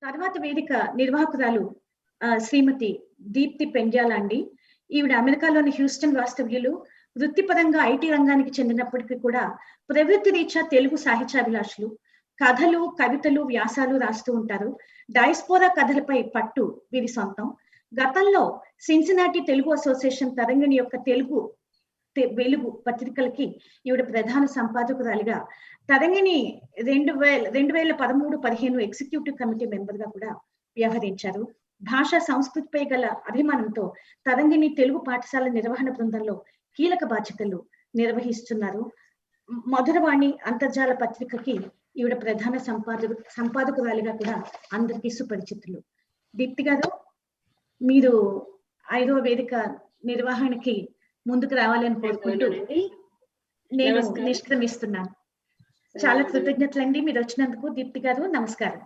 తర్వాత వేదిక నిర్వాహకురాలు శ్రీమతి దీప్తి పెండ్యాల అండి. ఈవిడ అమెరికాలోని హ్యూస్టన్ వాస్తవ్యులు. వృత్తిపరంగా ఐటీ రంగానికి చెందినప్పటికీ కూడా ప్రవృత్తి రీత్యా తెలుగు సాహిత్యాభిలాషులు. కథలు, కవితలు, వ్యాసాలు రాస్తూ ఉంటారు. డైస్పోరా కథలపై పట్టు వీరి సొంతం. గతంలో సిన్సినాటి తెలుగు అసోసియేషన్ తరంగిణి యొక్క తెలుగు వెలుగు పత్రికలకి ఈవిడ ప్రధాన సంపాదకురాలిగా, తరంగిణి 2013-15 ఎగ్జిక్యూటివ్ కమిటీ మెంబర్ గా కూడా వ్యవహరించారు. భాషా సంస్కృతిపై గల అభిమానంతో తరంగిణి తెలుగు పాఠశాల నిర్వహణ బృందంలో కీలక బాధ్యతలు నిర్వహిస్తున్నారు. మధురవాణి అంతర్జాల పత్రికకి ఈవిడ ప్రధాన సంపాదకురాలిగా కూడా అందరికీ సుపరిచితులు. దీప్తి గారు, మీరు 5వ వేదిక నిర్వహణకి ముందుకు రావాలని కోరుకుంటూ నేను నిష్క్రమిస్తున్నాను. చాలా కృతజ్ఞతలండి మీరు వచ్చినందుకు. దీప్తి గారు, నమస్కారం.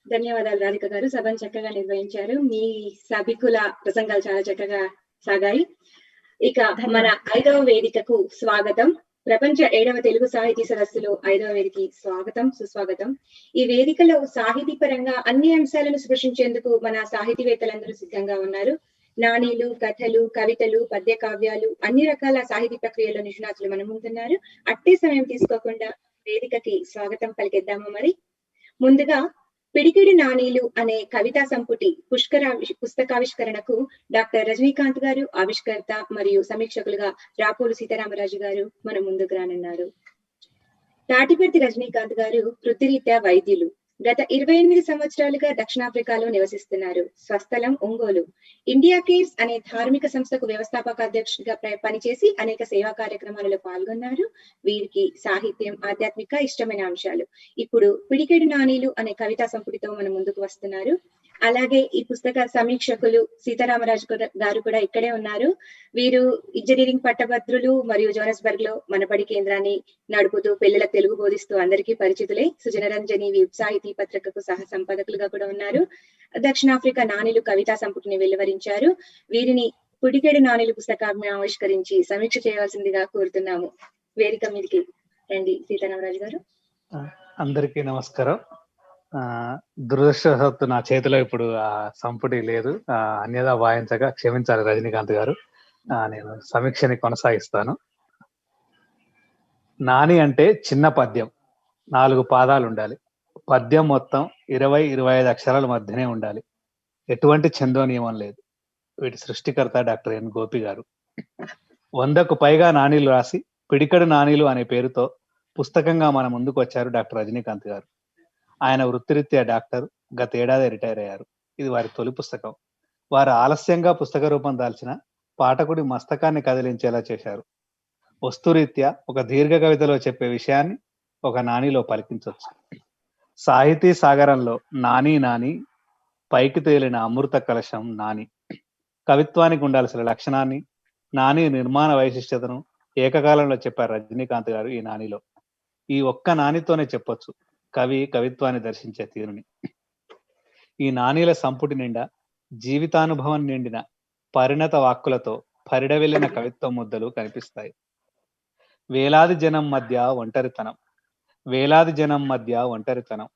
ధన్యవాదాలు రాధిక గారు. సభను చక్కగా నిర్వహించారు. మీ సభికుల ప్రసంగాలు చాలా చక్కగా సాగాయి. ఇక మన 5వ వేదికకు స్వాగతం. ప్రపంచ 7వ తెలుగు సాహితీ సదస్సులో 5వ వేదికకి స్వాగతం, సుస్వాగతం. ఈ వేదికలో సాహితీ పరంగా అన్ని అంశాలను స్పృశించేందుకు మన సాహితీవేత్తలందరూ సిద్ధంగా ఉన్నారు. నాణీలు, కథలు, కవితలు, పద్య కావ్యాలు, అన్ని రకాల సాహితీ ప్రక్రియలో నిష్ణాతులు మన ముందున్నారు. అట్టే సమయం తీసుకోకుండా వేదికకి స్వాగతం పలికిద్దాము. మరి ముందుగా పిడికిడి నాణీలు అనే కవితా సంపుటి పుస్తకావిష్కరణకు డాక్టర్ రజనీకాంత్ గారు ఆవిష్కర్త మరియు సమీక్షకులుగా రాపోలు సీతారామరాజు గారు మన ముందుకు రానున్నారు. తాటిపర్తి రజనీకాంత్ గారు వృత్తిరీత్యా వైద్యులు. గత 28 సంవత్సరాలుగా దక్షిణాఫ్రికాలో నివసిస్తున్నారు. స్వస్థలం ఒంగోలు. ఇండియా కేర్స్ అనే ధార్మిక సంస్థకు వ్యవస్థాపక అధ్యక్షుడిగా పనిచేసి అనేక సేవా కార్యక్రమాలలో పాల్గొన్నారు. వీరికి సాహిత్యం, ఆధ్యాత్మిక ఇష్టమైన అంశాలు. ఇప్పుడు పిడికెడు నాణీలు అనే కవితా సంపుటితో మన ముందుకు వస్తున్నారు. అలాగే ఈ పుస్తక సమీక్షకులు సీతారామరాజు గారు కూడా ఇక్కడే ఉన్నారు. వీరు ఇంజనీరింగ్ పట్టభద్రులు మరియు జోనస్బర్గ్ లో మనబడి కేంద్రాన్ని నడుపుతూ పిల్లలకు తెలుగు బోధిస్తూ అందరికీ పరిచితులే. సుజనరంజని సాహితీ పత్రికకు సహ సంపాదకులుగా కూడా ఉన్నారు. దక్షిణాఫ్రికా నాణీలు కవితా సంపుటిని వెలువరించారు. వీరిని పిడికెడు నాణీలు పుస్తకాన్ని ఆవిష్కరించి సమీక్ష చేయవలసిందిగా కోరుతున్నాము. వేదిక మీదకి రండి సీతారామరాజు గారు. అందరికీ నమస్కారం. దురదృష్టవశాత్తు నా చేతిలో ఇప్పుడు ఆ సంపుటి లేదు. అన్యదా భావించగా క్షమించాలి రజనీకాంత్ గారు. నేను సమీక్షని కొనసాగిస్తాను. నాని అంటే చిన్న పద్యం, 4 పాదాలు ఉండాలి. పద్యం మొత్తం 20-25 అక్షరాల మధ్యనే ఉండాలి. ఎటువంటి ఛందో నియమం లేదు. వీటి సృష్టికర్త డాక్టర్ ఎన్ గోపి గారు. 100కు పైగా నాణీలు రాసి పిడికడు నాణీలు అనే పేరుతో పుస్తకంగా మన ముందుకు వచ్చారు డాక్టర్ రజనీకాంత్ గారు. ఆయన వృత్తిరీత్యా డాక్టర్. గత ఏడాది రిటైర్ అయ్యారు. ఇది వారి తొలి పుస్తకం. వారు ఆలస్యంగా పుస్తక రూపం దాల్చిన పాఠకుడి మస్తకాన్ని కదిలించేలా చేశారు. వస్తురీత్యా ఒక దీర్ఘ కవితలో చెప్పే విషయాన్ని ఒక నాణీలో పలికించవచ్చు. సాహితీ సాగరంలో నాని నాని పైకి తేలిన అమృత కలశం నాని. కవిత్వానికి ఉండాల్సిన లక్షణాన్ని, నాని నిర్మాణ వైశిష్ట్యతను ఏకకాలంలో చెప్పారు రజనీకాంత్ గారు ఈ నానిలో. ఈ ఒక్క నానితోనే చెప్పొచ్చు కవి కవిత్వాన్ని దర్శించే తీరుని. ఈ నాణీల సంపుటి నిండా జీవితానుభవం నిండిన పరిణత వాక్కులతో పరిడవెళ్లిన కవిత్వ ముద్దలు కనిపిస్తాయి. వేలాది జనం మధ్య ఒంటరితనం, వేలాది జనం మధ్య ఒంటరితనం,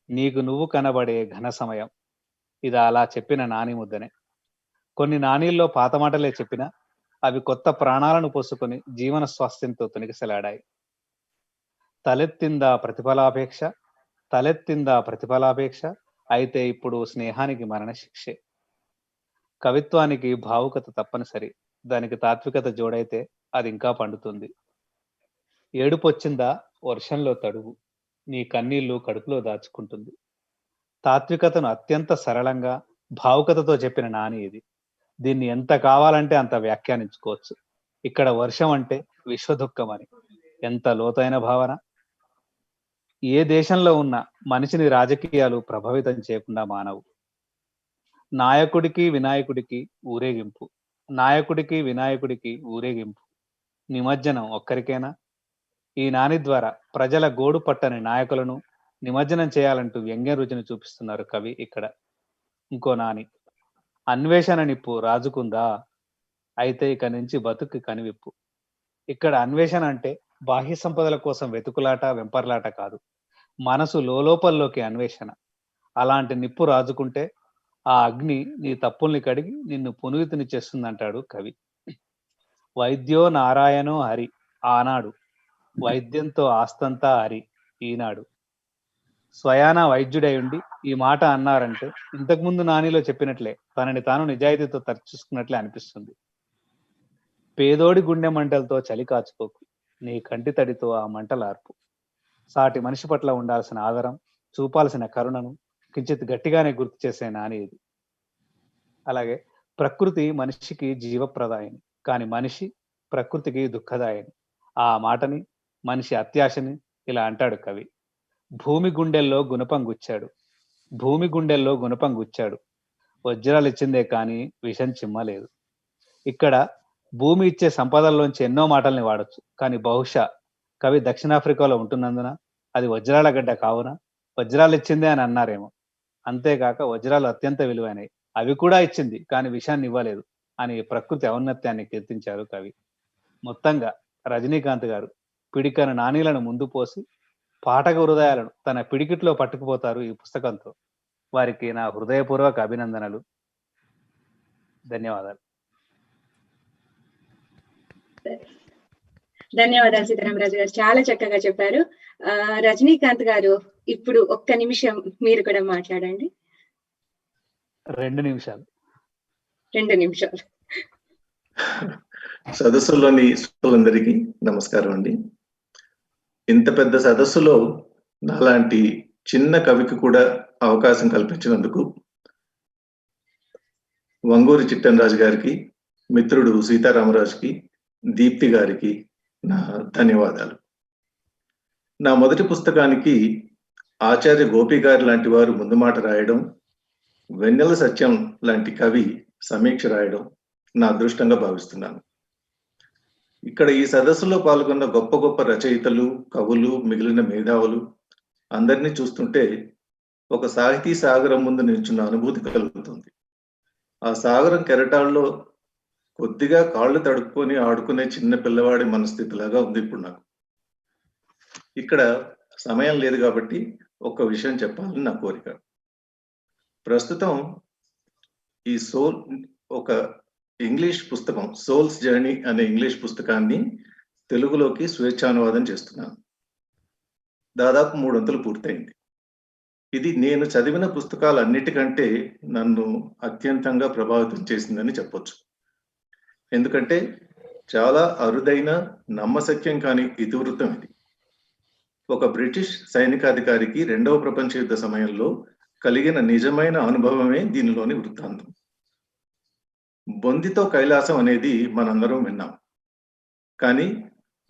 నీకు నువ్వు కనబడే ఘన సమయం. ఇది అలా చెప్పిన నాని ముద్దనే. కొన్ని నాణీల్లో పాత మాటలే చెప్పినా అవి కొత్త ప్రాణాలను పోసుకొని జీవన స్వాస్థ్యంతో తొనికిసలాడాయి. తలెత్తిందా ప్రతిఫలాపేక్ష, తలెత్తిందా ప్రతిఫలాపేక్ష, అయితే ఇప్పుడు స్నేహానికి మరణశిక్షే. కవిత్వానికి భావుకత తప్పనిసరి. దానికి తాత్వికత జోడైతే అది ఇంకా పండుతుంది. ఏడుపొచ్చిందా వర్షంలో తడువు, నీ కన్నీళ్లు కడుపులో దాచుకుంటుంది. తాత్వికతను అత్యంత సరళంగా భావుకతతో చెప్పిన నాని ఇది. దీన్ని ఎంత కావాలంటే అంత వ్యాఖ్యానించుకోవచ్చు. ఇక్కడ వర్షం అంటే విశ్వదుఖం అని. ఎంత లోతైన భావన. ఏ దేశంలో ఉన్న మనిషిని రాజకీయాలు ప్రభావితం చేయకుండా మానవు. నాయకుడికి వినాయకుడికి ఊరేగింపు, నాయకుడికి వినాయకుడికి ఊరేగింపు. నిమజ్జనం ఒక్కరికేనా? ఈ నాని ద్వారా ప్రజల గోడు పట్టని నాయకులను నిమజ్జనం చేయాలంటూ వ్యంగ్య రుచిని చూపిస్తున్నారు కవి ఇక్కడ. ఇంకో నాని, అన్వేషణ నిప్పు రాజుకుందా, అయితే ఇక నుంచి బతుకు కనివిప్పు. ఇక్కడ అన్వేషణ అంటే బాహ్య సంపదల కోసం వెతుకులాట వెంపర్లాట కాదు. మనసు లోపల్లోకి అన్వేషణ. అలాంటి నిప్పు రాజుకుంటే ఆ అగ్ని నీ తప్పుల్ని కడిగి నిన్ను పునీతిని చేస్తుందంటాడు కవి. వైద్యో నారాయణో హరి ఆనాడు, వైద్యంతో ఆస్తంతా హరి ఈనాడు. స్వయాన వైద్యుడై ఉండి ఈ మాట అన్నారంటే ఇంతకుముందు నానిలో చెప్పినట్లే తనని తాను నిజాయితీతో తర్చుకున్నట్లే అనిపిస్తుంది. పేదోడి గుండె మంటలతో చలి కాచుకోకు, నీ కంటి తడితో ఆ మంటలార్పు. సాటి మనిషి పట్ల ఉండాల్సిన ఆదరం, చూపాల్సిన కరుణను కించిత్ గట్టిగానే గుర్తు చేసే నాని ఇది. అలాగే ప్రకృతి మనిషికి జీవప్రదాయని, కానీ మనిషి ప్రకృతికి దుఃఖదాయని. ఆ మాటని, మనిషి అత్యాశని ఇలా అంటాడు కవి. భూమి గుండెల్లో గుణపం గుచ్చాడు, భూమి గుండెల్లో గుణపం గుచ్చాడు, వజ్రాలు ఇచ్చిందే కానీ విషం చిమ్మలేదు. ఇక్కడ భూమి ఇచ్చే సంపదల్లోంచి ఎన్నో మాటల్ని వాడొచ్చు, కానీ బహుశా కవి దక్షిణాఫ్రికాలో ఉంటున్నందున అది వజ్రాల గడ్డ కావున వజ్రాలు ఇచ్చిందే అని అన్నారేమో. అంతేకాక వజ్రాలు అత్యంత విలువైనవి, అవి కూడా ఇచ్చింది కానీ విషయాన్ని ఇవ్వలేదు అని ప్రకృతి ఔన్నత్యాన్ని కీర్తించారు కవి. మొత్తంగా రజనీకాంత్ గారు పిడికను నానీలను ముందు పోసి పాఠక హృదయాలను తన పిడికిట్లో పట్టుకుపోతారు ఈ పుస్తకంతో. వారికి నా హృదయపూర్వక అభినందనలు, ధన్యవాదాలు. ధన్యవాదాలు సీతారామరాజు గారు, చాలా చక్కగా చెప్పారు. రజనీకాంత్ గారు, ఇప్పుడు ఒక్క నిమిషం మీరు కూడా మాట్లాడండి. 2 నిమిషాలు. 2 నిమిషాలు. సదస్సులోని శ్రోతలందరికీ నమస్కారం అండి. ఇంత పెద్ద సదస్సులో నాలాంటి చిన్న కవికి కూడా అవకాశం కల్పించినందుకు వంగూరి చిట్టెనరాజు గారికి, మిత్రుడు సీతారామరాజుకి, దీప్తి గారికి నా ధన్యవాదాలు. నా మొదటి పుస్తకానికి ఆచార్య గోపి గారి లాంటి వారు ముందు మాట రాయడం, వెన్నెల సత్యం లాంటి కవి సమీక్ష రాయడం నా అదృష్టంగా భావిస్తున్నాను. ఇక్కడ ఈ సదస్సులో పాల్గొన్న గొప్ప గొప్ప రచయితలు, కవులు, మిగిలిన మేధావులు అందరినీ చూస్తుంటే ఒక సాహితీ సాగరం ముందు నిల్చున్న అనుభూతి కలుగుతుంది. ఆ సాగరం కెరటాల్లో కొద్దిగా కాళ్ళు తడుపుకొని ఆడుకునే చిన్న పిల్లవాడి మనస్థితిలాగా ఉంది ఇప్పుడు నాకు. ఇక్కడ సమయం లేదు కాబట్టి ఒక్క విషయం చెప్పాలని నా కోరిక. ప్రస్తుతం ఈ సోల్ ఒక ఇంగ్లీష్ పుస్తకం, సోల్స్ జర్నీ అనే ఇంగ్లీష్ పుస్తకాన్ని తెలుగులోకి స్వేచ్ఛానువాదం చేస్తున్నాను. దాదాపు 3 వంతులు పూర్తయింది. ఇది నేను చదివిన పుస్తకాలన్నిటికంటే నన్ను అత్యంతంగా ప్రభావితం చేసిందని చెప్పొచ్చు. ఎందుకంటే చాలా అరుదైన, నమ్మశక్యం కాని ఇతివృత్తం ఇది. ఒక బ్రిటిష్ సైనికాధికారికి 2వ ప్రపంచ యుద్ధ సమయంలో కలిగిన నిజమైన అనుభవమే దీనిలోని వృత్తాంతం. బొందితో కైలాసం అనేది మనందరం విన్నాం, కానీ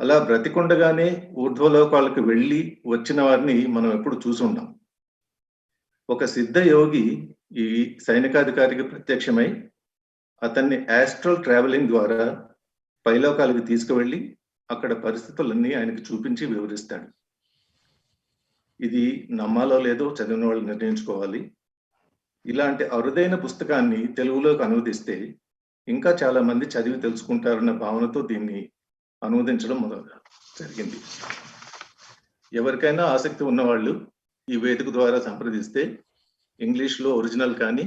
అలా బ్రతికుండగానే ఊర్ధ్వలోకాలకు వెళ్ళి వచ్చిన వారిని మనం ఎప్పుడు చూసుంటాం. ఒక సిద్ధ యోగి ఈ సైనికాధికారికి ప్రత్యక్షమై అతన్ని ఆస్ట్రల్ ట్రావెలింగ్ ద్వారా పైలోకాలకు తీసుకువెళ్ళి అక్కడ పరిస్థితులన్నీ ఆయనకు చూపించి వివరిస్తాడు. ఇది నమ్మాలో లేదో చదివిన వాళ్ళు నిర్ణయించుకోవాలి. ఇలాంటి అరుదైన పుస్తకాన్ని తెలుగులోకి అనువదిస్తే ఇంకా చాలా మంది చదివి తెలుసుకుంటారన్న భావనతో దీన్ని అనువదించడం జరిగింది. ఎవరికైనా ఆసక్తి ఉన్నవాళ్ళు ఈ వేదిక ద్వారా సంప్రదిస్తే ఇంగ్లీష్లో ఒరిజినల్ కానీ,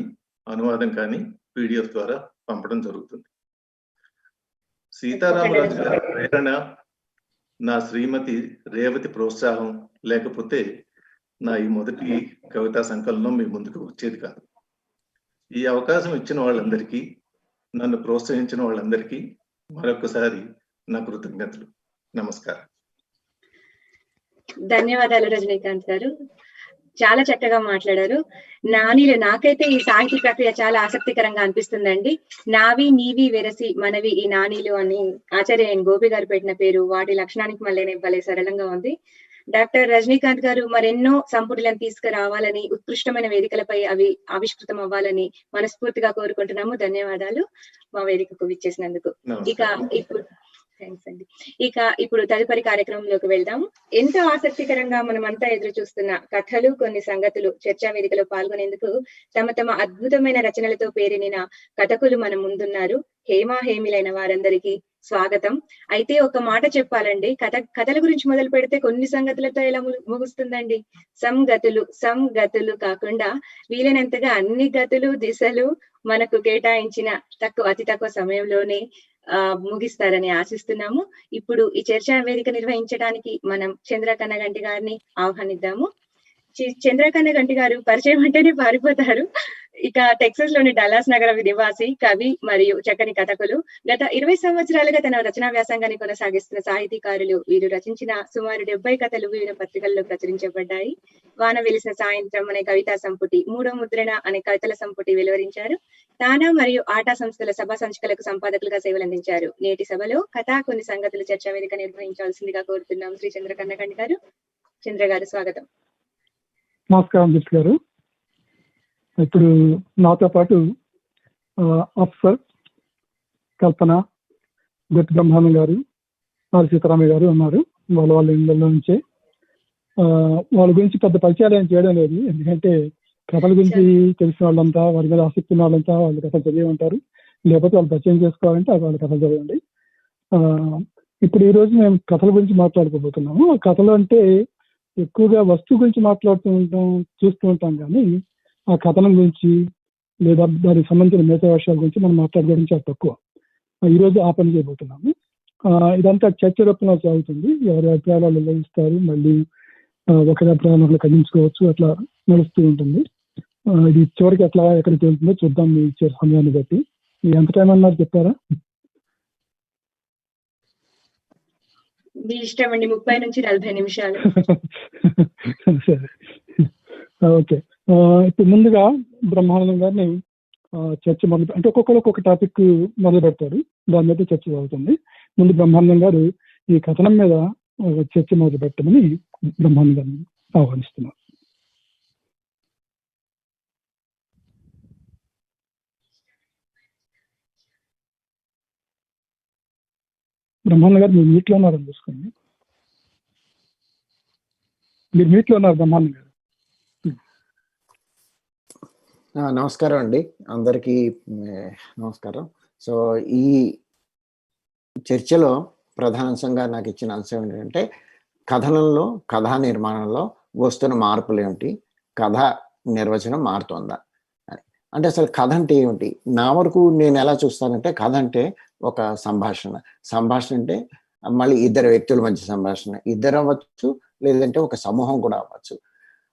అనువాదం కానీ PDF ద్వారా పంపడం జరుగుతుంది. సీతారామరాజు గారి ప్రేరణ, నా శ్రీమతి రేవతి ప్రోత్సాహం లేకపోతే నా ఈ మొదటి కవితా సంకలనం మీ ముందుకు వచ్చేది కాదు. ఈ అవకాశం ఇచ్చిన వాళ్ళందరికీ, నన్ను ప్రోత్సహించిన వాళ్ళందరికీ మరొకసారి నా కృతజ్ఞతలు. నమస్కారం. ధన్యవాదాలు రజనీకాంత్ గారు, చాలా చక్కగా మాట్లాడారు. నానీలు, నాకైతే ఈ సాహితీ ప్రక్రియ చాలా ఆసక్తికరంగా అనిపిస్తుందండి. నావి నీవి వెరసి మనవి ఈ నానీలు అని ఆచార్య గోపి గారు పెట్టిన పేరు, వాటి లక్షణానికి మళ్ళీ భలే సరళంగా ఉంది. డాక్టర్ రజనీకాంత్ గారు మరెన్నో సంపుటిలను తీసుకురావాలని, ఉత్కృష్టమైన వేదికలపై అవి ఆవిష్కృతం అవ్వాలని మనస్ఫూర్తిగా కోరుకుంటున్నాము. ధన్యవాదాలు మా వేదికకు విచ్చేసినందుకు. ఇక ఇప్పుడు తదుపరి కార్యక్రమంలోకి వెళ్దాం. ఎంతో ఆసక్తికరంగా మనమంతా ఎదురు చూస్తున్న కథలు, కొన్ని సంగతులు చర్చా వేదికలో పాల్గొనేందుకు తమ అద్భుతమైన రచనలతో పేరెనిన కథకులు మన ముందున్నారు. హేమా హేమిలైన వారందరికీ స్వాగతం. అయితే ఒక మాట చెప్పాలండి, కథల గురించి మొదలు పెడితే కొన్ని సంగతులతో ఎలా ముగుస్తుందండి. సంగతులు కాకుండా వీలైనంతగా అన్ని గతులు దిశలు మనకు కేటాయించిన అతి తక్కువ సమయంలోనే ముగిస్తారని ఆశిస్తున్నాము. ఇప్పుడు ఈ చర్చా వేదిక నిర్వహించడానికి మనం చంద్రకన్నగంటి గారిని ఆహ్వానిద్దాము. చంద్రకన్నగంటి గారు పరిచయం అంటేనే పారిపోతారు. ఇక టెక్సస్ లోని డల్లాస్ నగర నివాసి, కవి మరియు చక్కని కథకులు. గత 20 సంవత్సరాలుగా తన రచనా వ్యాసంగాన్ని కొనసాగిస్తున్న సాహితీకారులు. వీరు రచించిన సుమారు 70 కథలు వివిధ పత్రికల్లో ప్రచురించబడ్డాయి. వాన వెలిసిన సాయంత్రం అనే కవితా సంపుటి, మూడో ముద్రణ అనే కవితల సంపుటి వెలువరించారు. తానా మరియు ఆటా సంస్థల సభా సంచికలకు సంపాదకులుగా సేవలందించారు. నేటి సభలో కథా కొన్ని సంగతులు చర్చా వేదిక నిర్వహించాల్సిందిగా కోరుతున్నాం. శ్రీ చంద్రకన్నగంటి గారు. చంద్ర గారు స్వాగతం. నమస్కారం జిత్ గారు. ఇప్పుడు నాతో పాటు అఫ్సర్, కల్పన, గొట్టి బ్రహ్మానందం గారు, ఆర్ సీతారామయ్య గారు ఉన్నారు. వాళ్ళ ఇళ్ళలో నుంచే వాళ్ళ గురించి పెద్ద పరిచయాలు ఏం చేయడం లేదు, ఎందుకంటే కథల గురించి తెలిసిన వాళ్ళంతా, వారి మీద ఆసక్తి ఉన్న వాళ్ళంతా వాళ్ళు కథలు చదివి ఉంటారు. లేకపోతే వాళ్ళు పరిచయం చేసుకోవాలంటే వాళ్ళ కథలు చదవండి. ఇప్పుడు ఈరోజు మేము కథల గురించి మాట్లాడుకోబోతున్నాము. కథలు అంటే ఎక్కువగా వస్తువు గురించి చూస్తూ ఉంటాం, కానీ ఆ కథనం గురించి లేదా దానికి సంబంధించిన మిగతా విషయాల గురించి మనం మాట్లాడుకోవడం చాలా తక్కువ. ఈరోజు ఆ పని చేయబోతున్నాము. ఇదంతా చర్చ రూపంలో సాగుతుంది. ఎవరి అభిప్రాయాలు నిర్వహిస్తారు, మళ్ళీ ఒకరి అభిప్రాయాలను ఖండించుకోవచ్చు, అట్లా నడుస్తూ ఉంటుంది. ఇది చివరికి ఎట్లా ఎక్కడికి వెళ్తుందో చూద్దాం మీ ఇచ్చే సమయాన్ని బట్టి. ఎంత టైం అన్నారు చెప్తారా? మీ ఇష్టం అండి, 30 నుంచి 40 నిమిషాలు. సరే, ఓకే. ఇప్పుడు ముందుగా బ్రహ్మానందం గారిని చర్చ అంటే ఒక్కొక్కరు ఒక్కొక్క టాపిక్ మొదలు పెడతారు, దాని మీద చర్చ అవుతుంది. ముందు బ్రహ్మానందం గారు ఈ కథనం మీద చర్చ మొదలు పెట్టమని బ్రహ్మానందం గారిని ఆహ్వానిస్తున్నారు. బ్రహ్మానందం గారు మీరు మీట్లో ఉన్నారని చూసుకోండి. మీరు మీట్లో ఉన్నారు బ్రహ్మానందం గారు. నమస్కారం అండి, అందరికీ నమస్కారం. సో ఈ చర్చలో ప్రధానంగా నాకు ఇచ్చిన అంశం ఏంటంటే కథనంలో, కథా నిర్మాణంలో వస్తున్న మార్పులు ఏమిటి, కథ నిర్వచనం మారుతుందా అని. అంటే అసలు కథ అంటే ఏమిటి? నా వరకు నేను ఎలా చూస్తానంటే కథ అంటే ఒక సంభాషణ. సంభాషణ అంటే మళ్ళీ ఇద్దరు వ్యక్తుల మధ్య సంభాషణ, ఇద్దరు అవ్వచ్చు, లేదంటే ఒక సమూహం కూడా అవ్వచ్చు.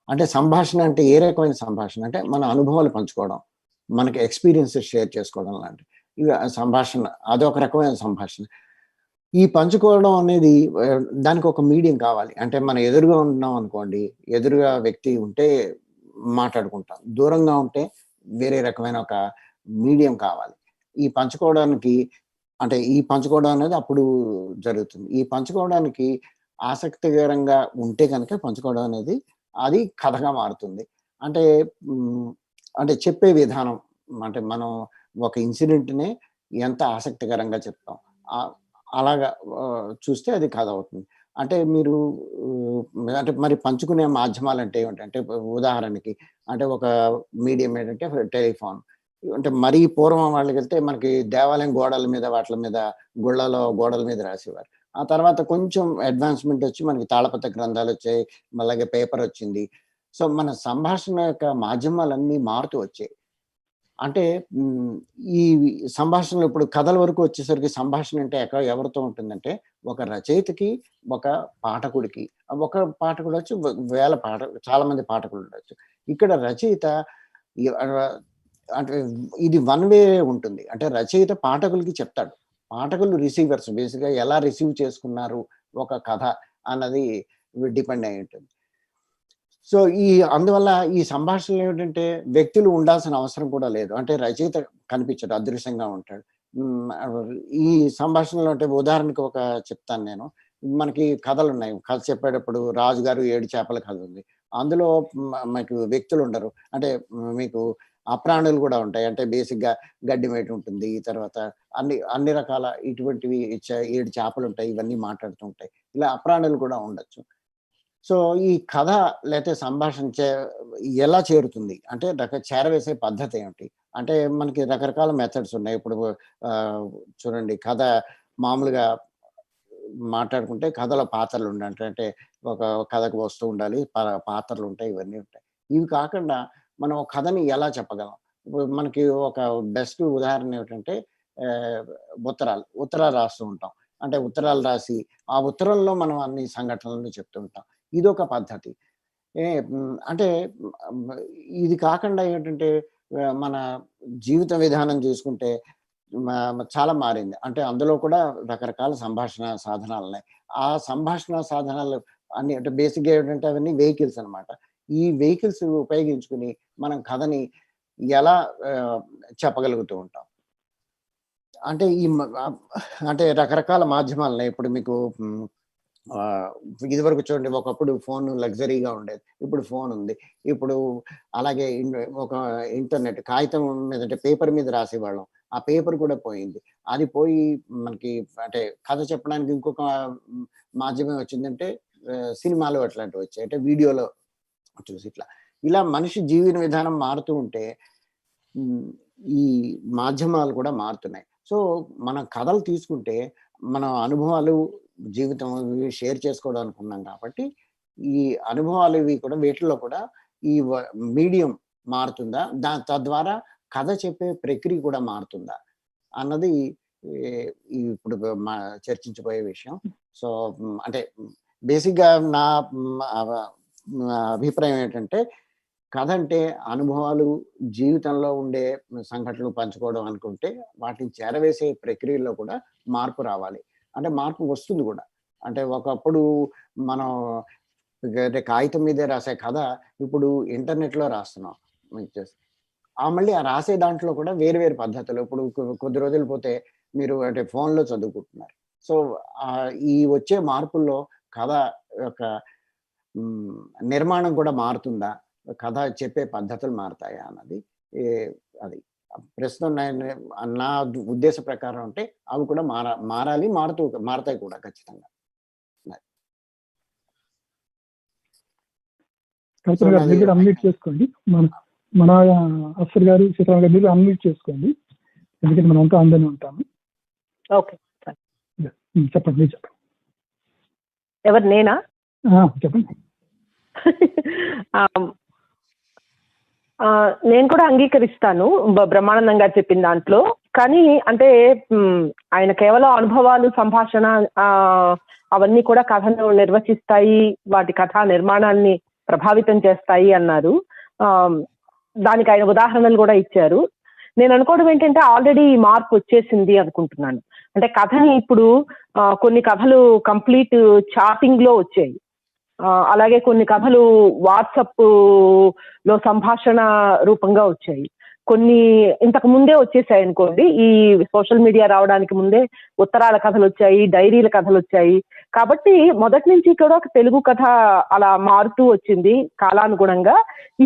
అంటే సంభాషణ అంటే ఏ రకమైన సంభాషణ అంటే మన అనుభవాలు పంచుకోవడం, మనకి ఎక్స్పీరియన్సెస్ షేర్ చేసుకోవడం లాంటి ఇవి సంభాషణ. అదొక రకమైన సంభాషణ. ఈ పంచుకోవడం అనేది దానికి ఒక మీడియం కావాలి. అంటే మనం ఎదురుగా ఉన్నాం అనుకోండి, ఎదురుగా వ్యక్తి ఉంటే మాట్లాడుకుంటాం, దూరంగా ఉంటే వేరే రకమైన ఒక మీడియం కావాలి. ఈ పంచుకోవడానికి అంటే ఈ పంచుకోవడం అనేది అప్పుడు జరుగుతుంది. ఈ పంచుకోవడానికి ఆసక్తికరంగా ఉంటే కనుక పంచుకోవడం అనేది అది కథగా మారుతుంది. అంటే అంటే చెప్పే విధానం, అంటే మనం ఒక ఇన్సిడెంట్నే ఎంత ఆసక్తికరంగా చెప్తాం, అలాగా చూస్తే అది కథ అవుతుంది. అంటే మీరు అంటే మరి పంచుకునే మాధ్యమాలు అంటే ఏమిటంటే ఉదాహరణకి అంటే ఒక మీడియం ఏంటంటే టెలిఫోన్. అంటే మరీ పూర్వం వాళ్ళకి వెళ్తే మనకి దేవాలయం గోడల మీద, వాటి మీద, గుళ్ళలో గోడల మీద రాసేవారు. ఆ తర్వాత కొంచెం అడ్వాన్స్మెంట్ వచ్చి మనకి తాళపత్ర గ్రంథాలు వచ్చాయి, అలాగే పేపర్ వచ్చింది. సో మన సంభాషణ యొక్క మాధ్యమాలన్నీ మారుతూ వచ్చాయి. అంటే ఈ సంభాషణలు ఇప్పుడు కథల వరకు వచ్చేసరికి సంభాషణ అంటే ఎవరితో ఉంటుందంటే ఒక రచయితకి, ఒక పాఠకుడికి. ఒక పాఠకుడు వచ్చి వేల చాలా మంది పాఠకులు ఉండొచ్చు. ఇక్కడ రచయిత అంటే ఇది వన్ వే ఉంటుంది. అంటే రచయిత పాఠకులకి చెప్తాడు, పాఠకులు రిసీవర్స్. బేసిక్గా ఎలా రిసీవ్ చేసుకున్నారు ఒక కథ అన్నది డిపెండ్ అయి ఉంటుంది. సో అందువల్ల ఈ సంభాషణలు ఏమిటంటే వ్యక్తులు ఉండాల్సిన అవసరం కూడా లేదు. అంటే రచయిత కనిపించడు, అదృశ్యంగా ఉంటాడు. ఈ సంభాషణలు అంటే ఉదాహరణకు ఒక చెప్తాను నేను. మనకి కథలు ఉన్నాయి. కథ చెప్పేటప్పుడు రాజుగారు 7 చేపల కథ ఉంది. అందులో మీకు వ్యక్తులు ఉండరు. అంటే మీకు అప్రాణులు కూడా ఉంటాయి. అంటే బేసిక్గా గడ్డి మేట ఉంటుంది, తర్వాత అన్ని రకాల ఇటువంటివి 7 చేపలు ఉంటాయి, ఇవన్నీ మాట్లాడుతూ ఉంటాయి. ఇలా అప్రాణులు కూడా ఉండొచ్చు. సో ఈ కథ లేకపోతే సంభాషణ ఎలా చేరుతుంది అంటే చేరవేసే పద్ధతి ఏమిటి అంటే మనకి రకరకాల మెథడ్స్ ఉన్నాయి. ఇప్పుడు చూడండి, కథ మామూలుగా మాట్లాడుకుంటే కథలో పాత్రలు ఉండాలి, అంటే ఒక కథకు వస్తూ ఉండాలి, పాత్రలు ఉంటాయి, ఇవన్నీ ఉంటాయి. ఇవి కాకుండా మనం ఒక కథని ఎలా చెప్పగలం? ఇప్పుడు మనకి ఒక బెస్ట్ ఉదాహరణ ఏమిటంటే ఉత్తరాలు రాస్తూ ఉంటాం. అంటే ఉత్తరాలు రాసి ఆ ఉత్తరంలో మనం అన్ని సంఘటనలను చెప్తూ ఉంటాం. ఇదొక పద్ధతి. అంటే ఇది కాకుండా ఏంటంటే మన జీవిత విధానం చూసుకుంటే చాలా మారింది. అంటే అందులో కూడా రకరకాల సంభాషణ సాధనాలు ఉన్నాయి. ఆ సంభాషణ సాధనాలు అన్ని అంటే బేసిక్‌గా ఏంటంటే అవన్నీ వెహికల్స్ అన్నమాట. ఈ వెహికల్స్ ఉపయోగించుకుని మనం కథని ఎలా చెప్పగలుగుతూ ఉంటాం. అంటే అంటే రకరకాల మాధ్యమాలున్నాయి. ఇప్పుడు మీకు ఇదివరకు చూడండి, ఒకప్పుడు ఫోన్ లగ్జరీగా ఉండేది. ఇప్పుడు ఫోన్ ఉంది. ఇప్పుడు అలాగే ఒక ఇంటర్నెట్ కాగితం మీద అంటే పేపర్ మీద రాసేవాళ్ళం. ఆ పేపర్ కూడా పోయింది. అది పోయి మనకి అంటే కథ చెప్పడానికి ఇంకొక మాధ్యమం వచ్చిందంటే సినిమాలు అట్లాంటివి వచ్చాయి. అంటే వీడియోలో చూసి ఇలా మనిషి జీవన విధానం మారుతూ ఉంటే ఈ మాధ్యమాలు కూడా మారుతున్నాయి. సో మనం కథలు తీసుకుంటే మన అనుభవాలు, జీవితం షేర్ చేసుకోవడం అనుకున్నాం కాబట్టి ఈ అనుభవాలు ఇవి కూడా వీటిల్లో కూడా ఈ మీడియం మారుతుందా, తద్వారా కథ చెప్పే ప్రక్రియ కూడా మారుతుందా అన్నది ఇప్పుడు చర్చించబోయే విషయం. సో అంటే బేసిక్గా నా అభిప్రాయం ఏంటంటే కథ అంటే అనుభవాలు, జీవితంలో ఉండే సంఘటనలు పంచుకోవడం అనుకుంటే వాటిని చేరవేసే ప్రక్రియలో కూడా మార్పు రావాలి. అంటే మార్పు వస్తుంది కూడా. అంటే ఒకప్పుడు మనం అంటే కాగితం మీదే రాసే కథ ఇప్పుడు ఇంటర్నెట్లో రాస్తున్నాం. మళ్ళీ ఆ రాసే దాంట్లో కూడా వేరు వేరు పద్ధతులు. ఇప్పుడు కొద్ది రోజులు పోతే మీరు అంటే ఫోన్లో చదువుకుంటున్నారు. సో ఈ వచ్చే మార్పుల్లో కథ యొక్క నిర్మాణం కూడా మారుతుందా, కథ చెప్పే పద్ధతులు మారుతాయా అన్నది అది ప్రస్తుతం నా ఉద్దేశ ప్రకారం అంటే అవి కూడా మారాలి, మారతాయి కూడా ఖచ్చితంగా. అన్మ్యూట్ చేసుకోండి. మన అఫ్సర్ గారు, సీతారాం గారు మీరు అన్మ్యూట్ చేసుకోండి, ఎందుకంటే మనం అంతా అందరినీ ఉంటాము. ఓకే చెప్పండి, మీరు చెప్పండి. ఎవరు, నేనా? చెప్పండి. నేను కూడా అంగీకరిస్తాను బ్రహ్మానందం గారు చెప్పిన దాంట్లో. కానీ అంటే ఆయన కేవలం అనుభవాలు, సంభాషణ అవన్నీ కూడా కథను నిర్వచిస్తాయి, వాటి కథా నిర్మాణాన్ని ప్రభావితం చేస్తాయి అన్నారు. దానికి ఆయన ఉదాహరణలు కూడా ఇచ్చారు. నేను అనుకోవడం ఏంటంటే ఆల్రెడీ ఈ మార్పు వచ్చేసింది అనుకుంటున్నాను. అంటే కథని ఇప్పుడు కొన్ని కథలు కంప్లీట్ చాటింగ్ లో వచ్చాయి, అలాగే కొన్ని కథలు వాట్సాప్ లో సంభాషణ రూపంగా వచ్చాయి, కొన్ని ఇంతకు ముందే వచ్చేసాయి అనుకోండి. ఈ సోషల్ మీడియా రావడానికి ముందే ఉత్తరాల కథలు వచ్చాయి, డైరీల కథలు వచ్చాయి. కాబట్టి మొదటి నుంచి కూడా ఒక తెలుగు కథ అలా మారుతూ వచ్చింది కాలానుగుణంగా.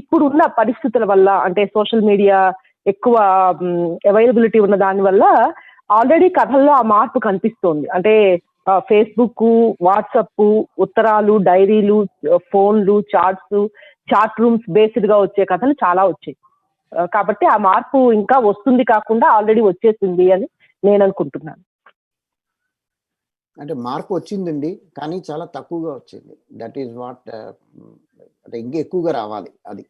ఇప్పుడున్న పరిస్థితుల వల్ల, అంటే సోషల్ మీడియా ఎక్కువ అవైలబిలిటీ ఉన్న దాని వల్ల ఆల్రెడీ కథల్లో ఆ మార్పు కనిపిస్తోంది. అంటే ఫేస్బుక్, వాట్సాప్, ఉత్తరాలు, డైరీలు, ఫోన్లు, చాట్ రూమ్స్ బేస్డ్ గా వచ్చే కథలు చాలా వచ్చాయి. కాబట్టి ఆ మార్పు ఇంకా వస్తుంది కాకుండా ఆల్రెడీ వచ్చేసింది అని నేను అనుకుంటున్నాను. అంటే మార్పు వచ్చిందండి, కానీ చాలా తక్కువగా వచ్చింది. దట్ ఈస్ వాట్ అంటే ఇంకా ఎక్కువగా రావాలి. అది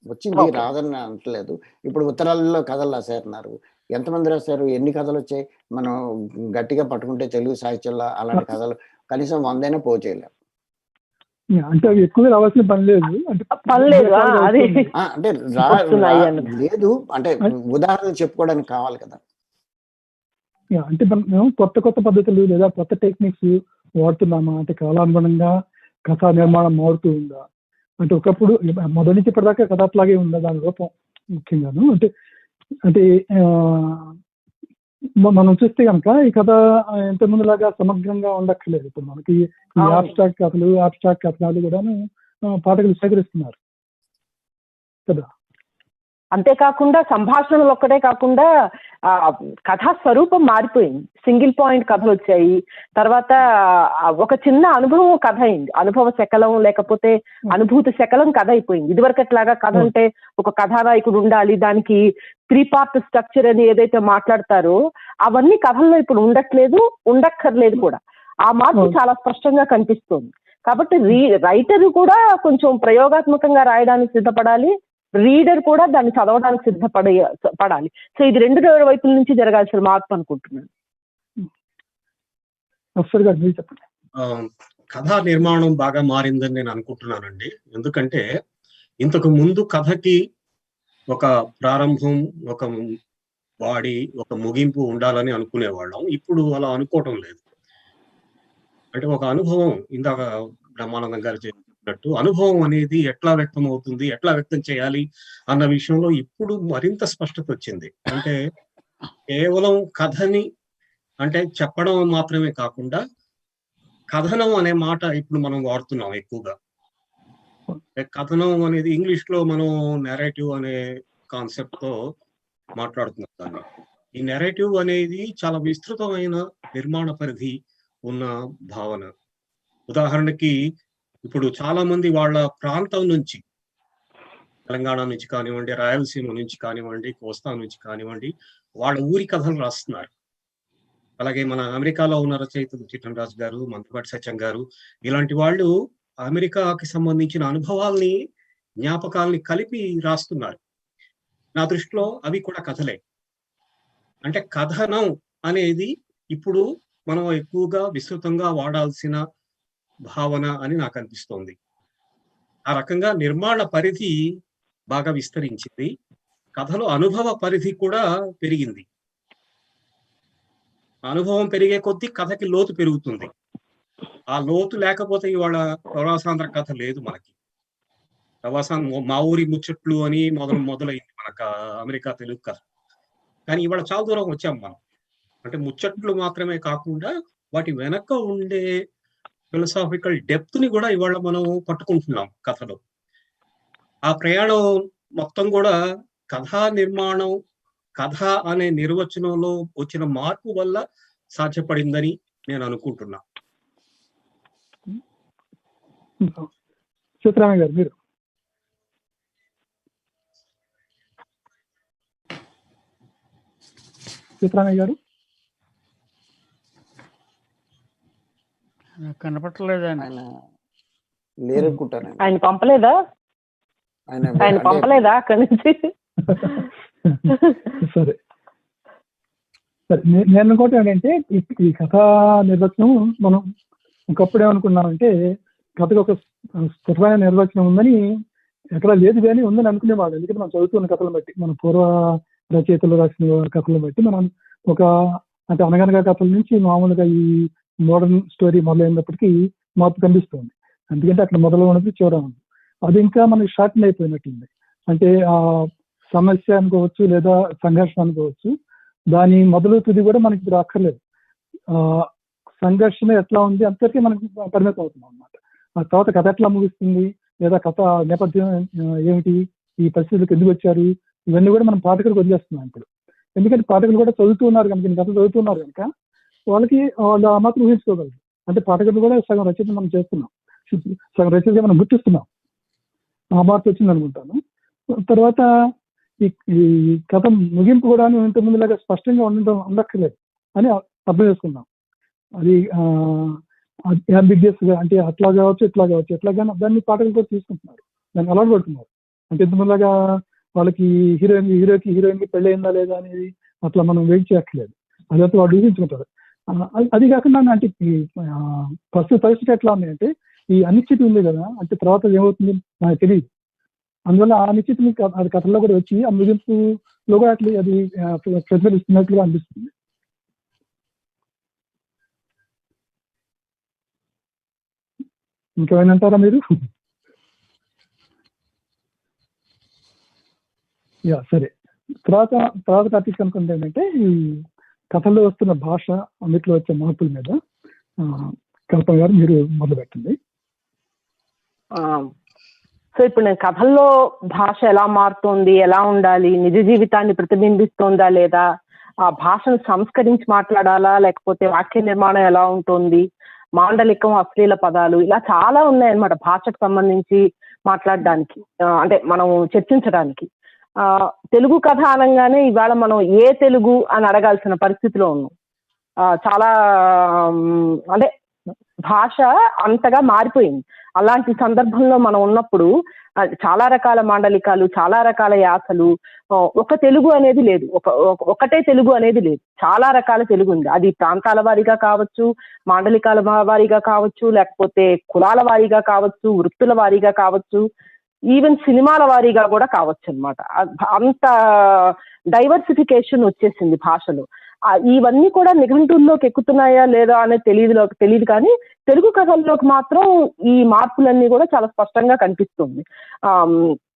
వచ్చింది, రాదని అనట్లేదు. ఇప్పుడు ఉత్తరాలలో కథలు రాసేస్తున్నారు. ఎంతమంది రాశారు, ఎన్ని కథలు వచ్చాయి? మనం గట్టిగా పట్టుకుంటే తెలుగు సాహిత్యంలో అలాంటి కథలు కనీసం 100 పో చేయలేము. అంటే అవి ఎక్కువగా రావాల్సిన పని లేదు. అంటే లేదు, అంటే ఉదాహరణలు చెప్పుకోవడానికి కావాలి కదా. అంటే మనం కొత్త పద్ధతులు లేదా కొత్త టెక్నిక్స్ వాడుతున్నామా, అంటే కాలానుగుణంగా కథా నిర్మాణం మారుతూ ఉందా? అంటే ఒకప్పుడు మొదటి నుంచి ఇప్పటిదాకా కథ అట్లాగే ఉందా దాని రూపం ముఖ్యంగాను? అంటే మనం చూస్తే కనుక ఈ కథ ఇంత ముందులాగా సమగ్రంగా ఉండక్కర్లేదు. ఇప్పుడు మనకి ఆబ్స్ట్రాక్ట్ కథనాలు కూడా పాఠకులు సేకరిస్తున్నారు కదా. అంతేకాకుండా సంభాషణలు ఒక్కటే కాకుండా కథా స్వరూపం మారిపోయింది. సింగిల్ పాయింట్ కథలు వచ్చాయి. తర్వాత ఒక చిన్న అనుభవం కథ అయింది. అనుభవ శకలం లేకపోతే అనుభూతి శకలం కథ అయిపోయింది. ఇదివరకట్లాగా కథ అంటే ఒక కథానాయకుడు ఉండాలి, దానికి 3 part స్ట్రక్చర్ అని ఏదైతే మాట్లాడతారో అవన్నీ కథల్లో ఇప్పుడు ఉండట్లేదు, ఉండక్కర్లేదు కూడా. ఆ మార్పు చాలా స్పష్టంగా కనిపిస్తుంది. కాబట్టి రైటర్ కూడా కొంచెం ప్రయోగాత్మకంగా రాయడానికి సిద్ధపడాలి, రీడర్ కూడా దాన్ని చదవడానికి సిద్ధపడాలి. సో ఇది 2 వైపుల నుంచి జరగాల్సిన మార్పు అనుకుంటున్నాను. కథా నిర్మాణం బాగా మారిందని నేను అనుకుంటున్నానండి. ఎందుకంటే ఇంతకు ముందు కథకి ఒక ప్రారంభం, ఒక బాడీ, ఒక ముగింపు ఉండాలని అనుకునేవాళ్ళం. ఇప్పుడు అలా అనుకోవటం లేదు. అంటే ఒక అనుభవం, ఇందాక బ్రహ్మానందం గారు చెప్పినట్టు అనుభవం అనేది ఎట్లా వ్యక్తం అవుతుంది, ఎట్లా వ్యక్తం చేయాలి అన్న విషయంలో ఇప్పుడు మరింత స్పష్టత వచ్చింది. అంటే కేవలం కథని అంటే చెప్పడం మాత్రమే కాకుండా కథనం అనే మాట ఇప్పుడు మనం వాడుతున్నాం ఎక్కువగా. కథనం అనేది ఇంగ్లీష్ లో మనం నెరేటివ్ అనే కాన్సెప్ట్ తో మాట్లాడుతున్నాం. దాన్ని ఈ నెరేటివ్ అనేది చాలా విస్తృతమైన నిర్మాణ పరిధి ఉన్న భావన. ఉదాహరణకి ఇప్పుడు చాలా మంది వాళ్ళ ప్రాంతం నుంచి, తెలంగాణ నుంచి కానివ్వండి, రాయలసీమ నుంచి కానివ్వండి, కోస్తా నుంచి కానివ్వండి, వాళ్ళ ఊరి కథలు రాస్తున్నారు. అలాగే మన అమెరికాలో ఉన్న రచయితలు చిట్టన్ రాజు గారు, మంత్రపాటి సత్యం గారు, ఇలాంటి వాళ్ళు అమెరికాకి సంబంధించిన అనుభవాల్ని, జ్ఞాపకాల్ని కలిపి రాస్తున్నారు. నా దృష్టిలో అవి కూడా కథలే. అంటే కథనం అనేది ఇప్పుడు మనం ఎక్కువగా విస్తృతంగా వాడాల్సిన భావన అని నాకు అనిపిస్తోంది. ఆ రకంగా నిర్మాణ పరిధి బాగా విస్తరించింది. కథలో అనుభవ పరిధి కూడా పెరిగింది. అనుభవం పెరిగే కొద్దీ కథకి లోతు పెరుగుతుంది. ఆ లోతు లేకపోతే ఇవాళ ప్రవాసాంధ్ర కథ లేదు మనకి. మా ఊరి ముచ్చట్లు అని మొదలైంది మనకు అమెరికా తెలుగు కథ. కానీ ఇవాళ చాలా దూరం వచ్చాం మనం. అంటే ముచ్చట్లు మాత్రమే కాకుండా వాటి వెనక ఉండే ఫిలసాఫికల్ డెప్త్ ని కూడా ఇవాళ మనం పట్టుకుంటున్నాం కథలో. ఆ ప్రయాణం మొత్తం కూడా కథా నిర్మాణం, కథ అనే నిర్వచనంలో వచ్చిన మార్పు వల్ల సాధ్యపడిందని నేను అనుకుంటున్నా. చిత్రారామయ్య గారు మీరు. చిత్రారామయ్య గారు కనపడలేదండి. ఆయన లేరనుకుంటాను. ఆయన పంపలేదా అక్కడి నుంచి? సరే సరే, నేను అనుకోవటం ఏంటంటే ఈ కథా నిర్వచనం మనం ఒకప్పుడు ఏమనుకున్నామంటే కథకు ఒక స్పష్టమైన నిర్వచనం ఉందని, ఎక్కడ లేదు కానీ ఉందని అనుకునేవాడు. ఎందుకంటే మనం చదువుతున్న కథలను బట్టి, మన పూర్వ రచయితలు రాసిన కథలను బట్టి మనం ఒక అంటే అనగనగా కథల నుంచి మామూలుగా ఈ మోడర్న్ స్టోరీ మొదలైనప్పటికీ మార్పు కనిపిస్తుంది. ఎందుకంటే అక్కడ మొదలు ఉన్నది చివర ఉంది. అది ఇంకా మనకి షార్టన్ అయిపోయినట్టుంది. అంటే ఆ సమస్య అనుకోవచ్చు లేదా సంఘర్షణ అనుకోవచ్చు, దాని మొదలు తుది కూడా మనకి ఇప్పుడు అక్కర్లేదు. సంఘర్షణ ఎట్లా ఉంది అంతవరకే మనకి పరిమితం అవుతుంది అన్నమాట. ఆ తర్వాత కథ ఎట్లా ముగుస్తుంది, లేదా కథ నేపథ్యం ఏమిటి, ఈ పరిస్థితులకు ఎందుకు వచ్చారు, ఇవన్నీ కూడా మనం పాఠకులకు వదిలేస్తున్నాం ఇప్పుడు. ఎందుకంటే పాఠకులు కూడా చదువుతూ ఉన్నారు కనుక, కథ చదువుతున్నారు కనుక వాళ్ళకి వాళ్ళు ఆ మాత్రం ఊహించుకోగలరు. అంటే పాఠకులు కూడా సగం రచయిత మనం చేస్తున్నాం, సగం రచయిత మనం గుర్తిస్తున్నాం. ఆ మార్పు వచ్చింది అనుకుంటాను. తర్వాత ఈ కథ ముగింపు కూడా ఇంతకుముందులాగా స్పష్టంగా ఉండక్కర్లేదు అని అర్థం చేసుకున్నాం. అది అంబిగ్యస్ గా, అంటే అట్లా కావచ్చు ఇట్లా కావచ్చు, ఎట్లాగైనా దాన్ని పాఠకులు కూడా తీసుకుంటున్నారు, దాన్ని అలవాటు పడుతున్నారు. అంటే ఇంతకుముందులాగా వాళ్ళకి హీరోయిన్ కి పెళ్ళి అయిందా లేదా అనేది అట్లా మనం వెయిట్ చేయట్లేదు. అదంతా వాళ్ళు ఊహించుకుంటారు. అది కాకుండా అంటే ప్రస్తుత పరిస్థితి ఎట్లా ఉంది అంటే ఈ అనిశ్చితి ఉంది కదా, అంటే తర్వాత ఏమవుతుంది నాకు తెలియదు. అందువల్ల ఆ అనిశ్చితిని అది కథల్లో కూడా వచ్చి ఆ ముగింపులో కూడా అట్లా అది ప్రతిఫలిస్తున్నట్లుగా అనిపిస్తుంది. ఇంకేమైనా అంటారా మీరు? సరే, తర్వాత టాపిక్ అనుకుంటే ఏంటంటే ఈ కథల్లో వస్తున్న భాష, అన్నిట్లో వచ్చే మార్పుల మీద కల్పన గారు మీరు మొదలు పెట్టండి. సో ఇప్పుడు నేను కథల్లో భాష ఎలా మారుతోంది, ఎలా ఉండాలి, నిజ జీవితాన్ని ప్రతిబింబిస్తోందా లేదా, ఆ భాషను సంస్కరించి మాట్లాడాలా, లేకపోతే వాక్య నిర్మాణం ఎలా ఉంటుంది, మాండలికం, అశ్లీల పదాలు, ఇలా చాలా ఉన్నాయన్నమాట భాషకు సంబంధించి మాట్లాడడానికి, అంటే మనం చర్చించడానికి. తెలుగు కథ అనగానే ఇవాళ మనం ఏ తెలుగు అని అడగాల్సిన పరిస్థితిలో ఉన్నాం. చాలా అంటే భాష అంతగా మారిపోయింది. అలాంటి సందర్భంలో మనం ఉన్నప్పుడు చాలా రకాల మాండలికాలు, చాలా రకాల యాసలు, ఒక తెలుగు అనేది లేదు, ఒకటే తెలుగు అనేది లేదు, చాలా రకాల తెలుగు ఉంది. అది ప్రాంతాల వారీగా కావచ్చు, మాండలికాల వారీగా కావచ్చు, లేకపోతే కులాల వారీగా కావచ్చు, వృత్తుల వారీగా కావచ్చు, ఈవెన్ సినిమాల వారీగా కూడా కావచ్చు అనమాట. అంత డైవర్సిఫికేషన్ వచ్చేసింది భాషలో. ఇవన్నీ కూడా నిఘంటువుల్లోకి ఎక్కుతున్నాయా లేదా అనేది తెలియదు, కానీ తెలుగు కథల్లోకి మాత్రం ఈ మార్పులన్నీ కూడా చాలా స్పష్టంగా కనిపిస్తుంది.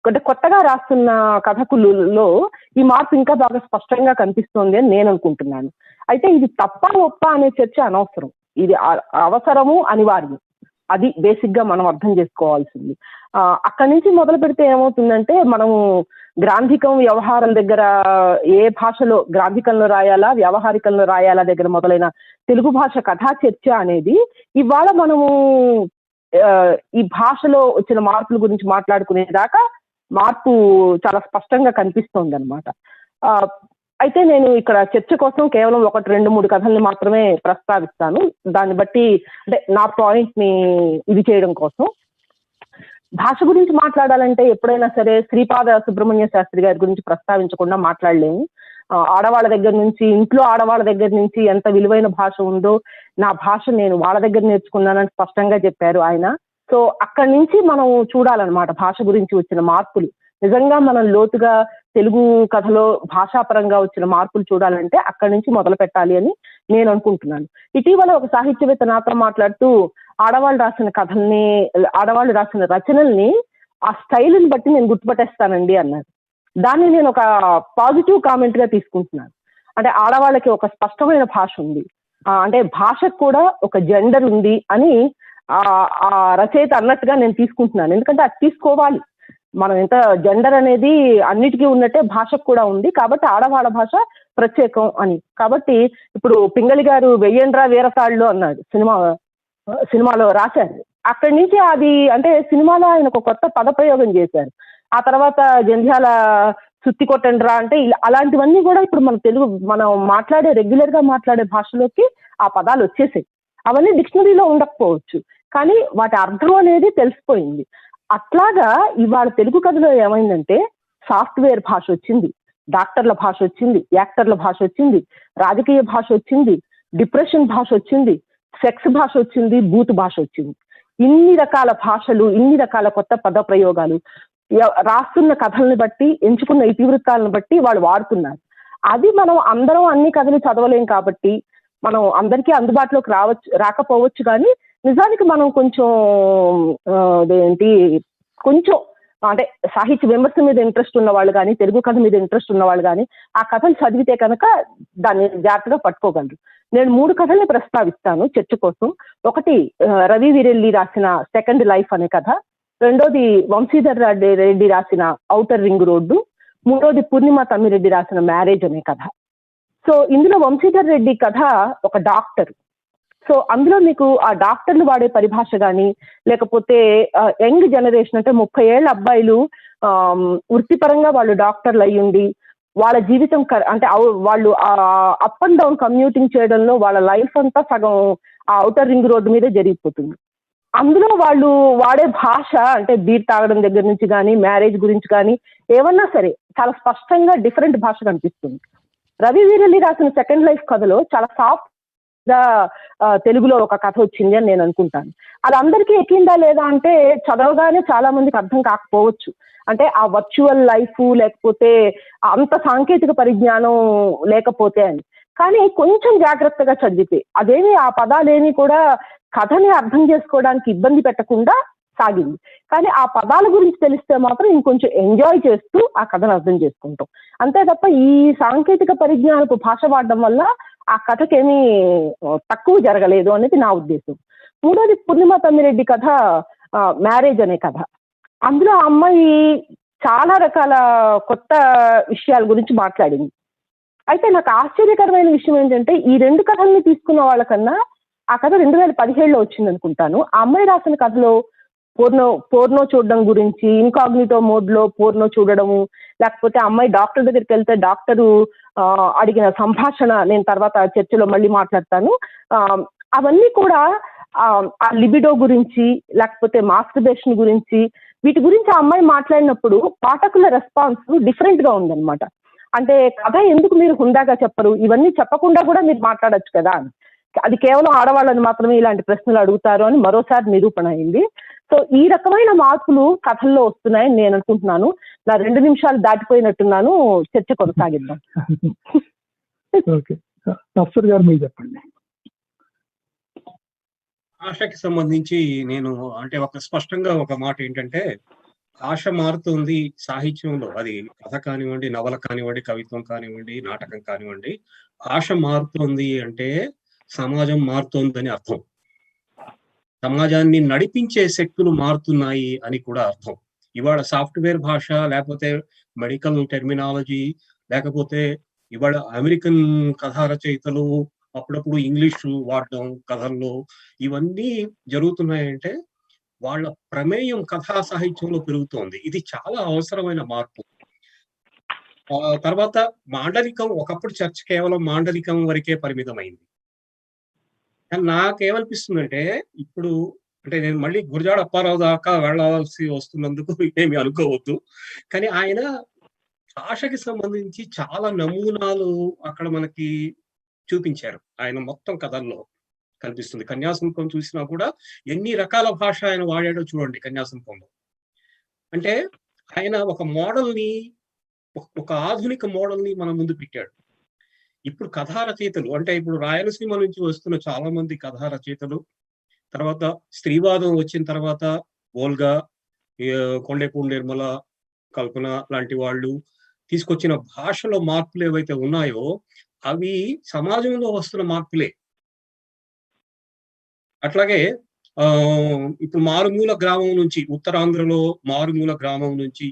అంటే కొత్తగా రాస్తున్న కథకులలో ఈ మార్పు ఇంకా బాగా స్పష్టంగా కనిపిస్తుంది అని నేను అనుకుంటున్నాను. అయితే ఇది తప్ప ఒప్ప అనే చర్చ అనవసరం, ఇది అవసరము, అనివార్యం. అది బేసిక్ గా మనం అర్థం చేసుకోవాల్సింది. అక్కడి నుంచి మొదలు పెడితే ఏమవుతుందంటే, మనము గ్రాంధికం, వ్యవహారం దగ్గర ఏ భాషలో గ్రాంధికంలో రాయాలా, వ్యవహారికంలో రాయాలా దగ్గర మొదలైన తెలుగు భాష కథా చర్చ అనేది ఇవాళ మనము ఈ భాషలో వచ్చిన మార్పుల గురించి మాట్లాడుకునేదాకా మార్పు చాలా స్పష్టంగా కనిపిస్తోంది అనమాట. అయితే నేను ఇక్కడ చర్చ కోసం కేవలం 1-2-3 కథల్ని మాత్రమే ప్రస్తావిస్తాను. దాన్ని బట్టి అంటే నా పాయింట్ ని ఇది చేయడం కోసం. భాష గురించి మాట్లాడాలంటే ఎప్పుడైనా సరే శ్రీపాద సుబ్రహ్మణ్య శాస్త్రి గారి గురించి ప్రస్తావించకుండా మాట్లాడలేము. ఆడవాళ్ళ దగ్గర నుంచి, ఇంట్లో ఆడవాళ్ళ దగ్గర నుంచి ఎంత విలువైన భాష ఉందో, నా భాష నేను వాళ్ళ దగ్గర నేర్చుకున్నానని స్పష్టంగా చెప్పారు ఆయన. సో అక్కడి నుంచి మనం చూడాలన్నమాట భాష గురించి వచ్చిన మార్పులు. నిజంగా మనం లోతుగా తెలుగు కథలో భాషాపరంగా వచ్చిన మార్పులు చూడాలంటే అక్కడి నుంచి మొదలు పెట్టాలి అని నేను అనుకుంటున్నాను. ఇటీవల ఒక సాహిత్యవేత్త నాతో మాట్లాడుతూ, ఆడవాళ్ళు రాసిన కథల్ని, ఆడవాళ్ళు రాసిన రచనల్ని ఆ స్టైల్ని బట్టి నేను గుర్తుపట్టేస్తానండి అన్నారు. దాన్ని నేను ఒక పాజిటివ్ కామెంట్ గా తీసుకుంటున్నాను. అంటే ఆడవాళ్ళకి ఒక స్పష్టమైన భాష ఉంది, అంటే భాషకు కూడా ఒక జెండర్ ఉంది అని ఆ రచయిత అన్నట్టుగా నేను తీసుకుంటున్నాను. ఎందుకంటే అది తీసుకోవాలి. మనం ఎంత జెండర్ అనేది అన్నిటికీ ఉన్నట్టే భాషకు కూడా ఉంది, కాబట్టి ఆడవాళ్ళ భాష ప్రత్యేకం అని. కాబట్టి ఇప్పుడు పింగళి గారు వెయ్యండ్రా వీరతాళ్ళు అన్నాడు, సినిమాలో రాశారు. అక్కడి నుంచి అది అంటే సినిమాలో ఆయన ఒక కొత్త పదప్రయోగం చేశారు. ఆ తర్వాత జంధ్యాల సుత్తి కొట్టండ్రా అంటే అలాంటివన్నీ కూడా ఇప్పుడు మనం మాట్లాడే రెగ్యులర్ గా మాట్లాడే భాషలోకి ఆ పదాలు వచ్చేసాయి. అవన్నీ డిక్షనరీలో ఉండకపోవచ్చు, కానీ వాటి అర్థం అనేది తెలిసిపోయింది. అట్లాగా ఇవాళ తెలుగు కథలో ఏమైందంటే, సాఫ్ట్వేర్ భాష వచ్చింది, డాక్టర్ల భాష వచ్చింది, యాక్టర్ల భాష వచ్చింది, రాజకీయ భాష వచ్చింది, డిప్రెషన్ భాష వచ్చింది, సెక్స్ భాష వచ్చింది, బూత్ భాష వచ్చింది. ఇన్ని రకాల భాషలు, ఇన్ని రకాల కొత్త పద ప్రయోగాలు రాస్తున్న కథల్ని బట్టి, ఎంచుకున్న ఇతివృత్తాలను బట్టి వాళ్ళు వాడుతున్నారు. అది మనం అందరం అన్ని కథలు చదవలేం కాబట్టి మనం అందరికీ అందుబాటులోకి రాకపోవచ్చు, కానీ నిజానికి మనం కొంచెం అంటే సాహిత్య విమర్శ మీద ఇంట్రెస్ట్ ఉన్న వాళ్ళు కానీ, తెలుగు కథ మీద ఇంట్రెస్ట్ ఉన్న వాళ్ళు కానీ ఆ కథలు చదివితే కనుక దాన్ని జాగ్రత్తగా పట్టుకోగలరు. నేను 3 కథల్ని ప్రస్తావిస్తాను చర్చ కోసం. ఒకటి రవి వీరెల్లి రాసిన సెకండ్ లైఫ్ అనే కథ, రెండోది వంశీధర్ రెడ్డి రాసిన ఔటర్ రింగ్ రోడ్డు, మూడోది పూర్ణిమ తమ్మిరెడ్డి రాసిన మ్యారేజ్ అనే కథ. సో ఇందులో వంశీధర్ రెడ్డి కథ ఒక డాక్టర్. సో అందులో మీకు ఆ డాక్టర్లు వాడే పరిభాష కానీ, లేకపోతే యంగ్ జనరేషన్ అంటే 30 ఏళ్ల అబ్బాయిలు వృత్తిపరంగా వాళ్ళు డాక్టర్లు అయ్యుండి వాళ్ళ జీవితం అంటే వాళ్ళు అప్ అండ్ డౌన్ కమ్యూటింగ్ చేయడంలో వాళ్ళ లైఫ్ అంతా సగం ఆ ఔటర్ రింగ్ రోడ్డు మీదే జరిగిపోతుంది. అందులో వాళ్ళు వాడే భాష అంటే బీర్ తాగడం దగ్గర నుంచి కానీ, మ్యారేజ్ గురించి కానీ ఏమన్నా సరే చాలా స్పష్టంగా డిఫరెంట్ భాష కనిపిస్తుంది. రవి వీరెల్లి రాసిన సెకండ్ లైఫ్ కథలో చాలా సాఫ్ట్ గా తెలుగులో ఒక కథ వచ్చింది అని నేను అనుకుంటాను. అది అందరికీ ఎక్కిందా లేదా అంటే చదవగానే చాలా మందికి అర్థం కాకపోవచ్చు. అంటే ఆ వర్చువల్ లైఫ్ లేకపోతే అంత సాంకేతిక పరిజ్ఞానం లేకపోతే అని. కానీ కొంచెం జాగ్రత్తగా చదివితే అదేమి ఆ పదాలేమి కూడా కథని అర్థం చేసుకోవడానికి ఇబ్బంది పెట్టకుండా సాగింది. కానీ ఆ పదాల గురించి తెలిస్తే మాత్రం ఇంకొంచెం ఎంజాయ్ చేస్తూ ఆ కథను అర్థం చేసుకుంటాం. అంతే తప్ప ఈ సాంకేతిక పరిజ్ఞానపు భాష వాడడం వల్ల ఆ కథకేమీ తక్కువ జరగలేదు అనేది నా ఉద్దేశం. మూడోది పూర్ణిమ తమ్మిరెడ్డి కథ మ్యారేజ్ అనే కథ. అందులో ఆ అమ్మాయి చాలా రకాల కొత్త విషయాల గురించి మాట్లాడింది. అయితే నాకు ఆశ్చర్యకరమైన విషయం ఏంటంటే ఈ 2 కథల్ని తీసుకున్న వాళ్ళకన్నా ఆ కథ 2017లో వచ్చింది అనుకుంటాను. ఆ అమ్మాయి రాసిన కథలో పోర్నో చూడడం గురించి, ఇన్కాగ్నిటో మోడ్ లో పోర్నో చూడడము, లేకపోతే అమ్మాయి డాక్టర్ దగ్గరికి వెళ్తే డాక్టరు అడిగిన సంభాషణ, నేను తర్వాత చర్చలో మళ్ళీ మాట్లాడతాను, అవన్నీ కూడా ఆ లిబిడో గురించి, లేకపోతే మాస్టర్బేషన్ గురించి, వీటి గురించి ఆ అమ్మాయి మాట్లాడినప్పుడు పాఠకుల రెస్పాన్స్ డిఫరెంట్ గా ఉందన్నమాట. అంటే కథ ఎందుకు మీరు హుందాగా చెప్పరు, ఇవన్నీ చెప్పకుండా కూడా మీరు మాట్లాడొచ్చు కదా, అది కేవలం ఆడవాళ్ళని మాత్రమే ఇలాంటి ప్రశ్నలు అడుగుతారు అని మరోసారి నిరూపణ అయింది. సో ఈ రకమైన మార్పులు కథల్లో వస్తున్నాయని నేను అనుకుంటున్నాను. నా 2 నిమిషాలు దాటిపోయినట్టున్నాను, చర్చ కొనసాగిద్దాం. ఓకే, అఫ్సర్ గారు మీరు చెప్పండి. ఆశకి సంబంధించి నేను అంటే స్పష్టంగా ఒక మాట ఏంటంటే, ఆశ మారుతుంది సాహిత్యంలో, అది కథ కానివ్వండి, నవల కానివ్వండి, కవిత్వం కానివ్వండి, నాటకం కానివ్వండి. ఆశ మారుతుంది అంటే సమాజం మారుతోందని అర్థం. సమాజాన్ని నడిపించే శక్తులు మారుతున్నాయి అని కూడా అర్థం. ఇవాళ సాఫ్ట్వేర్ భాష, లేకపోతే మెడికల్ టెర్మినాలజీ, లేకపోతే ఇవాళ అమెరికన్ కథా రచయితలు అప్పుడప్పుడు ఇంగ్లీషు వాడడం కథల్లో, ఇవన్నీ జరుగుతున్నాయంటే వాళ్ళ ప్రమేయం కథా సాహిత్యంలో పెరుగుతోంది. ఇది చాలా అవసరమైన మార్పు. తర్వాత మాండలికం, ఒకప్పుడు చర్చ కేవలం మాండలికం వరకే పరిమితమైంది. కానీ నాకేమనిపిస్తుందంటే, ఇప్పుడు అంటే నేను మళ్ళీ గురజాడ అప్పారావు దాకా వెళ్ళాల్సి వస్తున్నందుకు ఏమి అనుకోవద్దు. కానీ ఆయన భాషకి సంబంధించి చాలా నమూనాలు అక్కడ మనకి చూపించారు. ఆయన మొత్తం కథల్లో కనిపిస్తుంది. కన్యాశుల్కం చూసినా కూడా ఎన్ని రకాల భాష ఆయన వాడాడో చూడండి కన్యాశుల్కంలో. అంటే ఆయన ఒక మోడల్ని, ఒక ఆధునిక మోడల్ని మన ముందు పెట్టాడు. ఇప్పుడు కథా రచయితలు అంటే ఇప్పుడు రాయలసీమ నుంచి వస్తున్న చాలా మంది కథా రచయితలు, తర్వాత స్త్రీవాదం వచ్చిన తర్వాత ఓల్గా, కొండేపూడి నిర్మల, కల్పన లాంటి వాళ్ళు తీసుకొచ్చిన భాషలో మార్పులు ఏవైతే ఉన్నాయో అవి సమాజంలో వస్తున్న మార్పులే. అట్లాగే ఇప్పుడు మారుమూల గ్రామం నుంచి, ఉత్తరాంధ్రలో మారుమూల గ్రామం నుంచి,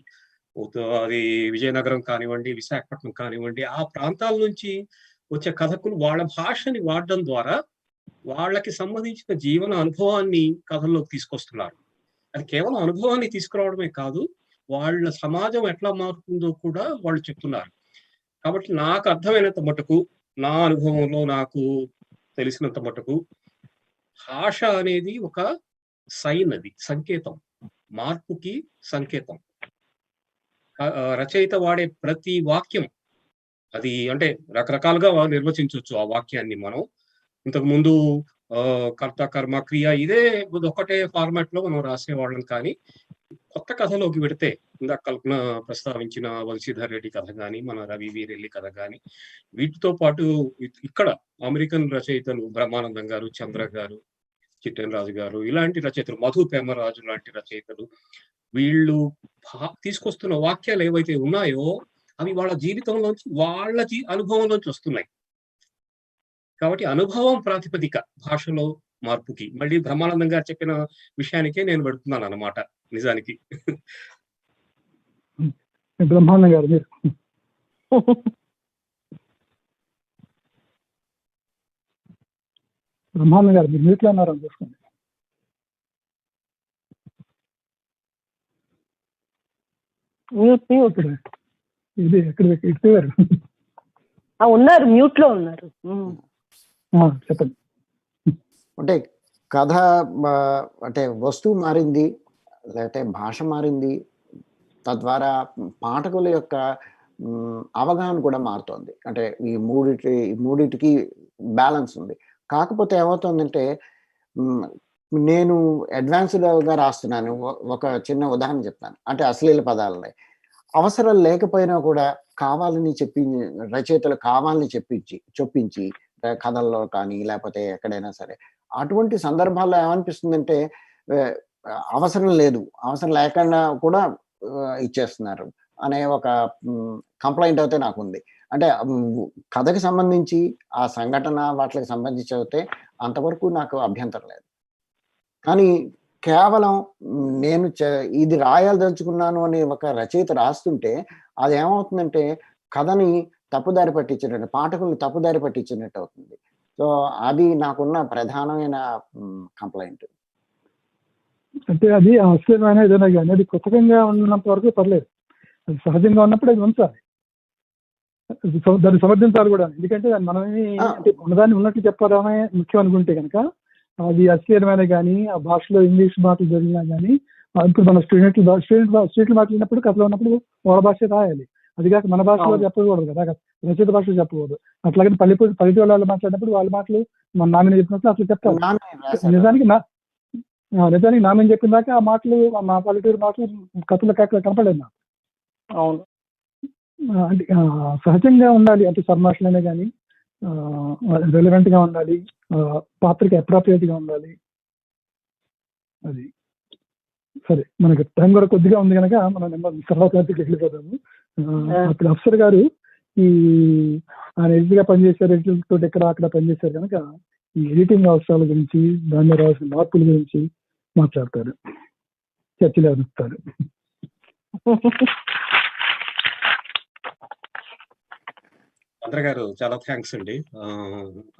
అది విజయనగరం కానివ్వండి, విశాఖపట్నం కానివ్వండి, ఆ ప్రాంతాల నుంచి వచ్చే కథకులు వాళ్ళ భాషని వాడడం ద్వారా వాళ్ళకి సంబంధించిన జీవన అనుభవాన్ని కథల్లోకి తీసుకొస్తున్నారు. అది కేవలం అనుభవాన్ని తీసుకురావడమే కాదు, వాళ్ళ సమాజం ఎట్లా మారుతుందో కూడా వాళ్ళు చెప్తున్నారు. కాబట్టి నాకు అర్థమైనంత మటుకు, నా అనుభవంలో నాకు తెలిసినంత మటుకు, భాష అనేది ఒక సైన్, అది సంకేతం, మార్పుకి సంకేతం. రచయిత వాడే ప్రతి వాక్యం, అది అంటే రకరకాలుగా నిర్వచించవచ్చు ఆ వాక్యాన్ని మనం. ఇంతకు ముందు కర్త, కర్మ, క్రియ ఇదే ఒకటే ఫార్మాట్ లో మనం రాసేవాళ్ళం. కానీ కొత్త కథలోకి పెడితే, ఇందాక కల్పన ప్రస్తావించిన వంశీధర్ రెడ్డి కథ కానీ, మన రవి వీరెల్లి కథ కానీ, వీటితో పాటు ఇక్కడ అమెరికన్ రచయితలు బ్రహ్మానందం గారు, చంద్ర గారు, చిట్టెన్ రాజు గారు, ఇలాంటి రచయితలు, మధు పేమరాజు లాంటి రచయితలు, వీళ్ళు తీసుకొస్తున్న వాక్యాలు ఏవైతే ఉన్నాయో అవి వాళ్ళ జీవితంలోంచి, వాళ్ళ అనుభవంలోంచి వస్తున్నాయి. కాబట్టి అనుభవం ప్రాతిపదిక భాషలో మార్పుకి. మళ్ళీ బ్రహ్మానందం గారు చెప్పిన విషయానికే నేను పెడుతున్నాను అన్నమాట నిజానికి. బ్రహ్మానందం గారు మీరు. బ్రహ్మానందం గారు మీరు మీట్లో ఉన్నారని చూసుకోండి. ఇది ఎక్కడ ఇచ్చేవారు ఉన్నారు, మ్యూట్ లో ఉన్నారు. చెప్పండి. అంటే కథ అంటే వస్తువు మారింది, లేకపోతే భాష మారింది, తద్వారా పాఠకుల యొక్క అవగాహన కూడా మారుతోంది. అంటే ఈ మూడిటికి బ్యాలెన్స్ ఉంది. కాకపోతే ఏమవుతుందంటే, నేను అడ్వాన్స్డ్గా రాస్తున్నాను. ఒక చిన్న ఉదాహరణ చెప్తాను. అంటే అశ్లీల పదాలని అవసరం లేకపోయినా కూడా కావాలని రచయితలు కావాలని చొప్పించి కథల్లో కానీ లేకపోతే ఎక్కడైనా సరే, అటువంటి సందర్భాల్లో ఏమనిపిస్తుందంటే అవసరం లేకుండా కూడా ఇచ్చేస్తున్నారు అనే ఒక కంప్లైంట్ అయితే నాకు ఉంది. అంటే కథకి సంబంధించి ఆ సంఘటన వాటికి సంబంధించి అయితే అంతవరకు నాకు అభ్యంతరం లేదు. కానీ కేవలం నేను ఇది రాయాలదలుచుకున్నాను అని ఒక రచయిత రాస్తుంటే అది ఏమవుతుందంటే కథని తప్పుదారి పట్టించినట్టు, పాఠకులను తప్పుదారి పట్టించినట్టు అవుతుంది. సో అది నాకున్న ప్రధానమైన కంప్లైంట్. అంటే అది ఆశ్చర్యమైన ఏదైనా కానీ అది కృతకంగా ఉన్నంత వరకు పర్లేదు, అది సహజంగా ఉన్నప్పుడు అది ఉంచాలి, దాన్ని సమర్థించాలి కూడా. ఎందుకంటే దాన్ని మనమే అంటే ఉన్నదాన్ని ఉన్నట్లు చెప్పడమే ముఖ్యం అనుకుంటే కనుక అది ఆశ్చర్యమైన కానీ ఆ భాషలో ఇంగ్లీష్ మాటలు జరిగినా కానీ ఇప్పుడు మన స్టూడెంట్లు మాట్లాడినప్పుడు కథలో ఉన్నప్పుడు వాళ్ళ భాష రాయాలి, అది కాక మన భాషలో చెప్పకూడదు కదా, రచయిత భాషలో చెప్పకూడదు. అట్లాగే పల్లెటూరు వాళ్ళు మాట్లాడినప్పుడు వాళ్ళ మాటలు మన నామిని చెప్పినట్లు అట్లా చెప్తారు. నిజానికి నామని చెప్పిన దాకా ఆ మాటలు మా పల్లెటూరు మాటలు కథలకు అక్కడ కనపడలేదు నాకు. అవును, అంటే సహజంగా ఉండాలి, అంటే సర్మాషలనే కానీ రెలవెంట్ గా ఉండాలి, పాత్రకి అప్రాప్రియేట్ గా ఉండాలి. అది సరే, మనకి టైం కూడా కొద్దిగా ఉంది కనుక మనం తర్వాత వెళ్ళిపోతాము. అప్పుడు అఫ్సర్ గారు ఆయన ఎడిట్గా పనిచేశారు, ఎడిటర్ తోటి ఎక్కడ అక్కడ పనిచేశారు కనుక ఈ ఎడిటింగ్ అవసరాల గురించి, దానిలో రావాల్సిన మార్పుల గురించి మాట్లాడతారు, చర్చలు అందిస్తారు. చంద్ర గారు చాలా థ్యాంక్స్ అండి.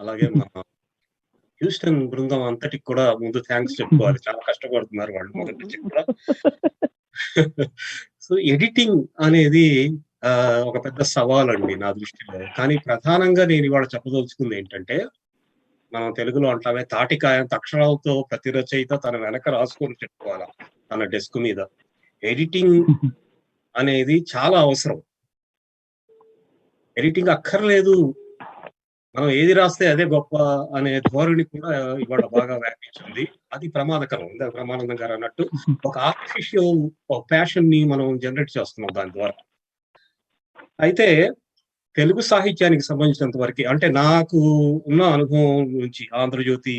అలాగే మా హ్యూస్టన్ బృందం అంతటికి కూడా ముందు థ్యాంక్స్ చెప్పుకోవాలి, చాలా కష్టపడుతున్నారు వాళ్ళు మొదటి నుంచి కూడా. సో ఎడిటింగ్ అనేది ఒక పెద్ద సవాల్ అండి నా దృష్టిలో. కానీ ప్రధానంగా నేను ఇవాళ చెప్పదలుచుకుంది ఏంటంటే, మనం తెలుగులో అంటామే తాటికాయంత అక్షరాలతో ప్రతి రచయిత తన వెనక రాసుకొని చెప్పుకోవాలా తన డెస్క్ మీద. ఎడిటింగ్ అనేది చాలా అవసరం. ఎడిటింగ్ అక్కర్లేదు, మనం ఏది రాస్తే అదే గొప్ప అనే ధోరణి కూడా ఇవాళ బాగా వ్యాపించింది. అది ప్రమాదకరం. బ్రహ్మానందం గారు అన్నట్టు ఒక ఆర్టిఫిషియల్ ప్యాషన్ ని మనం జనరేట్ చేస్తున్నాం దాని ద్వారా. అయితే తెలుగు సాహిత్యానికి సంబంధించినంత వరకు, అంటే నాకు ఉన్న అనుభవం నుంచి, ఆంధ్రజ్యోతి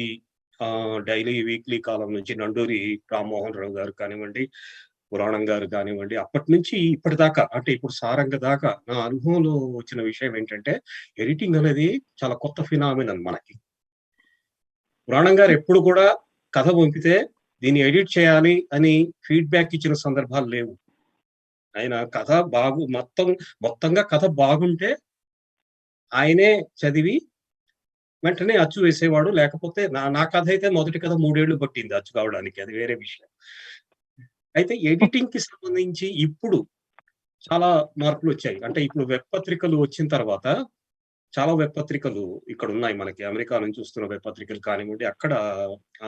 డైలీ వీక్లీ కాలం నుంచి నండూరి రామ్మోహన్ రావు గారు కానివ్వండి, పురాణం గారు కానివ్వండి, అప్పటి నుంచి ఇప్పటిదాకా, అంటే ఇప్పుడు సారంగ దాకా నా అనుభవంలో వచ్చిన విషయం ఏంటంటే, ఎడిటింగ్ అనేది చాలా కొత్త ఫినామినన్ మనకి. పురాణం గారు ఎప్పుడు కూడా కథ పంపితే దీన్ని ఎడిట్ చేయాలి అని ఫీడ్బ్యాక్ ఇచ్చిన సందర్భాలు లేవు. ఆయన కథ మొత్తంగా కథ బాగుంటే ఆయనే చదివి వెంటనే అచ్చు వేసేవాడు. లేకపోతే నా కథ అయితే మొదటి కథ 3 ఏళ్లు పట్టింది అచ్చు కావడానికి, అది వేరే విషయం. అయితే ఎడిటింగ్ కి సంబంధించి ఇప్పుడు చాలా మార్పులు వచ్చాయి. అంటే ఇప్పుడు వెబ్ పత్రికలు వచ్చిన తర్వాత చాలా వెబ్ పత్రికలు ఇక్కడ ఉన్నాయి మనకి. అమెరికా నుంచి వస్తున్న వెబ్ పత్రికలు కానివ్వండి, అక్కడ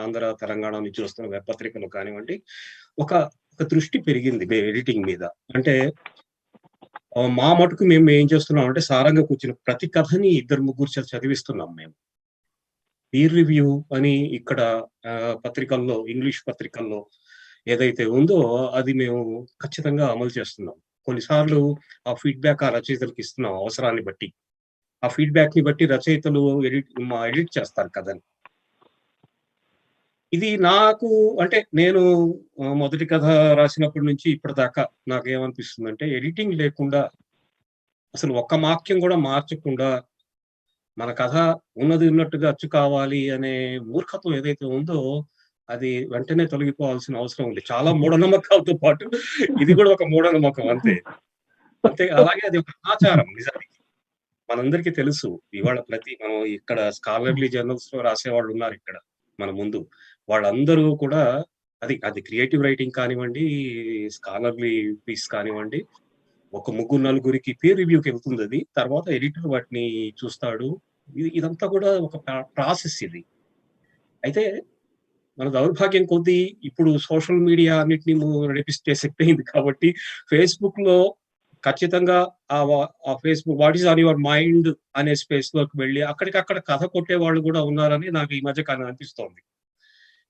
ఆంధ్ర తెలంగాణ నుంచి వస్తున్న వెబ్ పత్రికలు కానివ్వండి, ఒక దృష్టి పెరిగింది ఎడిటింగ్ మీద. అంటే మా మటుకు మేము ఏం చేస్తున్నాం అంటే, సారంగా కూర్చున్న ప్రతి కథని 2-3 చదివిస్తున్నాం మేము. పీర్ రివ్యూ అని ఇక్కడ పత్రికల్లో, ఇంగ్లీష్ పత్రికల్లో ఏదైతే ఉందో అది మేము ఖచ్చితంగా అమలు చేస్తున్నాం. కొన్నిసార్లు ఆ ఫీడ్బ్యాక్ ఆ రచయితలకు ఇస్తున్నాం అవసరాన్ని బట్టి. ఆ ఫీడ్బ్యాక్ ని బట్టి రచయితలు ఎడిట్ చేస్తారు కథని. ఇది నాకు, అంటే నేను మొదటి కథ రాసినప్పటి నుంచి ఇప్పటిదాకా నాకేమనిపిస్తుందంటే, ఎడిటింగ్ లేకుండా అసలు ఒక్క వాక్యం కూడా మార్చకుండా మన కథ ఉన్నది ఉన్నట్టుగా అచ్చు కావాలి అనే మూర్ఖత్వం ఏదైతే ఉందో అది వెంటనే తొలగిపోవాల్సిన అవసరం ఉంది. చాలా మూఢనమ్మకాలతో పాటు ఇది కూడా ఒక మూఢనమ్మకం అంతే. అలాగే అది ఒక ఆచారం నిజానికి. మనందరికీ తెలుసు, ఇవాళ మనం ఇక్కడ స్కాలర్లీ జర్నల్స్ లో రాసేవాళ్ళు ఉన్నారు ఇక్కడ మన ముందు. వాళ్ళందరూ కూడా అది క్రియేటివ్ రైటింగ్ కానివ్వండి, స్కాలర్లీ పీస్ కానివ్వండి, ఒక 3-4 పీర్ రివ్యూకి వెళ్తుంది. అది తర్వాత ఎడిటర్ వాటిని చూస్తాడు. ఇదంతా కూడా ఒక ప్రాసెస్ ఇది. అయితే మన దౌర్భాగ్యం కొద్దీ ఇప్పుడు సోషల్ మీడియా అన్నిటిని నడిపిస్తే శక్తి అయింది కాబట్టి, ఫేస్బుక్ లో ఖచ్చితంగా ఆ Facebook what is on your mind అనే స్పేస్ లోకి వెళ్ళి అక్కడికక్కడ కథ కొట్టే వాళ్ళు కూడా ఉన్నారని నాకు ఈ మధ్య కాలం అనిపిస్తోంది.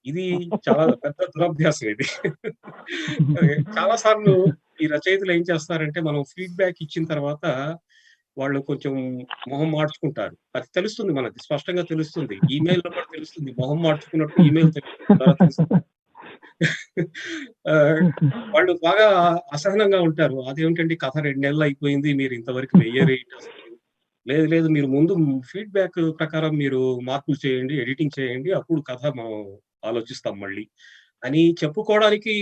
ఇది చాలా పెద్ద దురభ్యాసం ఇది. చాలా సార్లు ఈ రచయితలు ఏం చేస్తారంటే, మనం ఫీడ్బ్యాక్ ఇచ్చిన తర్వాత వాళ్ళు కొంచెం మొహం మార్చుకుంటారు. అది తెలుస్తుంది, మనకి స్పష్టంగా తెలుస్తుంది. ఈమెయిల్ లో కూడా తెలుస్తుంది, మొహం మార్చుకున్నట్టు ఈమెయిల్ తెలుస్తుంది. వాళ్ళు బాగా అసహనంగా ఉంటారు. అదేమిటండి కథ 2 నెలలు అయిపోయింది, మీరు ఇంతవరకు వెయ్యరేంటి అసలు? లేదు మీరు ముందు ఫీడ్బ్యాక్ ప్రకారం మీరు మార్పులు చేయండి, ఎడిటింగ్ చేయండి, అప్పుడు కథ మనం ఆలోచిస్తాం మళ్ళీ అని చెప్పుకోవడానికి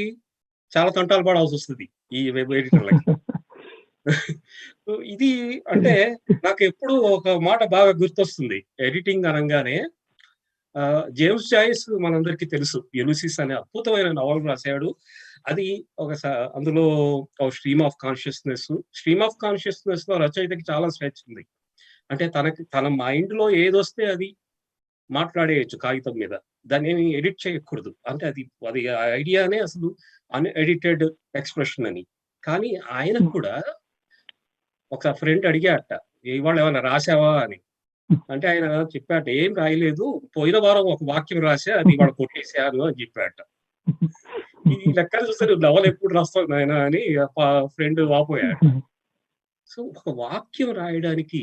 చాలా తంటాలు పడాల్సి వస్తుంది ఈ వెబ్ ఎడిటర్లకి. ఇది అంటే నాకు ఎప్పుడు ఒక మాట బాగా గుర్తొస్తుంది ఎడిటింగ్ అనగానే. జేమ్స్ జాయిస్ మనందరికీ తెలుసు, యులిసిస్ అనే అద్భుతమైన నవల రాశాడు. అది అందులో ఒక స్ట్రీమ్ ఆఫ్ కాన్షియస్నెస్ లో రచయితకి చాలా స్వేచ్ఛ ఉంది. అంటే తన మైండ్ లో ఏదొస్తే అది మాట్లాడేయచ్చు కాగితం మీద, దాన్ని ఏమి ఎడిట్ చేయకూడదు. అంటే అది ఐడియానే అసలు అన్ఎడిటెడ్ ఎక్స్ప్రెషన్ అని. కానీ ఆయనకు కూడా ఒక ఫ్రెండ్ అడిగాట, ఇవాళ ఏమైనా రాసావా అని. అంటే ఆయన చెప్పాట, ఏం రాయలేదు, పోయిన వారం ఒక వాక్యం రాసా, అది ఇవాళ కొట్టేశాను అని చెప్పాట. ఈ లెక్కలు చూస్తే నువ్వు నవల ఎప్పుడు రాస్తావు నాయన అని ఫ్రెండ్ వాపోయాడు. సో ఒక వాక్యం రాయడానికి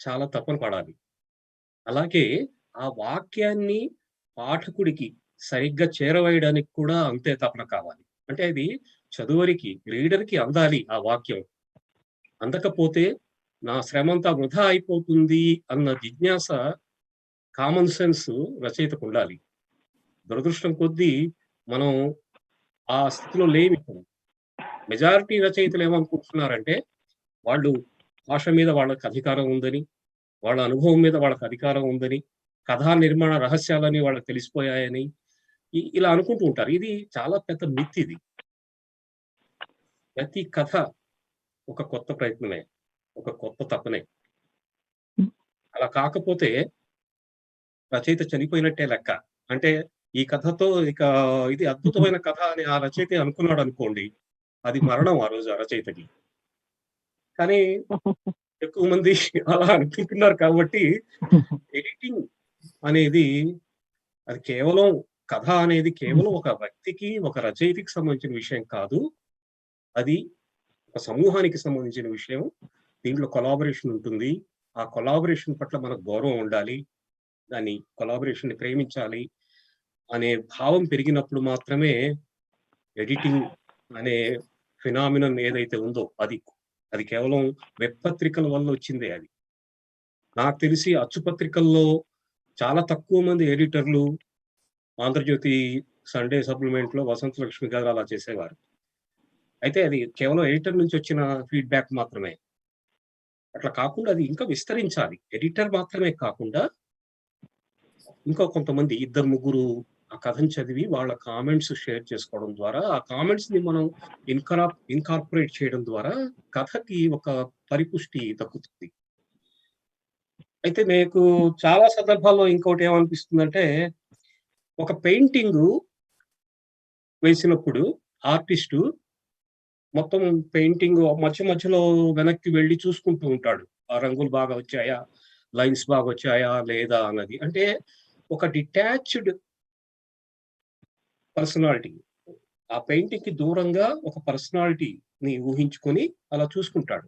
చాలా తపన పడాలి. అలాగే ఆ వాక్యాన్ని పాఠకుడికి సరిగ్గా చేరవేయడానికి కూడా అంతే తపన కావాలి. అంటే అది చదువరికి, రీడర్కి అందాలి ఆ వాక్యం. అందకపోతే నా శ్రమంతా వృధా అయిపోతుంది అన్న జిజ్ఞాస, కామన్ సెన్స్ రచయితకు ఉండాలి. దురదృష్టం కొద్దీ మనం ఆ స్థితిలో లేమి. మెజారిటీ రచయితలు ఏమనుకుంటున్నారంటే వాళ్ళు భాష మీద వాళ్ళకి అధికారం ఉందని, వాళ్ళ అనుభవం మీద వాళ్ళకి అధికారం ఉందని, కథా నిర్మాణ రహస్యాలని వాళ్ళకి తెలిసిపోయాయని ఇలా అనుకుంటూ ఉంటారు. ఇది చాలా పెద్ద మిత్. ఇది ప్రతి కథ ఒక కొత్త ప్రయత్నమే, ఒక కొత్త తపనే. అలా కాకపోతే రచయిత చనిపోయినట్టే లెక్క. అంటే ఈ కథతో ఇది అద్భుతమైన కథ అని ఆ రచయిత అనుకున్నాడు అనుకోండి, అది మరణం ఆ రోజు ఆ రచయితకి. కానీ ఎక్కువ మంది అలా అనుకుంటున్నారు కాబట్టి ఎడిటింగ్ అనేది అది కేవలం కథ అనేది కేవలం ఒక వ్యక్తికి, ఒక రచయితకి సంబంధించిన విషయం కాదు. అది ఒక సమూహానికి సంబంధించిన విషయం. దీంట్లో కొలాబరేషన్ ఉంటుంది. ఆ కొలాబరేషన్ పట్ల మనకు గౌరవం ఉండాలి. దాన్ని కొలాబరేషన్ ని ప్రేమించాలి అనే భావం పెరిగినప్పుడు మాత్రమే ఎడిటింగ్ అనే ఫినామినన్ ఏదైతే ఉందో అది కేవలం వెబ్ పత్రికల వల్ల వచ్చిందే. అది నాకు తెలిసి అచ్చుపత్రికల్లో చాలా తక్కువ మంది ఎడిటర్లు ఆంధ్రజ్యోతి సండే సప్లిమెంట్ లో వసంత లక్ష్మి గారు అలా చేసేవారు. అయితే అది కేవలం ఎడిటర్ నుంచి వచ్చిన ఫీడ్బ్యాక్ మాత్రమే. అట్లా కాకుండా అది ఇంకా విస్తరించాలి. ఎడిటర్ మాత్రమే కాకుండా ఇంకా కొంతమంది 2-3 ఆ కథను చదివి వాళ్ళ కామెంట్స్ షేర్ చేసుకోవడం ద్వారా, ఆ కామెంట్స్ ని మనం ఇన్కార్పొరేట్ చేయడం ద్వారా కథకి ఒక పరిపుష్టి దక్కుతుంది. అయితే మీకు చాలా సందర్భాల్లో ఇంకోటి ఏమనిపిస్తుందంటే, ఒక పెయింటింగ్ వేసినప్పుడు ఆర్టిస్టు మొత్తం పెయింటింగ్ మధ్యలో వెనక్కి వెళ్ళి చూసుకుంటూ ఉంటాడు. ఆ రంగులు బాగా వచ్చాయా, లైన్స్ బాగా వచ్చాయా లేదా అన్నది. అంటే ఒక డిటాచ్డ్ పర్సనాలిటీ, ఆ పెయింటింగ్ కి దూరంగా ఒక పర్సనాలిటీని ఊహించుకొని అలా చూసుకుంటాడు.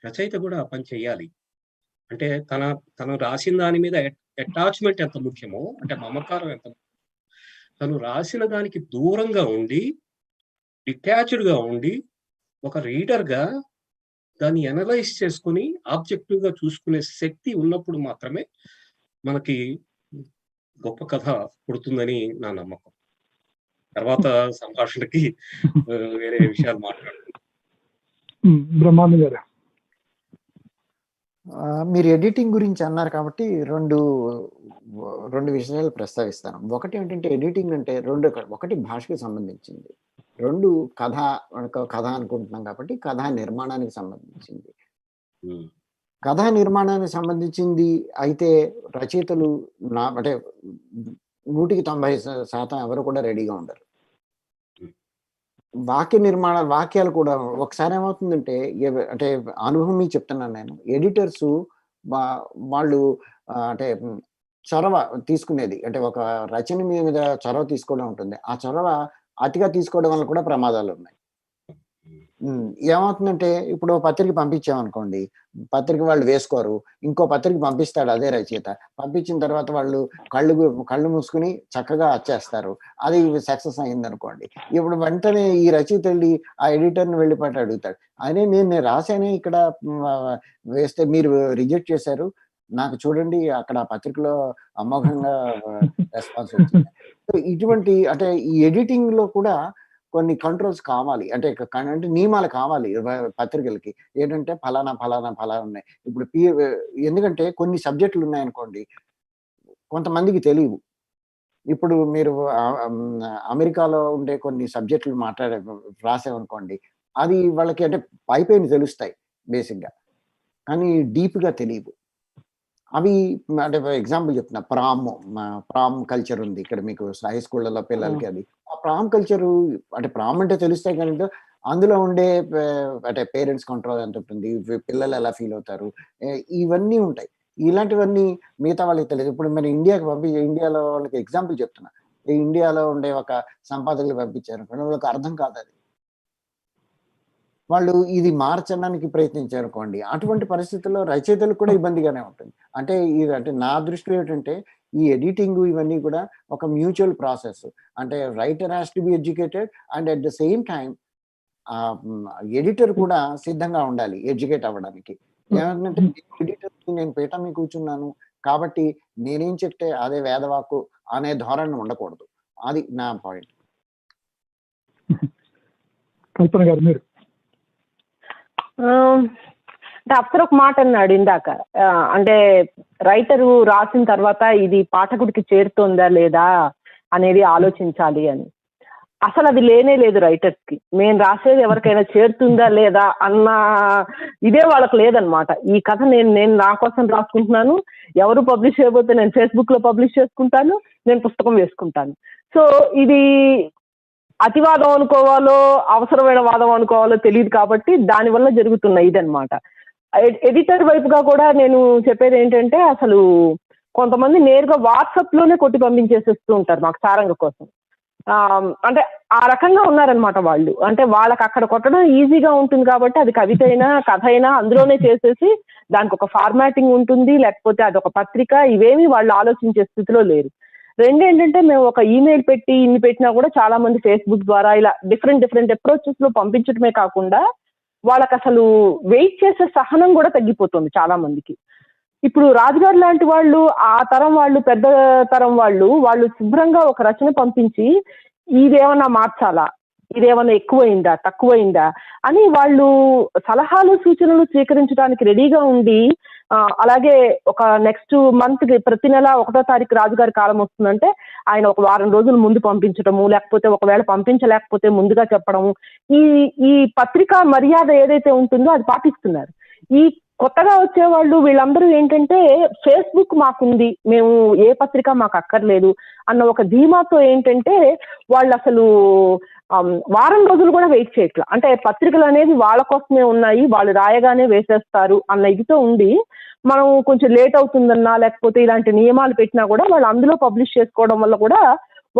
రచయిత కూడా ఆ పని చేయాలి. అంటే తను రాసిన దాని మీద అటాచ్మెంట్ ఎంత ముఖ్యమో, అంటే మమకారం ఎంత, తను రాసిన దానికి దూరంగా ఉండి, డిటాచ్డ్ గా ఉండి, ఒక రీడర్ గా దాన్ని అనలైజ్ చేసుకుని ఆబ్జెక్టివ్ గా చూసుకునే శక్తి ఉన్నప్పుడు మాత్రమే మనకి గొప్ప కథ పుడుతుందని నా నమ్మకం. తర్వాత సంభాషణకి వేరే విషయాలు మాట్లాడుకుంటాం. బ్రహ్మానంద గారు, మీరు ఎడిటింగ్ గురించి అన్నారు కాబట్టి రెండు విషయాలు ప్రస్తావిస్తాను. ఒకటి ఏంటంటే ఎడిటింగ్ అంటే ఒకటి భాషకి సంబంధించింది, రెండు కథ అనుకుంటున్నాం కాబట్టి కథా నిర్మాణానికి సంబంధించింది. కథా నిర్మాణానికి సంబంధించింది అయితే రచయితలు అంటే 190% ఎవరు కూడా రెడీగా ఉండరు. వాక్యాలు కూడా ఒకసారి ఏమవుతుందంటే, అంటే అనుభవం మీకు చెప్తున్నాను నేను, ఎడిటర్స్ వాళ్ళు అంటే చొరవ తీసుకునేది, అంటే ఒక రచన మీద చొరవ తీసుకోవడం ఉంటుంది. ఆ చొరవ అతిగా తీసుకోవడం వల్ల కూడా ప్రమాదాలు ఉన్నాయి. ఏమవుతుందంటే, ఇప్పుడు పత్రిక పంపించామనుకోండి, పత్రిక వాళ్ళు వేసుకోరు, ఇంకో పత్రిక పంపిస్తాడు అదే రచయిత. పంపించిన తర్వాత వాళ్ళు కళ్ళు మూసుకుని చక్కగా వచ్చేస్తారు. అది సక్సెస్ అయింది అనుకోండి. ఇప్పుడు వెంటనే ఈ రచయిత వెళ్ళి ఆ ఎడిటర్ని వెళ్ళిపోయి అడుగుతాడు, అదే నేను రాశానే ఇక్కడ వేస్తే మీరు రిజెక్ట్ చేశారు, నాకు చూడండి అక్కడ ఆ పత్రికలో అమోఘంగా రెస్పాన్స్ వచ్చింది. సో ఇటువంటి అంటే ఈ ఎడిటింగ్ లో కూడా కొన్ని కంట్రోల్స్ కావాలి, అంటే అంటే నియమాలు కావాలి పత్రికలకి. ఏంటంటే ఫలానా ఫలానా ఫలానా ఉన్నాయి. ఇప్పుడు ఎందుకంటే కొన్ని సబ్జెక్టులు ఉన్నాయనుకోండి, కొంతమందికి తెలియవు. ఇప్పుడు మీరు అమెరికాలో ఉండే కొన్ని సబ్జెక్టులు రాసామనుకోండి, అది వాళ్ళకి అంటే పైపైన తెలుస్తాయి బేసిక్గా, కానీ డీప్గా తెలియవు. అవి అంటే ఎగ్జాంపుల్ చెప్తున్నా, ప్రామ్ కల్చర్ ఉంది ఇక్కడ మీకు హై స్కూళ్ళలో పిల్లలకి. అది ఆ ప్రామ్ కల్చరు అంటే ప్రామ్ అంటే తెలుస్తాయి, కానీ అందులో ఉండే అంటే పేరెంట్స్ కంట్రోల్ ఎంత ఉంటుంది, పిల్లలు ఎలా ఫీల్ అవుతారు, ఇవన్నీ ఉంటాయి. ఇలాంటివన్నీ మిగతా వాళ్ళకి తెలియదు. ఇప్పుడు మరి ఇండియాలో వాళ్ళకి ఎగ్జాంపుల్ చెప్తున్నా, ఇండియాలో ఉండే ఒక సంపాదకులు పంపించారు, వాళ్ళకి అర్థం కాదు. అది వాళ్ళు ఇది మార్చడానికి ప్రయత్నించారనుకోండి, అటువంటి పరిస్థితుల్లో రచయితలకు కూడా ఇబ్బందిగానే ఉంటుంది. అంటే నా దృష్టిలో ఏంటంటే ఈ ఎడిటింగ్ ఇవన్నీ కూడా ఒక మ్యూచువల్ ప్రాసెస్. అంటే writer has to be educated and at the same time editor కూడా సిద్ధంగా ఉండాలి ఎడ్యుకేట్ అవ్వడానికి. ఏమంటే ఎడిటర్ నేను పీఠ మీద కూర్చున్నాను కాబట్టి నేనేం చెప్తే అదే వేదవాకు అనే ధోరణి ఉండకూడదు. అది నా పాయింట్. కల్పన గారు మీరు. అంటే అప్సర్ ఒక మాట అన్నాడు ఇందాక, అంటే రైటరు రాసిన తర్వాత ఇది పాఠకుడికి చేరుతుందా లేదా అనేది ఆలోచించాలి అని. అసలు అది లేనే లేదు రైటర్స్ కి. మేము రాసేది ఎవరికైనా చేరుతుందా లేదా అన్న ఇదే వాళ్ళకి లేదనమాట. ఈ కథ నేను నా కోసం రాసుకుంటున్నాను, ఎవరు పబ్లిష్ చేయబోతే నేను ఫేస్బుక్ లో పబ్లిష్ చేసుకుంటాను, నేను పుస్తకం వేసుకుంటాను. సో ఇది అతివాదం అనుకోవాలో అవసరమైన వాదం అనుకోవాలో తెలియదు, కాబట్టి దానివల్ల జరుగుతున్న ఇదనమాట. ఎడిటర్ వైపుగా కూడా నేను చెప్పేది ఏంటంటే, అసలు కొంతమంది నేరుగా వాట్సాప్ లోనే కొట్టి పంపించేసేస్తూ ఉంటారు మాకు సారంగ కోసం. అంటే ఆ రకంగా ఉన్నారనమాట వాళ్ళు. అంటే వాళ్ళకి అక్కడ కొట్టడం ఈజీగా ఉంటుంది కాబట్టి అది కవిత అయినా కథ అయినా అందులోనే చేసేసి దానికి ఒక ఫార్మాటింగ్ ఉంటుంది, లేకపోతే అదొక పత్రిక, ఇవేమి వాళ్ళు ఆలోచించే స్థితిలో లేరు. రెండేంటంటే మేము ఒక ఈమెయిల్ పెట్టి ఇన్ని పెట్టినా కూడా చాలా మంది ఫేస్బుక్ ద్వారా ఇలా డిఫరెంట్ అప్రోచెస్ లో పంపించడమే కాకుండా వాళ్ళకి అసలు వెయిట్ చేసే సహనం కూడా తగ్గిపోతుంది చాలా మందికి. ఇప్పుడు రాజుగారు లాంటి వాళ్ళు, ఆ తరం వాళ్ళు, పెద్ద తరం వాళ్ళు శుభ్రంగా ఒక రచన పంపించి ఇదేమన్నా మార్చాలా, ఇదేమన్నా ఎక్కువైందా తక్కువైందా అని వాళ్ళు సలహాలు సూచనలు స్వీకరించడానికి రెడీగా ఉండి, అలాగే ఒక నెక్స్ట్ మంత్ ప్రతి నెల 1వ తారీఖు రాజుగారి కాలం వస్తుందంటే ఆయన ఒక వారం రోజులు ముందు పంపించడము, లేకపోతే ఒకవేళ పంపించలేకపోతే ముందుగా చెప్పడము, ఈ పత్రికా మర్యాద ఏదైతే ఉంటుందో అది పాటిస్తున్నారు. ఈ కొత్తగా వచ్చేవాళ్ళు వీళ్ళందరూ ఏంటంటే ఫేస్బుక్ మాకుంది, మేము ఏ పత్రిక మాకు అక్కర్లేదు అన్న ఒక ధీమాతో ఏంటంటే వాళ్ళు అసలు వారం రోజులు కూడా వెయిట్ చేయట్లా. అంటే పత్రికలు అనేది వాళ్ళ కోసమే ఉన్నాయి, వాళ్ళు రాయగానే వేసేస్తారు అన్న ఇదితో ఉండి, మనం కొంచెం లేట్ అవుతుందన్నా లేకపోతే ఇలాంటి నియమాలు పెట్టినా కూడా వాళ్ళు అందులో పబ్లిష్ చేసుకోవడం వల్ల కూడా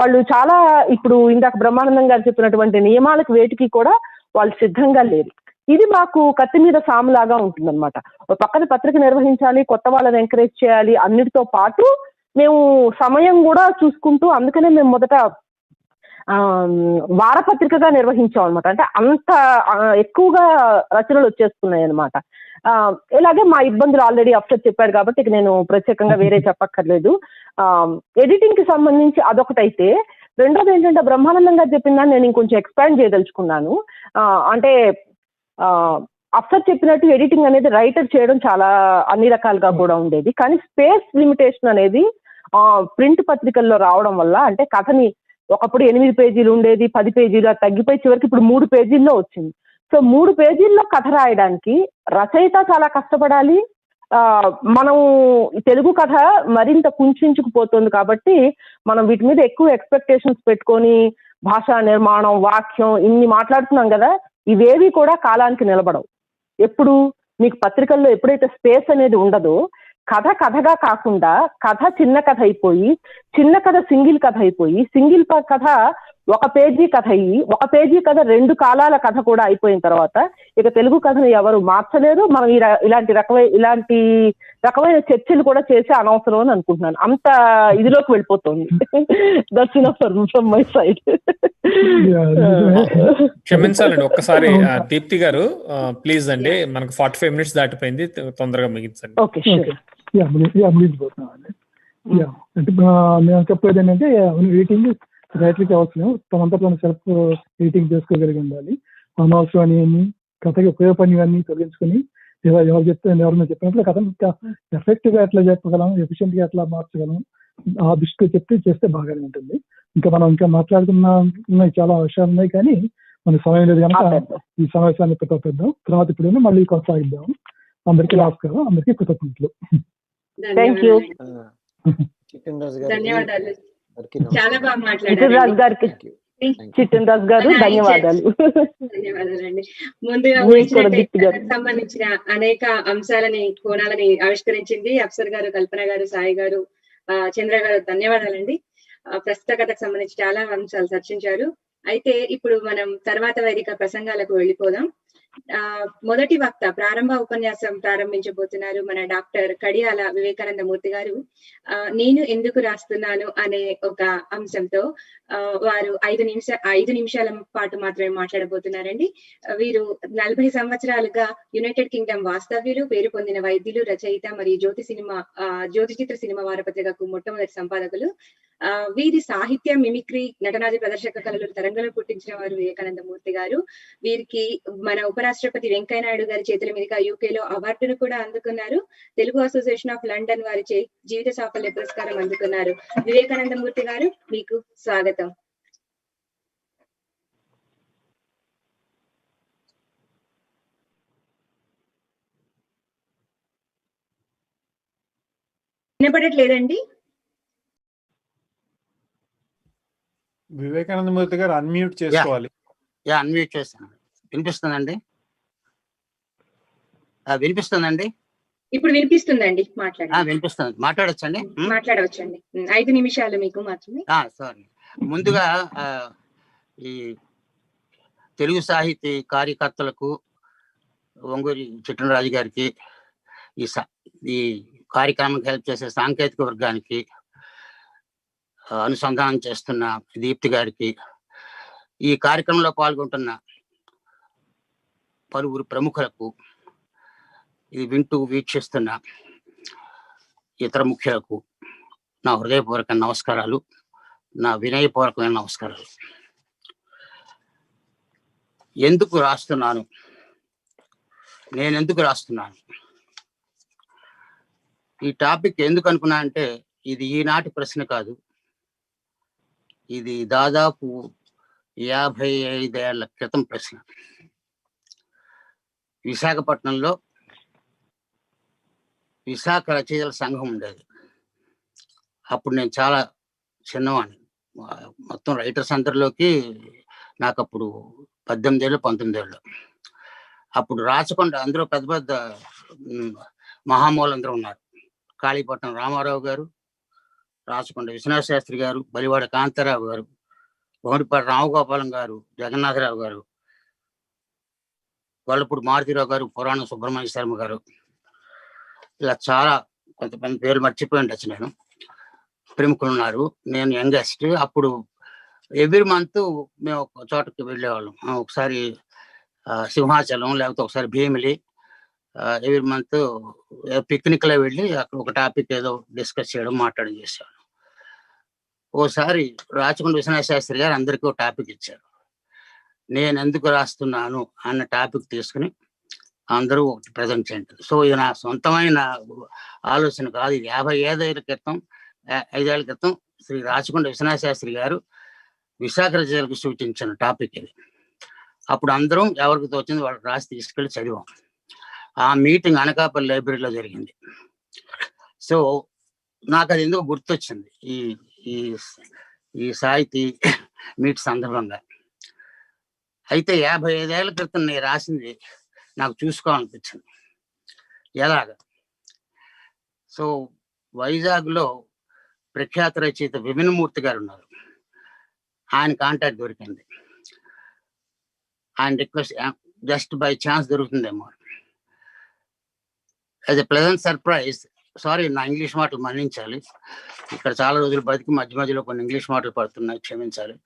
వాళ్ళు చాలా, ఇప్పుడు ఇందాక బ్రహ్మానందం గారు చెప్పినటువంటి నియమాలకు వేటికి కూడా వాళ్ళు సిద్ధంగా లేరు. ఇది మాకు కత్తి మీద సాములాగా ఉంటుందన్నమాట. ఒక పక్కన పత్రిక నిర్వహించాలి, కొత్త వాళ్ళని ఎంకరేజ్ చేయాలి, అన్నిటితో పాటు మేము సమయం కూడా చూసుకుంటూ, అందుకనే మేము మొదట వారపత్రికగా నిర్వహించాం అనమాట. అంటే అంత ఎక్కువగా రచనలు వచ్చేస్తున్నాయి అనమాట. ఇలాగే మా ఇబ్బందులు ఆల్రెడీ అప్సెట్ చెప్పాడు కాబట్టి ఇక నేను ప్రత్యేకంగా వేరే చెప్పక్కర్లేదు. ఎడిటింగ్ కి సంబంధించి అదొకటైతే, రెండోది ఏంటంటే బ్రహ్మానందం గారు చెప్పిన నేను ఇంకొంచెం ఎక్స్పాండ్ చేయదలుచుకున్నాను. అంటే అప్సర్ చెప్పినట్టు ఎడిటింగ్ అనేది రైటర్ చేయడం చాలా అన్ని రకాలుగా కూడా ఉండేది, కానీ స్పేస్ లిమిటేషన్ అనేది ప్రింట్ పత్రికల్లో రావడం వల్ల, అంటే కథని ఒకప్పుడు 8 పేజీలు ఉండేది 10 పేజీలు తగ్గిపోయి చివరికి ఇప్పుడు 3 పేజీల్లో వచ్చింది. సో 3 పేజీల్లో కథ రాయడానికి రచయిత చాలా కష్టపడాలి. మనం తెలుగు కథ మరింత కుంచుకుపోతుంది కాబట్టి మనం వీటి మీద ఎక్కువ ఎక్స్పెక్టేషన్స్ పెట్టుకొని భాషా నిర్మాణం, వాక్యం ఇన్ని మాట్లాడుతున్నాం కదా, ఇవేవి కూడా కాలానికి నిలబడవు. ఎప్పుడు మీకు పత్రికల్లో ఎప్పుడైతే స్పేస్ అనేది ఉండదో, కథగా కాకుండా కథ చిన్న కథ అయిపోయి, చిన్న కథ సింగిల్ కథ అయిపోయి, సింగిల్ కథ 1 పేజీ కథ అయ్యి, 1 పేజీ కథ 2 కాలాల కథ కూడా అయిపోయిన తర్వాత ఇక తెలుగు కథను ఎవరు మార్చలేరు. మనం ఇలాంటి రకమైన చర్చలు కూడా చేసే అనవసరం అని అనుకుంటున్నాను. అంత ఇదిలోకి వెళ్ళిపోతుంది. That's enough from my side. క్షమించాలండి ఒక్కసారి దీప్తి గారు ప్లీజ్ అండి, మనకు 45 minutes దాటిపోయింది, తొందరగా ముగించండి. ఓకే, ముగించిపోతున్నామండి. అంటే మేము చెప్పేది ఏంటంటే రీడింగ్ రైటర్కి అవసరం, తనంతా తను సెల్ఫ్ రీడింగ్ చేసుకోగలిగి ఉండాలి. అనవసరమని కథకి ఉపయోగపడినవన్నీ తొలగించుకొని ఎవరు చెప్తే ఎవరైనా చెప్పినప్పుడు కథ ఇంకా ఎఫెక్టివ్ గా ఎట్లా చెప్పగలం, ఎఫిషియెంట్ గా ఎట్లా మార్చగలం, ఆ దృష్టిలో చెప్తే చేస్తే బాగానే ఉంటుంది. ఇంకా మాట్లాడుకున్న చాలా విషయాలు ఉన్నాయి, కానీ మన సమయం లేదు కనుక ఈ సమావేశాన్ని పెట్టేద్దాం. తర్వాత ఇప్పుడు మళ్ళీ కొనసాగిద్దాం. అందరికీ నమస్కారం, అందరికీ కృతజ్ఞతలు. ధన్యవాదాలు. చాలా బాగా చిట్టన్ గారికి చిట్టన్ రాజు గారు ధన్యవాదాలు. ధన్యవాదాలండి. ముందుగా సంబంధించిన అనేక అంశాలని, కోణాలని ఆవిష్కరించింది అప్సర్ గారు, కల్పన గారు, సాయి గారు, చంద్ర గారు. ధన్యవాదాలండి. ప్రస్తుత కథకు సంబంధించి చాలా అంశాలు చర్చించారు. అయితే ఇప్పుడు మనం తర్వాత వేదిక ప్రసంగాలకు వెళ్ళిపోదాం. మొదటి వక్త ప్రారంభ ఉపన్యాసం ప్రారంభించబోతున్నారు మన డాక్టర్ కడియాల వివేకానంద మూర్తి గారు. నేను ఎందుకు రాస్తున్నాను అనే ఒక అంశంతో వారు 5 నిమిషాల పాటు మాత్రమే మాట్లాడబోతున్నారండి. వీరు 40 సంవత్సరాలుగా యునైటెడ్ కింగ్డమ్ వాస్తవ్యులు, పేరు పొందిన వైద్యులు, రచయిత మరియు జ్యోతి చిత్ర సినిమా వారపత్రికకు మొట్టమొదటి సంపాదకులు. వీరి సాహిత్య, మిమిక్రీ, నటనాది ప్రదర్శక కళలు తరంగంలో పుట్టించిన వారు వివేకానంద మూర్తి గారు. వీరికి మన ఉపరాష్ట్రపతి వెంకయ్య నాయుడు గారి చేతుల మీదుగా యూకేలో అవార్డును కూడా అందుకున్నారు. తెలుగు అసోసియేషన్ ఆఫ్ లండన్ వారి జీవిత సాఫల్య పురస్కారం అందుకున్నారు. వివేకానంద మూర్తి గారు, మీకు స్వాగతం. వినపడట్లేదండి? వివేకానంద మూర్తి గారు అన్మ్యూట్ చేసుకోవాలి. అన్మ్యూట్ చేస్తాను. వినిపిస్తుందండి? వినిపిస్తుందండి? ఇప్పుడు వినిపిస్తుందండి. వినిపిస్తుంది. మాట్లాడొచ్చండి? మాట్లాడవచ్చండి. 5 నిమిషాలు మీకు మాత్రమే. సారీ. ముందుగా ఈ తెలుగు సాహితీ కార్యకర్తలకు, వంగూరి చిట్టనరాజు గారికి, ఈ కార్యక్రమానికి హెల్ప్ చేసే సాంకేతిక వర్గానికి, అనుసంధానం చేస్తున్న దీప్తి గారికి, ఈ కార్యక్రమంలో పాల్గొంటున్న పలువురు ప్రముఖులకు, ఇది వింటూ వీక్షిస్తున్న ఇతర ముఖ్యులకు నా హృదయపూర్వక నమస్కారాలు, నా వినయపూర్వకమైన నమస్కారాలు. ఎందుకు రాస్తున్నాను, నేను ఎందుకు రాస్తున్నాను, ఈ టాపిక్ ఎందుకు అనుకున్నా అంటే, ఇది ఈనాటి ప్రశ్న కాదు. ఇది దాదాపు 55 ఏళ్ల క్రితం ప్రశ్న. విశాఖపట్నంలో విశాఖ రచయితల సంఘం ఉండేది. అప్పుడు నేను చాలా చిన్నవాడిని. మొత్తం రైటర్స్ అందరిలోకి నాకు అప్పుడు 18 ఏళ్ళు 19 ఏళ్ళు. అప్పుడు రాచకొండ అందరూ పెద్ద పెద్ద మహామూలందరూ ఉన్నారు. కాళీపట్నం రామారావు గారు, రాచకొండ విశ్వనాథ శాస్త్రి గారు, బలివాడ కాంతారావు గారు, బొమ్మడిపాటి రామగోపాలం గారు, జగన్నాథరావు గారు, గొల్లపూడి మారుతిరావు గారు, పురాణ సుబ్రహ్మణ్య శర్మ గారు, ఇలా చాలా కొంతమంది పేర్లు మర్చిపోయి ఉండొచ్చు. నేను ప్రముఖులు ఉన్నారు. నేను యంగెస్ట్. అప్పుడు ఎవ్రీ మంత్ మేము ఒక చోటకి వెళ్ళేవాళ్ళం. ఒకసారి సింహాచలం, లేకపోతే ఒకసారి భీమిలి. ఎవ్రీ మంత్ పిక్నిక్ లో వెళ్ళి అక్కడ ఒక టాపిక్ ఏదో డిస్కస్ చేయడం, మాట్లాడడం చేసేవాళ్ళం. ఓసారి రాచకొండ విశ్వనాథ శాస్త్రి గారు అందరికీ ఒక టాపిక్ ఇచ్చారు. నేను ఎందుకు రాస్తున్నాను అన్న టాపిక్ తీసుకుని అందరూ ఒకటి ప్రజెంట్ చేయండి. సో ఇది నా సొంతమైన ఆలోచన కాదు. ఇది 55 ఏళ్ల క్రితం శ్రీ రాచకొండ విశ్వనాథ శాస్త్రి గారు విశాఖ రచయితలకు సూచించిన టాపిక్ ఇది. అప్పుడు అందరం ఎవరికి తోచింది వాళ్ళు రాసి తీసుకెళ్ళి చదివాం. ఆ మీటింగ్ అనకాపల్లి లైబ్రరీలో జరిగింది. సో నాకు అది ఎందుకు గుర్తొచ్చింది ఈ సాహితీ మీట్ సందర్భంగా. అయితే 55 ఏళ్ల క్రితం నేను రాసింది నాకు చూసుకోవాలనిపించింది. ఎలాగా? సో వైజాగ్లో ప్రఖ్యాత రచయిత విపినమూర్తి గారు ఉన్నారు. ఆయన కాంటాక్ట్ దొరికింది. ఆయన రిక్వెస్ట్ జస్ట్ బై ఛాన్స్ దొరుకుతుందేమో. As a pleasant surprise, sorry నా ఇంగ్లీష్ మాటలు మన్నించాలి, ఇక్కడ చాలా రోజులు బతికి మధ్య మధ్యలో కొన్ని ఇంగ్లీష్ మాటలు పడుతున్నాయి, క్షమించాలి.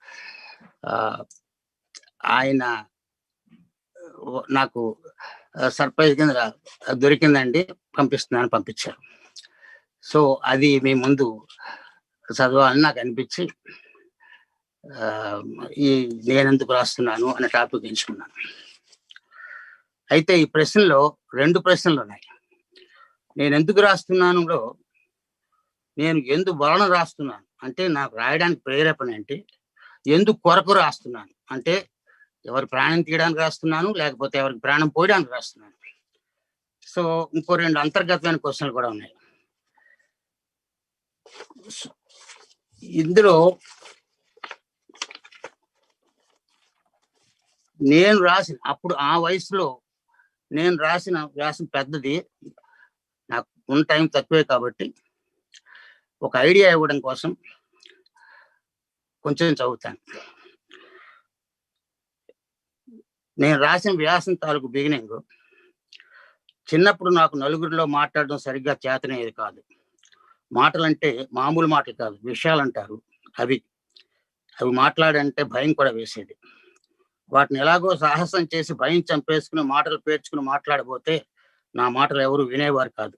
ఆయన నాకు సర్ప్రైజ్ కింద దొరికిందండి, పంపిస్తున్నాను, పంపించారు. సో అది మీ ముందు చదవాలని నాకు అనిపించి ఈ నేనెందుకు రాస్తున్నాను అనే టాపిక్ ఎంచుకున్నాను. అయితే ఈ ప్రశ్నలో 2 ప్రశ్నలు ఉన్నాయి. నేను ఎందుకు రాస్తున్నానులో నేను ఎందు వలన రాస్తున్నాను అంటే నాకు రాయడానికి ప్రేరేపణ ఏంటి, ఎందుకు కొరకు రాస్తున్నాను అంటే ఎవరి ప్రాణం తీయడానికి రాస్తున్నాను లేకపోతే ఎవరికి ప్రాణం పోయడానికి రాస్తున్నాను. సో ఇంకో 2 అంతర్గతమైన క్వశ్చన్లు కూడా ఉన్నాయి. ఇందులో నేను రాసిన అప్పుడు ఆ వయసులో నేను రాసిన వ్యాసం పెద్దది, నాకు ఉన్న టైం తక్కువే కాబట్టి ఒక ఐడియా ఇవ్వడం కోసం కొంచెం చదువుతాను. నేను రాసిన వ్యాసం తాలూకు బిగినింగ్, చిన్నప్పుడు నాకు నలుగురిలో మాట్లాడడం సరిగ్గా చేతనయ్యేది కాదు. మాటలంటే మామూలు మాటలు కాదు, విషయాలు అంటారు, అవి మాట్లాడంటే భయం కూడా వేసేది. వాటిని ఎలాగో సాహసం చేసి భయం చంపేసుకుని మాటలు పేర్చుకుని మాట్లాడబోతే నా మాటలు ఎవరు వినేవారు కాదు.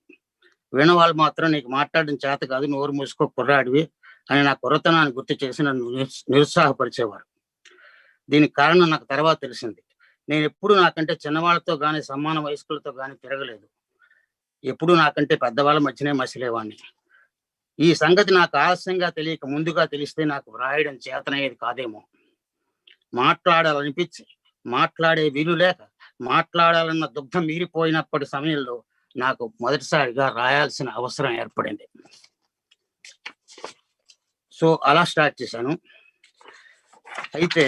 వినవాళ్ళు మాత్రం నీకు మాట్లాడడం చేత కాదు, నోరు మూసుకో కుర్రాడివి అని నా కుర్రతనాన్ని గుర్తు చేసి నన్ను నిరుత్సాహపరిచేవారు. దీనికి కారణం నాకు తర్వాత తెలిసింది. నేను ఎప్పుడు నాకంటే చిన్నవాళ్ళతో కానీ సమాన వయస్కులతో కానీ తిరగలేదు. ఎప్పుడు నాకంటే పెద్దవాళ్ళ మధ్యనే మసిలేవాడిని. ఈ సంగతి నాకు ఆలస్యంగా తెలియక ముందుగా తెలిస్తే నాకు వ్రాయడం చేతనయ్యేది కాదేమో. మాట్లాడాలనిపించి మాట్లాడే వీలు లేక మాట్లాడాలన్న దుగ్ధం మీరిపోయినప్పటి సమయంలో నాకు మొదటిసారిగా రాయాల్సిన అవసరం ఏర్పడింది. సో అలా స్టార్ట్ చేశాను. అయితే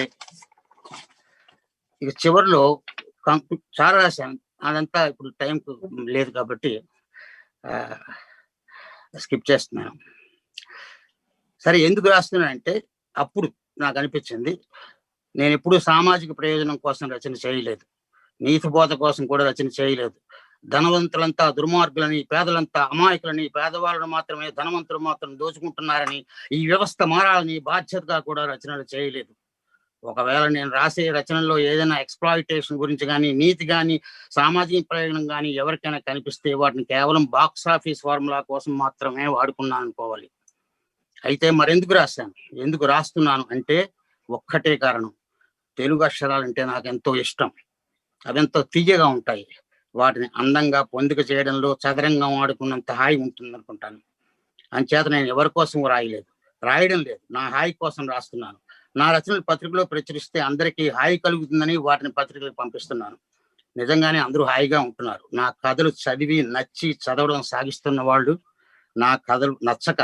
ఇక చివరిలో చాలా రాశాను, అదంతా ఇప్పుడు టైం లేదు కాబట్టి స్కిప్ చేస్తున్నాను. సరే, ఎందుకు రాస్తున్నానంటే అప్పుడు నాకు అనిపించింది నేను ఎప్పుడూ సామాజిక ప్రయోజనం కోసం రచన చేయలేదు, నీతి బోధ కోసం కూడా రచన చేయలేదు. ధనవంతులంతా దుర్మార్గులని, పేదలంతా అమాయకులని, పేదవాళ్ళను మాత్రమే ధనవంతులు మాత్రం దోచుకుంటున్నారని, ఈ వ్యవస్థ మారాలని బాధ్యతగా కూడా రచనలు చేయలేదు. ఒకవేళ నేను రాసే రచనల్లో ఏదైనా ఎక్స్‌ప్లాయిటేషన్ గురించి కానీ, నీతి కానీ, సామాజిక ప్రయోజనం కానీ ఎవరికైనా కనిపిస్తే వాటిని కేవలం బాక్స్ ఆఫీస్ ఫార్ములా కోసం మాత్రమే వాడుకున్నాను అనుకోవాలి. అయితే మరెందుకు రాశాను, ఎందుకు రాస్తున్నాను అంటే ఒక్కటే కారణం, తెలుగు అక్షరాలంటే నాకు ఎంతో ఇష్టం. అవెంతో తీయగా ఉంటాయి. వాటిని అందంగా పొందిక చేయడంలో చదరంగం ఆడుకున్నంత హాయి ఉంటుంది అనుకుంటాను. అంచేత నేను ఎవరి కోసం రాయడం లేదు, నా హాయి కోసం రాస్తున్నాను. నా రచనలు పత్రికలో ప్రచురిస్తే అందరికీ హాయి కలుగుతుందని వాటిని పత్రికలకు పంపిస్తున్నాను. నిజంగానే అందరూ హాయిగా ఉంటున్నారు. నా కథలు చదివి నచ్చి చదవడం సాగిస్తున్న వాళ్ళు, నా కథలు నచ్చక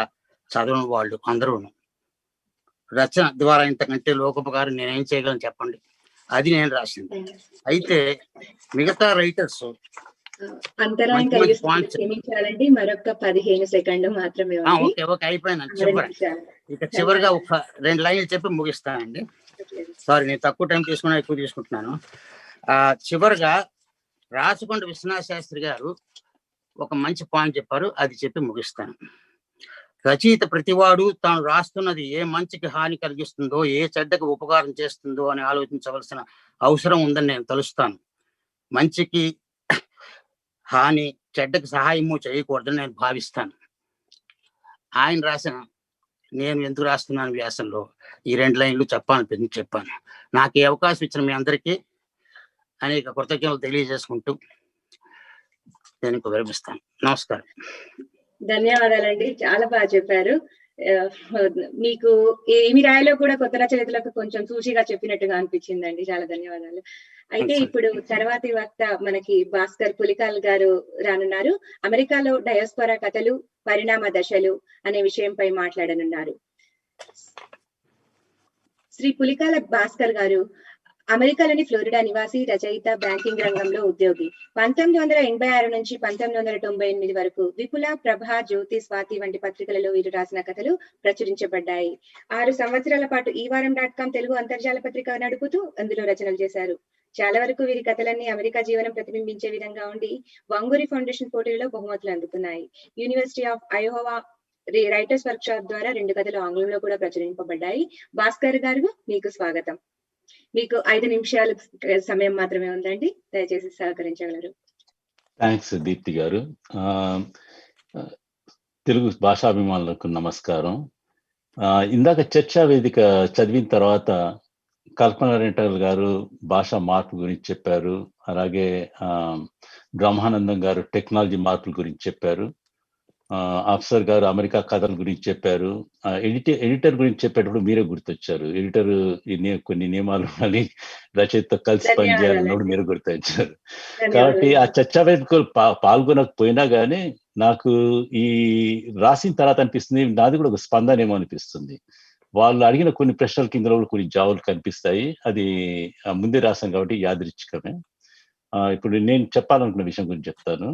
చదవని వాళ్ళు అందరూ. రచన ద్వారా ఇంతకంటే లోకోపకారం నేనేం చేయగలను చెప్పండి, అది నేను రాసింది. అయితే మిగతా రైటర్స్ అంతరాయం క్షమించాలండి, మరొక 15 సెకండ్లు మాత్రమే. ఓకే అయిపోయిందండి. ఇక చివరిగా ఒక 2 లైన్లు చెప్పి ముగిస్తానండి. సారీ, నేను తక్కువ టైం తీసుకున్నా, ఎక్కువ తీసుకుంటున్నాను. చివరిగా రాచకొండ విశ్వనాథ శాస్త్రి గారు ఒక మంచి పాయింట్ చెప్పారు, అది చెప్పి ముగిస్తాను. రచయిత ప్రతివాడు తాను రాస్తున్నది ఏ మంచికి హాని కలిగిస్తుందో, ఏ చెడ్డకు ఉపకారం చేస్తుందో అని ఆలోచించవలసిన అవసరం ఉందని నేను తలుస్తాను. మంచికి హాని, చెడ్డకు సహాయము చేయకూడదని నేను భావిస్తాను. ఆయన రాసిన నేను ఎందుకు రాస్తున్నాను వ్యాసంలో ఈ 2 లైన్లు చెప్పాను. నాకు ఈ అవకాశం ఇచ్చిన మీ అందరికీ అనేక కృతజ్ఞతలు తెలియజేసుకుంటూ నేను విరమిస్తాను. నమస్కారం. ధన్యవాదాలండి, చాలా బాగా చెప్పారు. మీకు ఏమి రాయలో కూడా కొత్త రచయితలకు కొంచెం సూచిగా చెప్పినట్టుగా అనిపించిందండి. చాలా ధన్యవాదాలు. అయితే ఇప్పుడు తర్వాతి వక్త మనకి భాస్కర్ పులికాల్ గారు రానున్నారు. అమెరికాలో డయాస్పోరా కథలు, పరిణామ దశలు అనే విషయంపై మాట్లాడనున్నారు. శ్రీ పులికాల భాస్కర్ గారు అమెరికాలోని ఫ్లోరిడా నివాసి, రచయిత, బ్యాంకింగ్ రంగంలో ఉద్యోగి. 1986 నుంచి 1998 వరకు విపుల, ప్రభ, జ్యోతి, స్వాతి వంటి పత్రికలలో వీరు రాసిన కథలు ప్రచురించబడ్డాయి. 6 సంవత్సరాల పాటు ఈ వారం.com తెలుగు అంతర్జాల పత్రిక నడుపుతూ అందులో రచనలు చేశారు. చాలా వరకు వీరి కథలన్నీ అమెరికా జీవనం ప్రతిబింబించే విధంగా ఉండి వంగూరి ఫౌండేషన్ పోటీలలో బహుమతులు అందుకున్నాయి. University of Iowa Writers Workshop ద్వారా 2 కథలు ఆంగ్లంలో కూడా ప్రచురింపబడ్డాయి. భాస్కర్ గారు, మీకు స్వాగతం. మీకు 5 నిమిషాలు సమయం మాత్రమే ఉందండి, దయచేసి సహకరించగలరు. థ్యాంక్స్ దీప్తి గారు. తెలుగు భాషాభిమానులకు నమస్కారం. ఇందాక చర్చా వేదిక చదివిన తర్వాత కల్పన రెంటల్ గారు భాషా మార్పు గురించి చెప్పారు. అలాగే బ్రహ్మానందం గారు టెక్నాలజీ మార్పుల గురించి చెప్పారు. అఫ్సర్ గారు అమెరికా కథల గురించి చెప్పారు. ఎడిటర్ గురించి చెప్పేటప్పుడు మీరే గుర్తొచ్చారు. ఎడిటర్ కొన్ని నియమాలు ఉండాలి, రచయితతో కలిసి పనిచేయాలన్నప్పుడు మీరు గుర్తొచ్చారు. కాబట్టి ఆ చర్చా వేదికలు పాల్గొనకపోయినా కానీ నాకు ఈ రాసిన తర్వాత అనిపిస్తుంది, నాది కూడా ఒక స్పందన ఏమో అనిపిస్తుంది. వాళ్ళు అడిగిన కొన్ని ప్రశ్నల కింద కొన్ని జవాబులు కనిపిస్తాయి. అది ముందే రాశాను కాబట్టి యాదృచ్ఛికమే. ఇప్పుడు నేను చెప్పాలనుకున్న విషయం గురించి చెప్తాను.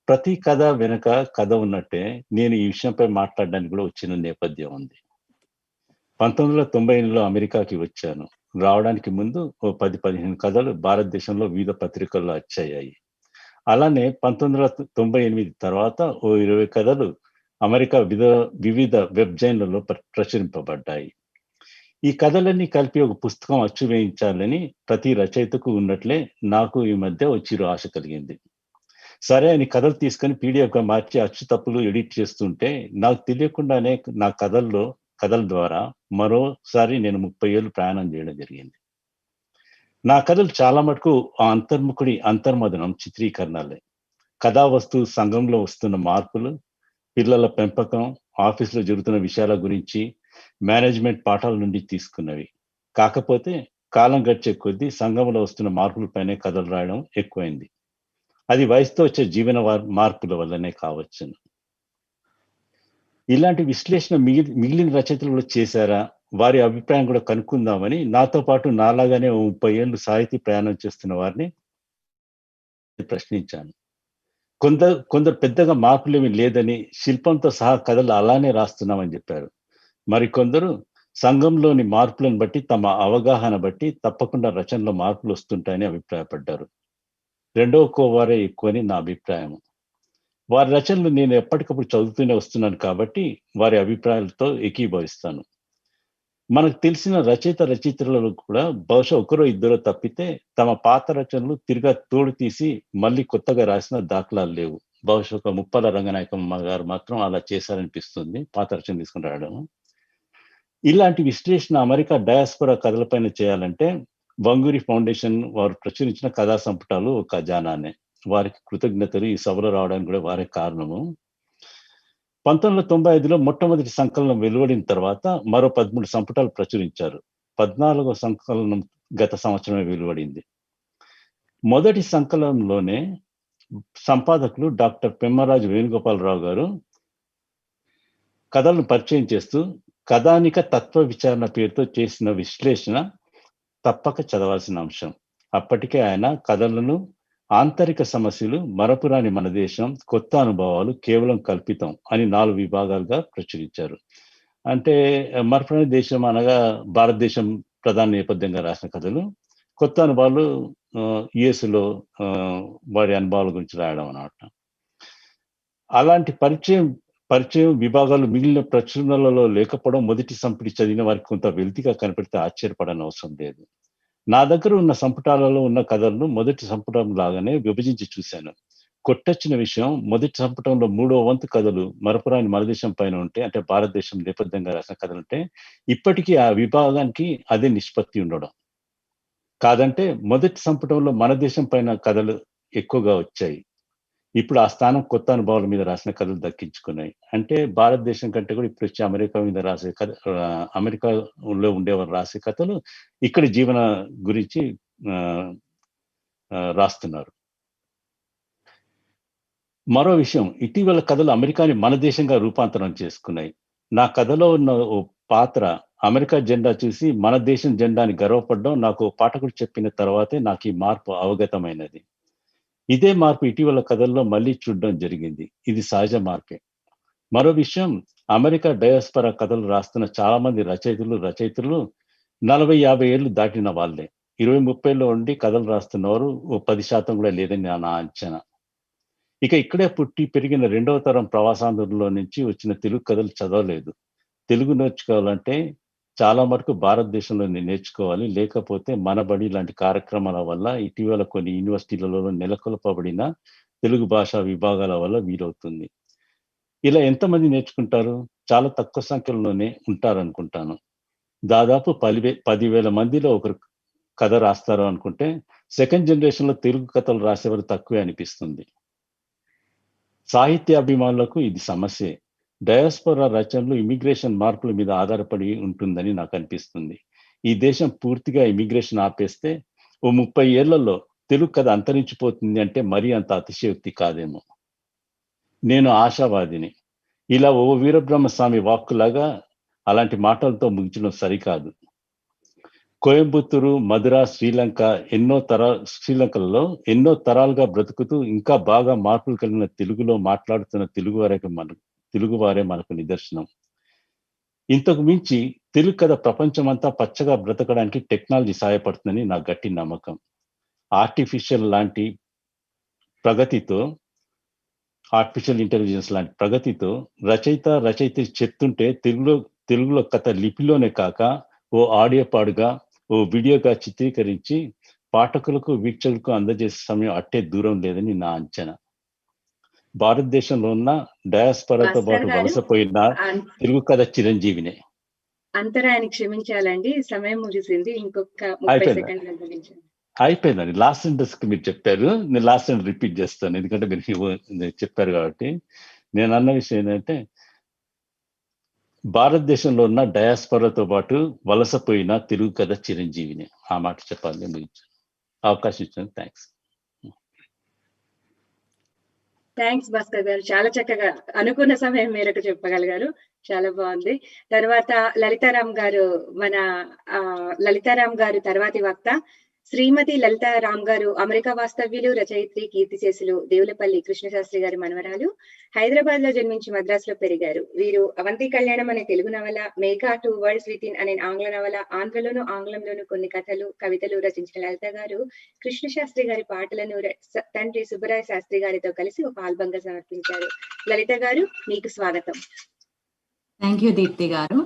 ప్రతి కథ వెనక కథ ఉన్నట్టే నేను ఈ విషయంపై మాట్లాడడానికి కూడా వచ్చిన నేపథ్యం ఉంది. 1998లో అమెరికాకి వచ్చాను. రావడానికి ముందు ఓ 10-15 కథలు భారతదేశంలో వివిధ పత్రికల్లో వచ్చాయి. అలానే 1998 తర్వాత ఓ 20 కథలు అమెరికా వివిధ వెబ్జైన్లలో ప్రచురింపబడ్డాయి. ఈ కథలన్నీ కలిపి ఒక పుస్తకం అచ్చు వేయించాలని ప్రతి రచయితకు ఉన్నట్లే నాకు ఈ మధ్య చిరు ఆశ కలిగింది. సరే అని కథలు తీసుకొని పీడిఎఫ్గా మార్చి అచ్చు తప్పులు ఎడిట్ చేస్తుంటే నాకు తెలియకుండానే నా కథల ద్వారా మరోసారి నేను 30 ఏళ్ళు ప్రయాణం చేయడం జరిగింది. నా కథలు చాలా మటుకు ఆ అంతర్మదనం చిత్రీకరణలే. కథా వస్తువు సంఘంలో వస్తున్న మార్పులు, పిల్లల పెంపకం, ఆఫీసులో జరుగుతున్న విషయాల గురించి, మేనేజ్మెంట్ పాఠాల నుండి తీసుకున్నవి. కాకపోతే కాలం గడిచే కొద్దీ సంఘంలో వస్తున్న మార్పులపైనే కథలు రాయడం ఎక్కువైంది. అది వయసుతో వచ్చే జీవన మార్పుల వల్లనే కావచ్చును. ఇలాంటి విశ్లేషణ మిగిలిన రచయితలు కూడా చేశారా, వారి అభిప్రాయం కూడా కనుక్కుందామని నాతో పాటు నాలాగానే 30 ఏళ్ళు సాహితీ ప్రయాణం చేస్తున్న వారిని ప్రశ్నించాను. కొందరు పెద్దగా మార్పులేమీ లేదని, శిల్పంతో సహా కథలు అలానే రాస్తున్నామని చెప్పారు. మరికొందరు సంఘంలోని మార్పులను బట్టి, తమ అవగాహన బట్టి తప్పకుండా రచనలో మార్పులు వస్తుంటాయని అభిప్రాయపడ్డారు. రెండవ కోవారే ఎక్కువని నా అభిప్రాయం. వారి రచనలు నేను ఎప్పటికప్పుడు చదువుతూనే వస్తున్నాను కాబట్టి వారి అభిప్రాయాలతో ఏకీభవిస్తాను. మనకు తెలిసిన రచయితలలో కూడా బహుశా ఒకరో ఇద్దరో తప్పితే తమ పాత రచనలు తిరిగా తోడు తీసి మళ్ళీ కొత్తగా రాసిన దాఖలాలు లేవు. బహుశా ఒక ముప్పాల రంగనాయకమ్మ గారు మాత్రం అలా చేశారనిపిస్తుంది, పాత రచన తీసుకుని రావడం. ఇలాంటి విశ్లేషణ అమెరికా డయాస్పోరా కథలపైన చేయాలంటే వంగూరి ఫౌండేషన్ వారు ప్రచురించిన కథా సంపుటాలు ఒక ఖజానానే. వారికి కృతజ్ఞతలు. ఈ సభలో రావడానికి కూడా వారే కారణము. 1995లో మొట్టమొదటి సంకలనం వెలువడిన తర్వాత మరో 13 సంపుటాలు ప్రచురించారు. 14వ సంకలనం గత సంవత్సరమే వెలువడింది. మొదటి సంకలనంలోనే సంపాదకులు డాక్టర్ పెమ్మరాజు వేణుగోపాలరావు గారు కథలను పరిచయం చేస్తూ కథానిక తత్వ విచారణ పేరుతో చేసిన విశ్లేషణ తప్పక చదవాల్సిన అంశం. అప్పటికే ఆయన కథలను ఆంతరిక సమస్యలు, మరపురాని మన దేశం, కొత్త అనుభవాలు, కేవలం కల్పితం అని 4 విభాగాలుగా ప్రచురించారు. అంటే మరపురాని దేశం అనగా భారతదేశం ప్రధాన నేపథ్యంగా రాసిన కథలు, కొత్త అనుభవాలు యుఎస్లో వారి అనుభవాల గురించి రాయడం అన్నమాట. అలాంటి పరిచయం విభాగాలు మిగిలిన ప్రచురణలలో లేకపోవడం మొదటి సంపుటి చదివిన వారికి కొంత వెలితిగా కనపడితే ఆశ్చర్యపడని అవసరం లేదు. నా దగ్గర ఉన్న సంపుటాలలో ఉన్న కథలను మొదటి సంపుటం లాగానే విభజించి చూశాను. కొట్టొచ్చిన విషయం, మొదటి సంపుటంలో 3వ వంతు కథలు మరపురాని మన దేశం పైన ఉంటే, అంటే భారతదేశం నేపథ్యంగా రాసిన కథలుంటే, ఇప్పటికీ ఆ విభాగానికి అదే నిష్పత్తి ఉండడం. కాదంటే మొదటి సంపుటంలో మన దేశం పైన కథలు ఎక్కువగా వచ్చాయి. ఇప్పుడు ఆ స్థానం కొత్త అనుభవాల మీద రాసిన కథలు దక్కించుకున్నాయి. అంటే భారతదేశం కంటే కూడా ఇప్పుడు వచ్చి అమెరికా మీద రాసే కథ, అమెరికాలో ఉండేవారు రాసే కథలు ఇక్కడ జీవన గురించి రాస్తున్నారు. మరో విషయం, ఇటీవల కథలు అమెరికాని మన దేశంగా రూపాంతరం చేసుకున్నాయి. నా కథలో ఉన్న ఓ పాత్ర అమెరికా జెండా చూసి మన దేశం జెండాని గర్వపడడం నాకు పాఠకుడు చెప్పిన తర్వాతే నాకు ఈ మార్పు అవగతమైనది. ఇదే మార్పు ఇటీవల కథల్లో మళ్ళీ చూడడం జరిగింది. ఇది సహజ మార్పే. మరో విషయం, అమెరికా డయాస్పోరా కథలు రాస్తున్న చాలా మంది రచయితలు 40-50 ఏళ్ళు దాటిన వాళ్ళే. 20-30లో ఉండి కథలు రాస్తున్నవారు ఓ 10% కూడా లేదని నా అంచనా. ఇక ఇక్కడే పుట్టి పెరిగిన 2వ తరం ప్రవాసాంధ్రుల్లో నుంచి వచ్చిన తెలుగు కథలు చదవలేదు. తెలుగు నేర్చుకోవాలంటే చాలా మటుకు భారతదేశంలో నేర్చుకోవాలి. లేకపోతే మన బడి లాంటి కార్యక్రమాల వల్ల, ఇటీవల కొన్ని యూనివర్సిటీలలో నెలకొల్పబడిన తెలుగు భాషా విభాగాల వల్ల వీలవుతుంది. ఇలా ఎంతమంది నేర్చుకుంటారు? చాలా తక్కువ సంఖ్యలోనే ఉంటారు అనుకుంటాను. దాదాపు 10,000 మందిలో ఒకరు కథ రాస్తారు అనుకుంటే సెకండ్ జనరేషన్ లో తెలుగు కథలు రాసేవారు తక్కువే అనిపిస్తుంది. సాహిత్య అభిమానులకు ఇది సమస్యే. డయాస్పోరా రచనలు ఇమిగ్రేషన్ మార్పుల మీద ఆధారపడి ఉంటుందని నాకు అనిపిస్తుంది. ఈ దేశం పూర్తిగా ఇమిగ్రేషన్ ఆపేస్తే ఓ 30 ఏళ్లలో తెలుగు కథ అంతరించిపోతుంది అంటే మరీ అంత అతిశయోక్తి కాదేమో. నేను ఆశావాదిని. ఇలా ఓ వీరబ్రహ్మస్వామి వాక్కులాగా అలాంటి మాటలతో ముగించడం సరికాదు. కోయంబత్తూరు, మద్రాస్, శ్రీలంకలలో ఎన్నో తరాలుగా బ్రతుకుతూ ఇంకా బాగా మార్పులు కలిగిన తెలుగులో మాట్లాడుతున్న తెలుగువారే మనకు నిదర్శనం. ఇంతకు మించి తెలుగు కథ ప్రపంచమంతా పచ్చగా బ్రతకడానికి టెక్నాలజీ సహాయపడుతుందని నా గట్టి నమ్మకం. ఆర్టిఫిషియల్ ఇంటెలిజెన్స్ లాంటి ప్రగతితో రచయిత చెప్తుంటే తెలుగులో కథ లిపిలోనే కాక ఓ ఆడియో పాడుగా, ఓ వీడియోగా చిత్రీకరించి పాఠకులకు, వీక్షకులకు అందజేసే సమయం అట్టే దూరం లేదని నా అంచనా. భారతదేశంలో ఉన్న డయాస్పరాతో పాటు వలసపోయిన తెలుగు కథ చిరంజీవినే. అంతరాయాన్ని క్షమించాలండి, సమయం ముగిసింది. ఇంకొక 30 సెకండ్లు అందించండి. అయిపోయిందండి. లాస్ట్ సెంటెన్స్ కి మీరు చెప్పారు, నేను లాస్ట్ సెంటెన్స్ రిపీట్ చేస్తాను, ఎందుకంటే మీరు చెప్పారు కాబట్టి. నేను అన్న విషయం ఏంటంటే, భారతదేశంలో ఉన్న డయాస్పరాతో పాటు వలసపోయిన తెలుగు కథ చిరంజీవిని. ఆ మాట చెప్పాలి. అవకాశం ఇచ్చాను. థ్యాంక్స్ భాస్కర్ గారు, చాలా చక్కగా అనుకున్న సమయం మేరకు చెప్పగలిగారు. చాలా బాగుంది. తర్వాత లలితారాం గారు తర్వాతి వక్త. శ్రీమతి లలితారాం గారు అమెరికా వాస్తవ్యులు, రచయిత్రి, కీర్తిశేషులు, దేవులపల్లి కృష్ణశాస్త్రి గారి మనవరాలు. హైదరాబాద్ లో జన్మించి మద్రాసులో పెరిగారు. వీరు అవంతి కళ్యాణం అనే తెలుగు నవల, మేఘా 2 Worlds Within అనే ఆంగ్ల నవల, ఆంధ్రలోను ఆంగ్లంలోను కొన్ని కథలు, కవితలు రచించిన లలిత గారు కృష్ణశాస్త్రి గారి పాటలను తండ్రి సుబ్బరాయ శాస్త్రి గారితో కలిసి ఒక ఆల్బమ్ గా సమర్పించారు. లలిత గారు, మీకు స్వాగతం. థ్యాంక్ యూ దీప్తి గారు.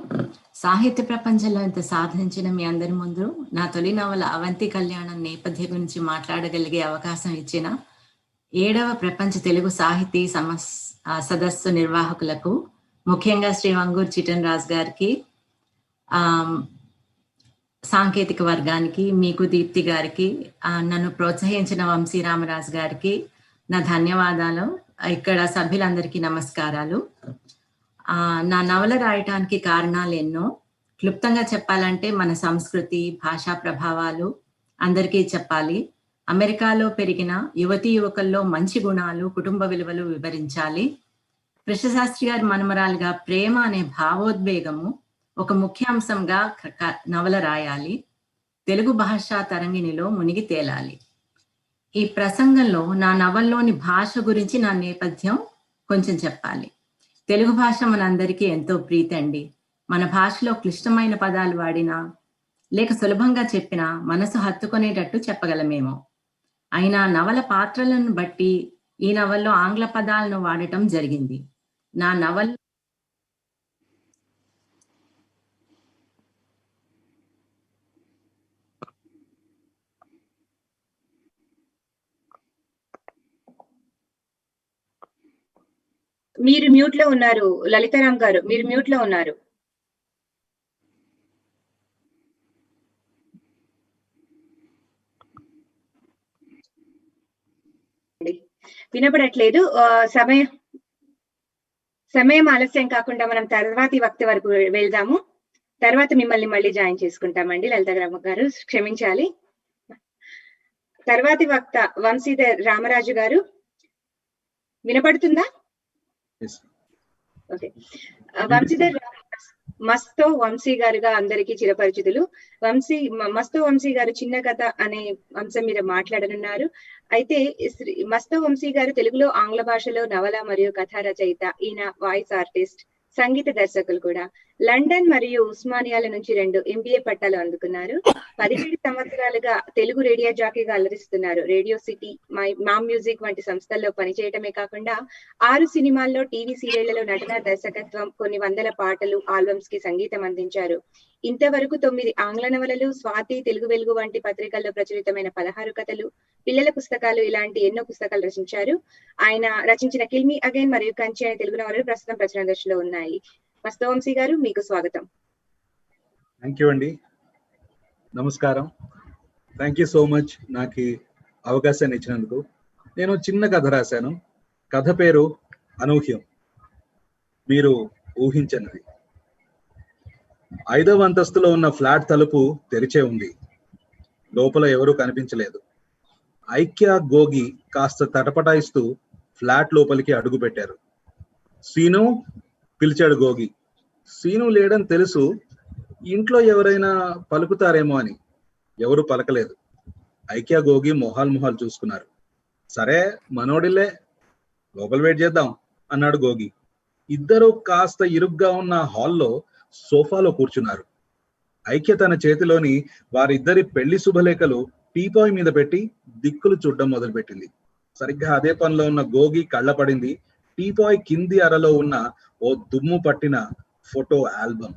సాహిత్య ప్రపంచంలో ఇంత సాధించిన మీ అందరి ముందు నా తొలి నవల అవంతి కళ్యాణం నేపథ్యం గురించి మాట్లాడగలిగే అవకాశం ఇచ్చిన 7వ ప్రపంచ తెలుగు సాహితీ సదస్సు నిర్వాహకులకు, ముఖ్యంగా శ్రీ వంగూరు చిట్టన్ రాజు గారికి, సాంకేతిక వర్గానికి, మీకు దీప్తి గారికి, నన్ను ప్రోత్సహించిన వంశీ రామరాజు గారికి నా ధన్యవాదాలు. ఇక్కడ సభ్యులందరికీ నమస్కారాలు. నా నవల రాయటానికి కారణాలు ఎన్నో. క్లుప్తంగా చెప్పాలంటే మన సంస్కృతి, భాషా ప్రభావాలు అందరికీ చెప్పాలి. అమెరికాలో పెరిగిన యువతీ యువకుల్లో మంచి గుణాలు, కుటుంబ విలువలు వివరించాలి. కృష్ణశాస్త్రి గారి మనమరాలుగా ప్రేమ అనే భావోద్వేగము ఒక ముఖ్యాంశంగా నవల రాయాలి. తెలుగు భాషా తరంగిణిలో మునిగి తేలాలి. ఈ ప్రసంగంలో నా నవల్లోని భాష గురించి నా నేపథ్యం కొంచెం చెప్పాలి. తెలుగు భాష మనందరికీ ఎంతో ప్రీతి అండి. మన భాషలో క్లిష్టమైన పదాలు వాడినా లేక సులభంగా చెప్పినా మనసు హత్తుకునేటట్టు చెప్పగలమేమో. అయినా నవల పాత్రలను బట్టి ఈ నవల్లో ఆంగ్ల పదాలను వాడటం జరిగింది. నా నవల మీరు మ్యూట్ లో ఉన్నారు లలితారాం గారు, మీరు మ్యూట్ లో ఉన్నారు. వినపడట్లేదు. సమయం ఆలస్యం కాకుండా మనం తర్వాతి వక్త వరకు వెళ్దాము. తర్వాత మిమ్మల్ని మళ్ళీ జాయిన్ చేసుకుంటామండి. లలితారాం గారు క్షమించాలి. తర్వాతి వక్త వంశీధర్ రామరాజు గారు, వినపడుతుందా? ఓకే. వంశీధర్ మస్తో వంశీ గారుగా అందరికీ చిరపరిచితులు. మస్తో వంశీ గారు చిన్న కథ అనే అంశం మీద మాట్లాడనున్నారు. అయితే మస్తో వంశీ గారు తెలుగులో, ఆంగ్ల భాషలో నవల మరియు కథా రచయిత. ఈయన వాయిస్ ఆర్టిస్ట్, సంగీత దర్శకులు కూడా. లండన్ మరియు ఉస్మానియాల నుంచి 2 MBA పట్టాలు అందుకున్నారు. 17 సంవత్సరాలుగా తెలుగు రేడియో జాకీగా అలరిస్తున్నారు. రేడియో సిటీ, మామ్ మ్యూజిక్ వంటి సంస్థల్లో పనిచేయటమే కాకుండా 6 సినిమాల్లో, టీవీ సీరియళ్లలో నటన, దర్శకత్వం, కొన్ని వందల పాటలు, ఆల్బమ్స్ కి సంగీతం అందించారు. ఇంతవరకు 9 ఆంగ్ల నవలలు, స్వాతి, తెలుగు వెలుగు వంటి పత్రికల్లో ప్రచురితమైన 16 కథలు, పిల్లల పుస్తకాలు, ఇలాంటి ఎన్నో పుస్తకాలు రచించారు. ఆయన రచించిన కిల్ మీ అగైన్ మరియు కంచి అనే తెలుగు నవలలు ప్రస్తుతం ప్రచురణ దశలో ఉన్నాయి. మస్తవంశీ గారు, మీకు స్వాగతం. థ్యాంక్ యూ అండి, నమస్కారం. థ్యాంక్ యూ సో మచ్ నాకు అవకాశాన్ని ఇచ్చినందుకు. నేను చిన్న కథ రాశాను. కథ పేరు అనూహ్యం, మీరు ఊహించనిది. 5వ అంతస్తులో ఉన్న ఫ్లాట్ తలుపు తెరిచే ఉంది. లోపల ఎవరూ కనిపించలేదు. ఐక్య, గోగి కాస్త తటపటాయిస్తూ ఫ్లాట్ లోపలికి అడుగు పెట్టారు. సీను పిలిచాడు గోగి. సీను లేడని తెలుసు, ఇంట్లో ఎవరైనా పలుకుతారేమో అని. ఎవరు పలకలేదు. ఐక్య, గోగి మొహాలు చూసుకున్నారు. సరే మనోడిల్లే, లోపల వెయిట్ చేద్దాం అన్నాడు గోగి. ఇద్దరు కాస్త ఇరుగ్గా ఉన్న హాల్లో సోఫాలో కూర్చున్నారు. ఐక్య తన చేతిలోని వారిద్దరి పెళ్లి శుభలేఖలు టీపాయ్ మీద పెట్టి దిక్కులు చూడడం మొదలుపెట్టింది. సరిగ్గా అదే పనిలో ఉన్న గోగి కళ్ళ పడింది టీపాయ్ కింది అరలో ఉన్న ఓ దుమ్ము పట్టిన ఫోటో ఆల్బమ్.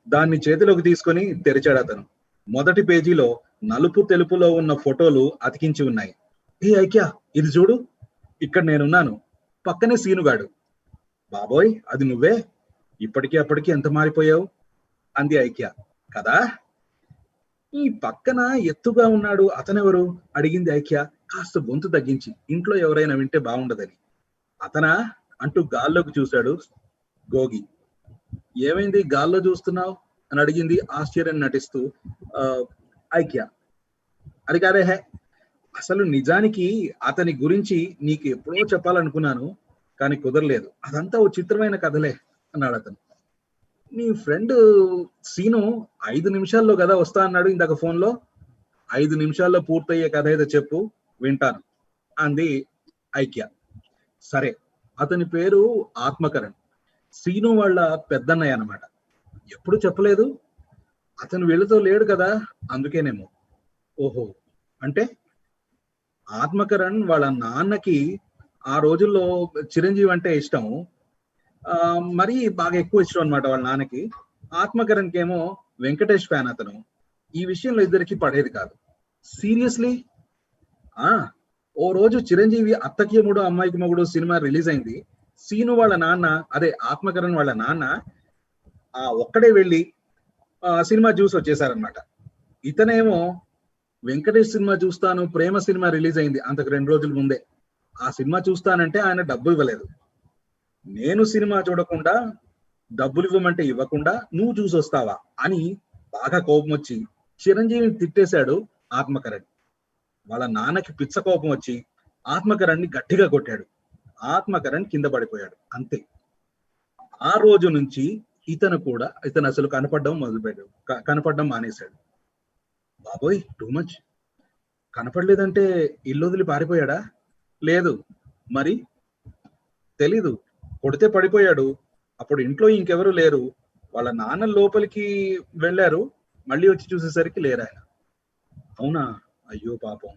దాన్ని చేతిలోకి తీసుకొని తెరిచాడు అతను. మొదటి పేజీలో నలుపు తెలుపులో ఉన్న ఫోటోలు అతికించి ఉన్నాయి. ఏ ఐక్య, ఇది చూడు, ఇక్కడ నేనున్నాను, పక్కనే సీనుగాడు. బాబోయ్, అది నువ్వే? ఇప్పటికీ అప్పటికి ఎంత మారిపోయావు అంది ఐక్య. కదా, ఈ పక్కన ఎత్తుగా ఉన్నాడు అతనెవరు అడిగింది ఐక్య కాస్త గొంతు తగ్గించి, ఇంట్లో ఎవరైనా వింటే బాగుండదని. అతనా అంటూ గాల్లోకి చూశాడు గోగి. ఏమైంది గాల్లో చూస్తున్నావు అని అడిగింది ఆశ్చర్యం నటిస్తూ ఐక్య. అది కాదే, అసలు నిజానికి అతని గురించి నీకు ఎప్పుడో చెప్పాలనుకున్నాను, కానీ కుదరలేదు. అదంతా ఓ చిత్రమైన కథలే అన్నాడు అతను. నీ ఫ్రెండ్ సీను 5 నిమిషాల్లో కదా వస్తా అన్నాడు ఇందాక ఫోన్లో. 5 నిమిషాల్లో పూర్తయ్యే కథ ఏదో చెప్పు, వింటాను అంది ఐక్య. సరే, అతని పేరు ఆత్మకరణ్, సీను వాళ్ళ పెద్దన్నయ్య అన్నమాట. ఎప్పుడు చెప్పలేదు? అతను వీళ్ళతో లేడు కదా, అందుకేనేమో. ఓహో, అంటే ఆత్మకరణ్ వాళ్ళ నాన్నకి ఆ రోజుల్లో చిరంజీవి అంటే ఇష్టం, మరీ బాగా ఎక్కువ ఇష్టం అనమాట వాళ్ళ నాన్నకి. ఆత్మకరణ్కి ఏమో వెంకటేష్ ఫ్యాన్ అతను. ఈ విషయంలో ఇద్దరికి పడేది కాదు. సీరియస్లీ? ఓ రోజు చిరంజీవి అత్తకి మూడు అమ్మాయికి మొగుడు సినిమా రిలీజ్ అయింది. సీను వాళ్ళ నాన్న, అదే ఆత్మకరణ్ వాళ్ళ నాన్న ఒక్కడే వెళ్ళి సినిమా చూసి వచ్చేసారనమాట. ఇతనేమో వెంకటేష్ సినిమా చూస్తాను, ప్రేమ సినిమా రిలీజ్ అయింది అంతకు 2 రోజుల ముందే. ఆ సినిమా చూస్తానంటే ఆయన డబ్బు ఇవ్వలేదు. నేను సినిమా చూడకుండా డబ్బులు ఇవ్వమంటే ఇవ్వకుండా నువ్వు చూసి వస్తావా అని బాగా కోపం వచ్చి చిరంజీవిని తిట్టేశాడు ఆత్మకరణ్. వాళ్ళ నాన్నకి పిచ్చ కోపం వచ్చి ఆత్మకరణ్ని గట్టిగా కొట్టాడు. ఆత్మకరణ్ కింద పడిపోయాడు. అంతే. ఆ రోజు నుంచి ఇతను అసలు కనపడడం మానేశాడు. బాబోయ్, టూ మచ్. కనపడలేదంటే ఇల్లు వదిలి పారిపోయాడా? లేదు. మరి? తెలీదు. కొడితే పడిపోయాడు. అప్పుడు ఇంట్లో ఇంకెవరు లేరు. వాళ్ళ నాన్న లోపలికి వెళ్ళారు, మళ్ళీ వచ్చి చూసేసరికి లేరు ఆయన. అవునా? అయ్యో పాపం.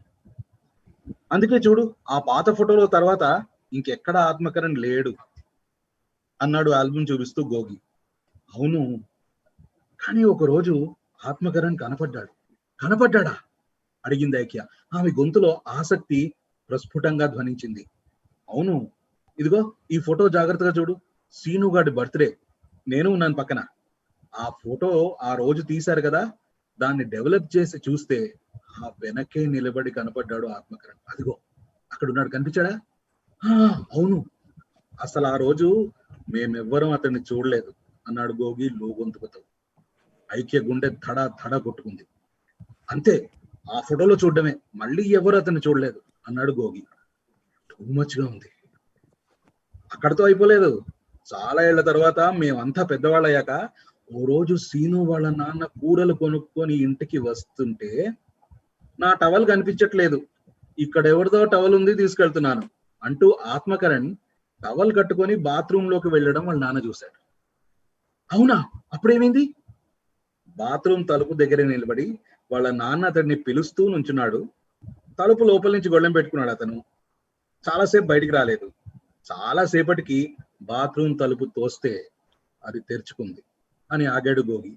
అందుకే చూడు, ఆ పాత ఫోటోలో తర్వాత ఇంకెక్కడ ఆత్మకరణ్ లేడు అన్నాడు ఆల్బమ్ చూపిస్తూ గోగి. అవును, కానీ ఒకరోజు ఆత్మకరణ్ కనపడ్డా అడిగింది ఐక్య. ఆమె గొంతులో ఆసక్తి ప్రస్ఫుటంగా ధ్వనించింది. అవును, ఇదిగో ఈ ఫోటో జాగ్రత్తగా చూడు, సీనుగాడి బర్త్డే, నేను ఉన్నాను పక్కన. ఆ ఫోటో ఆ రోజు తీశారు కదా, దాన్ని డెవలప్ చేసి చూస్తే ఆ వెనకే నిలబడి కనపడ్డాడు ఆత్మకరణ్. అదిగో అక్కడ ఉన్నాడు, కనిపించాడా? అవును, అసలు ఆ రోజు మేమెవ్వరం అతన్ని చూడలేదు అన్నాడు గోగి లోగొంతుకుతో. ఐక్య గుండె ధడ కొట్టుకుంది. అంతే, ఆ ఫోటోలో చూడడమే, మళ్ళీ ఎవరు అతన్ని చూడలేదు అన్నాడు గోగి. టూ మచ్ గా ఉంది. అక్కడితో అయిపోలేదు. చాలా ఏళ్ల తర్వాత మేమంతా పెద్దవాళ్ళయ్యాక ఓ రోజు సీను వాళ్ళ నాన్న కూరలు కొనుక్కొని ఇంటికి వస్తుంటే నా టవల్ కనిపించట్లేదు, ఇక్కడ ఎవరిదో టవల్ ఉంది, తీసుకెళ్తున్నాను అంటూ ఆత్మకరణ్ టవల్ కట్టుకొని బాత్రూమ్ లోకి వెళ్ళడం వాళ్ళ నాన్న చూశాడు. అవునా, అప్పుడేమైంది? బాత్రూమ్ తలుపు దగ్గర నిలబడి వాళ్ళ నాన్న అతడిని పిలుస్తూ నుంచున్నాడు. తలుపు లోపల నుంచి గొళ్ళెం పెట్టుకున్నాడు అతను. చాలాసేపు బయటికి రాలేదు. చాలాసేపటికి బాత్రూమ్ తలుపు తోస్తే అది తెరుచుకుంది అని ఆగాడు గోగి.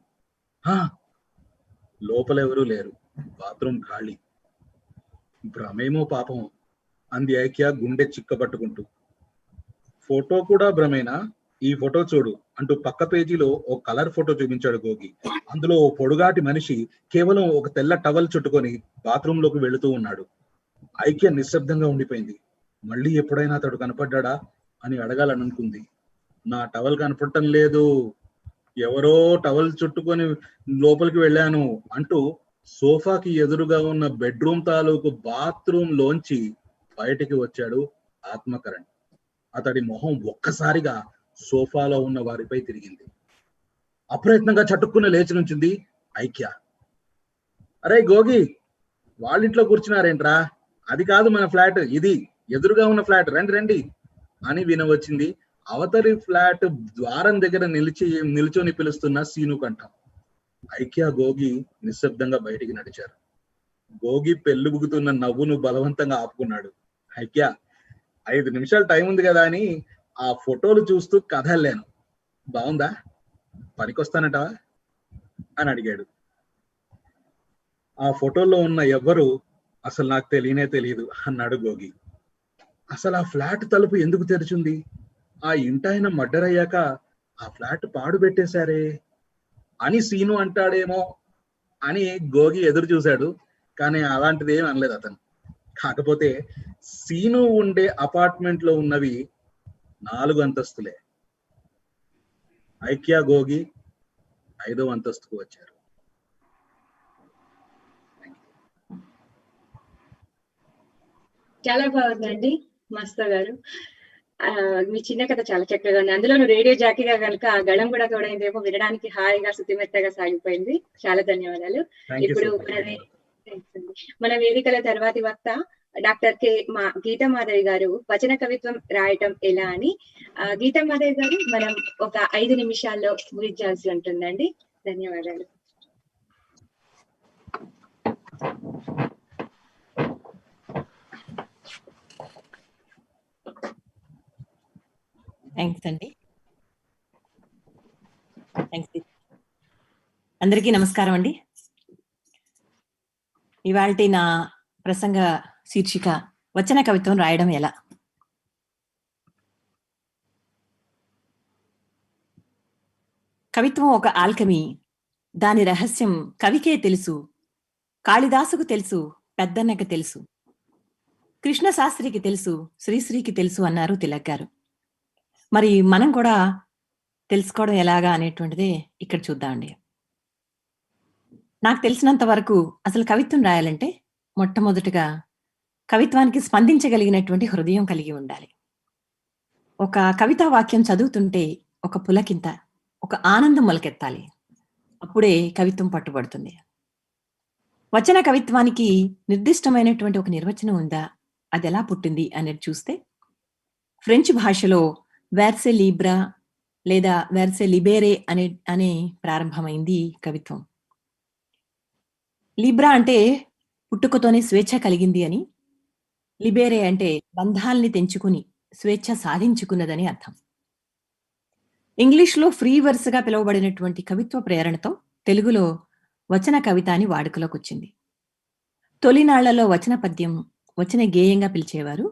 లోపల ఎవరూ లేరు, బాత్రూమ్ ఖాళీ. భ్రమేమో పాపం అంది ఐక్య గుండె చిక్కబట్టుకుంటూ. ఫోటో కూడా భ్రమేనా? ఈ ఫోటో చూడు అంటూ పక్క పేజీలో ఓ కలర్ ఫోటో చూపించాడు గోగి. అందులో ఓ పొడుగాటి మనిషి కేవలం ఒక తెల్ల టవల్ చుట్టుకొని బాత్రూమ్ లోకి వెళుతూ ఉన్నాడు. ఐక్య నిశ్శబ్దంగా ఉండిపోయింది. మళ్ళీ ఎప్పుడైనా అతడు కనపడ్డా అని అడగాలనుకుంది. నా టవల్ కనపడటం లేదు, ఎవరో టవల్ చుట్టుకొని లోపలికి వెళ్ళాను అంటూ సోఫాకి ఎదురుగా ఉన్న బెడ్రూమ్ తాలూకు బాత్రూమ్ లోంచి బయటికి వచ్చాడు ఆత్మకరణ్. అతడి మొహం ఒక్కసారిగా సోఫాలో ఉన్న వారిపై తిరిగింది. అప్రయత్నంగా చటుక్కున లేచి నుంచింది ఐక్య. అరే గోగి, వాళ్ళింట్లో కూర్చున్నారేంట్రా? అది కాదు మన ఫ్లాట్, ఇది ఎదురుగా ఉన్న ఫ్లాట్, రండి రండి అని వినవచ్చింది అవతలి ఫ్లాట్ ద్వారం దగ్గర నిల్చొని పిలుస్తున్న సీను కంఠం. ఐక్య గోగి నిశ్శబ్దంగా బయటికి నడిచారు. గోగి పెళ్ళుబుగుతున్న నవ్వును బలవంతంగా ఆపుకున్నాడు. ఐక్య, 5 నిమిషాలు టైం ఉంది కదా అని ఆ ఫోటోలు చూస్తూ కదల్లాను. బాగుందా? పనికొస్తానటవా అని అడిగాడు. ఆ ఫోటోల్లో ఉన్న ఎవ్వరు అసలు నాకు తెలియదు అన్నాడు గోగి. అసలు ఆ ఫ్లాట్ తలుపు ఎందుకు తెరిచింది? ఆ ఇంటాయన మర్డర్ అయ్యాక ఆ ఫ్లాట్ పాడు పెట్టేశారే అని సీను అంటాడేమో అని గోగి ఎదురు చూశాడు. కానీ అలాంటిది ఏం అనలేదు అతను. కాకపోతే సీను ఉండే అపార్ట్మెంట్ లో ఉన్నవి 4 అంతస్తులే. ఐక్య గోగి 5వ అంతస్తుకు వచ్చారు. చాలా బాగుందండి మస్తా గారు. మీ చిన్న కథ చాలా చక్కగా ఉంది. అందులోనూ రేడియో జాకీగా కనుక ఆ గళం కూడా తోడైందేమో, వినడానికి హాయిగా శుతిమెత్తగా సాగిపోయింది. చాలా ధన్యవాదాలు. ఇప్పుడు మన వేదికల తర్వాతి వక్త డాక్టర్ గీతా మాధవి గారు వచన కవిత్వం రాయటం ఎలా అని. గీతా మాధవి గారు, మనం ఒక 5 నిమిషాల్లో ముగించాల్సి ఉంటుందండి. ధన్యవాదాలు. థ్యాంక్స్ అండి. థ్యాంక్స్. అందరికీ నమస్కారం అండి. ఇవాల్టి నా ప్రసంగ శీర్షిక వచన కవిత్వం రాయడం ఎలా. కవిత్వం ఒక ఆల్కమీ. దాని రహస్యం కవికే తెలుసు, కాళిదాసుకు తెలుసు, పెద్దన్నకి తెలుసు, కృష్ణ శాస్త్రికి తెలుసు, శ్రీశ్రీకి తెలుసు అన్నారు తిలక్ గారు. మరి మనం కూడా తెలుసుకోవడం ఎలాగా అనేటువంటిది ఇక్కడ చూద్దామండి. నాకు తెలిసినంత వరకు అసలు కవిత్వం రాయాలంటే మొట్టమొదటిగా కవిత్వానికి స్పందించగలిగినటువంటి హృదయం కలిగి ఉండాలి. ఒక కవితా వాక్యం చదువుతుంటే ఒక పులకింత, ఒక ఆనందం మొలకెత్తాలి. అప్పుడే కవిత్వం పట్టుబడుతుంది. వచన కవిత్వానికి నిర్దిష్టమైనటువంటి ఒక నిర్వచనం ఉందా, అది ఎలా పుట్టింది అనేది చూస్తే ఫ్రెంచ్ భాషలో వెర్సే లిబ్రా లేదా వెర్సే లిబేరే అనే ప్రారంభమైంది కవిత్వం. లిబ్రా అంటే పుట్టుకతోనే స్వేచ్ఛ కలిగింది అని, లిబేరే అంటే బంధాల్ని తెంచుకుని స్వేచ్ఛ సాధించుకున్నదని అర్థం. ఇంగ్లీష్లో ఫ్రీ వర్స్గా పిలువబడినటువంటి కవిత్వ ప్రేరణతో తెలుగులో వచన కవిత అని వాడుకలోకి వచ్చింది. తొలినాళ్లలో వచన పద్యం, వచన గేయంగా పిలిచేవారు.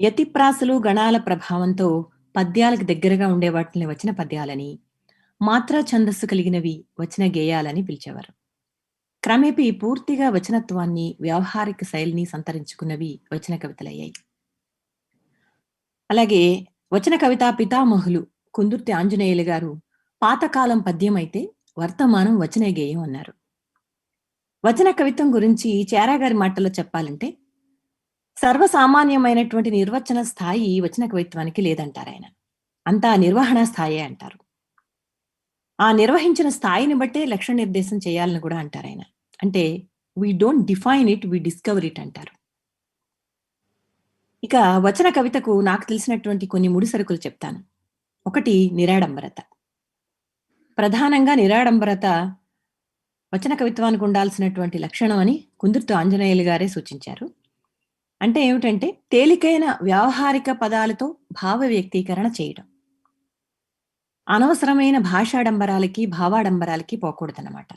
యతిప్రాసలు గణాల ప్రభావంతో పద్యాలకు దగ్గరగా ఉండే వాటిని వచన పద్యాలని, మాత్రా ఛందస్సు కలిగినవి వచన గేయాలని పిలిచేవారు. క్రమేపీ పూర్తిగా వచనత్వాన్ని, వ్యవహారిక శైలిని సంతరించుకున్నవి వచన కవితలయ్యాయి. అలాగే వచన కవితా పితామహులు కుందుర్తి ఆంజనేయులు గారు పాతకాలం పద్యం అయితే వర్తమానం వచన గేయం అన్నారు. వచన కవిత్వం గురించి చేరాగారి మాటల్లో చెప్పాలంటే సర్వసామాన్యమైనటువంటి నిర్వచన స్థాయి వచన కవిత్వానికి లేదంటారు ఆయన. అంతా నిర్వహణ స్థాయే అంటారు. ఆ నిర్వహించిన స్థాయిని బట్టే లక్ష్య నిర్దేశం చేయాలని కూడా అంటారు ఆయన. అంటే we don't define it, we discover it అంటారు. ఇక వచన కవితకు నాకు తెలిసినటువంటి కొన్ని ముడి సరుకులు చెప్తాను. ఒకటి నిరాడంబరత. ప్రధానంగా నిరాడంబరత వచన కవిత్వానికి ఉండాల్సినటువంటి లక్షణం అని కుందుర్తి ఆంజనేయులు గారే సూచించారు. అంటే ఏమిటంటే తేలికైన వ్యావహారిక పదాలతో భావ వ్యక్తీకరణ చేయడం, అనవసరమైన భాషాడంబరాలకి భావాడంబరాలకి పోకూడదన్నమాట.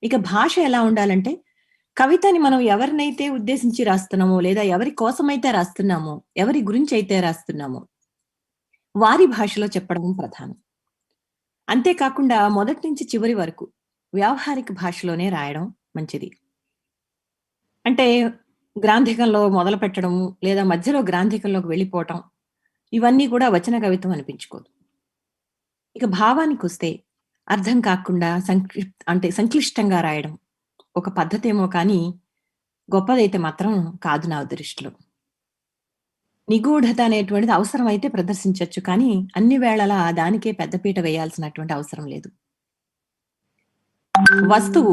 ఇక భాష ఎలా ఉండాలంటే కవితని మనం ఎవరినైతే ఉద్దేశించి రాస్తున్నామో లేదా ఎవరి కోసమైతే రాస్తున్నామో, ఎవరి గురించి అయితే రాస్తున్నామో వారి భాషలో చెప్పడం ప్రధానం. అంతేకాకుండా మొదటి నుంచి చివరి వరకు వ్యావహారిక భాషలోనే రాయడం మంచిది. అంటే గ్రాంధికంలో మొదలు పెట్టడం లేదా మధ్యలో గ్రాంధికంలోకి వెళ్ళిపోవటం ఇవన్నీ కూడా వచన కవిత్వం అనిపించుకోదు. ఇక భావానికి వస్తే అర్థం కాకుండా సంక్లిష్టంగా రాయడం ఒక పద్ధతేమో కానీ గొప్పదైతే మాత్రం కాదు నా దృష్టిలో. నిగూఢత అనేటువంటిది అవసరమైతే ప్రదర్శించవచ్చు, కానీ అన్ని వేళలా దానికే పెద్దపీట వేయాల్సినటువంటి అవసరం లేదు. వస్తువు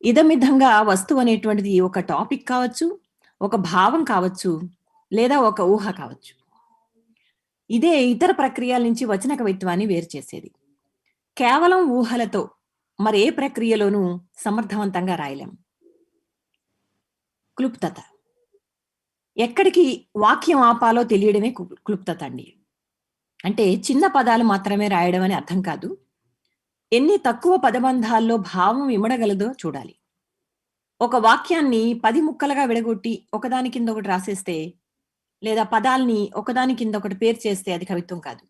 ఇదమిధంగా వస్తువు అనేటువంటిది ఒక టాపిక్ కావచ్చు, ఒక భావం కావచ్చు, లేదా ఒక ఊహ కావచ్చు. ఇదే ఇతర ప్రక్రియల నుంచి వచన కవిత్వాన్ని వేరు చేసేది. కేవలం ఊహలతో మరే ప్రక్రియలోనూ సమర్థవంతంగా రాయలేం. క్లుప్తత, ఎక్కడికి వాక్యం ఆపాలో తెలియడమే క్లుప్తత అండి. అంటే చిన్న పదాలు మాత్రమే రాయడం అని అర్థం కాదు. ఎన్ని తక్కువ పదబంధాల్లో భావం ఇమడగలదో చూడాలి. ఒక వాక్యాన్ని 10 ముక్కలుగా విడగొట్టి ఒకదాని కింద ఒకటి రాసేస్తే లేదా పదాల్ని ఒకదాని కింద ఒకటి పేరు చేస్తే అది కవిత్వం కాదు.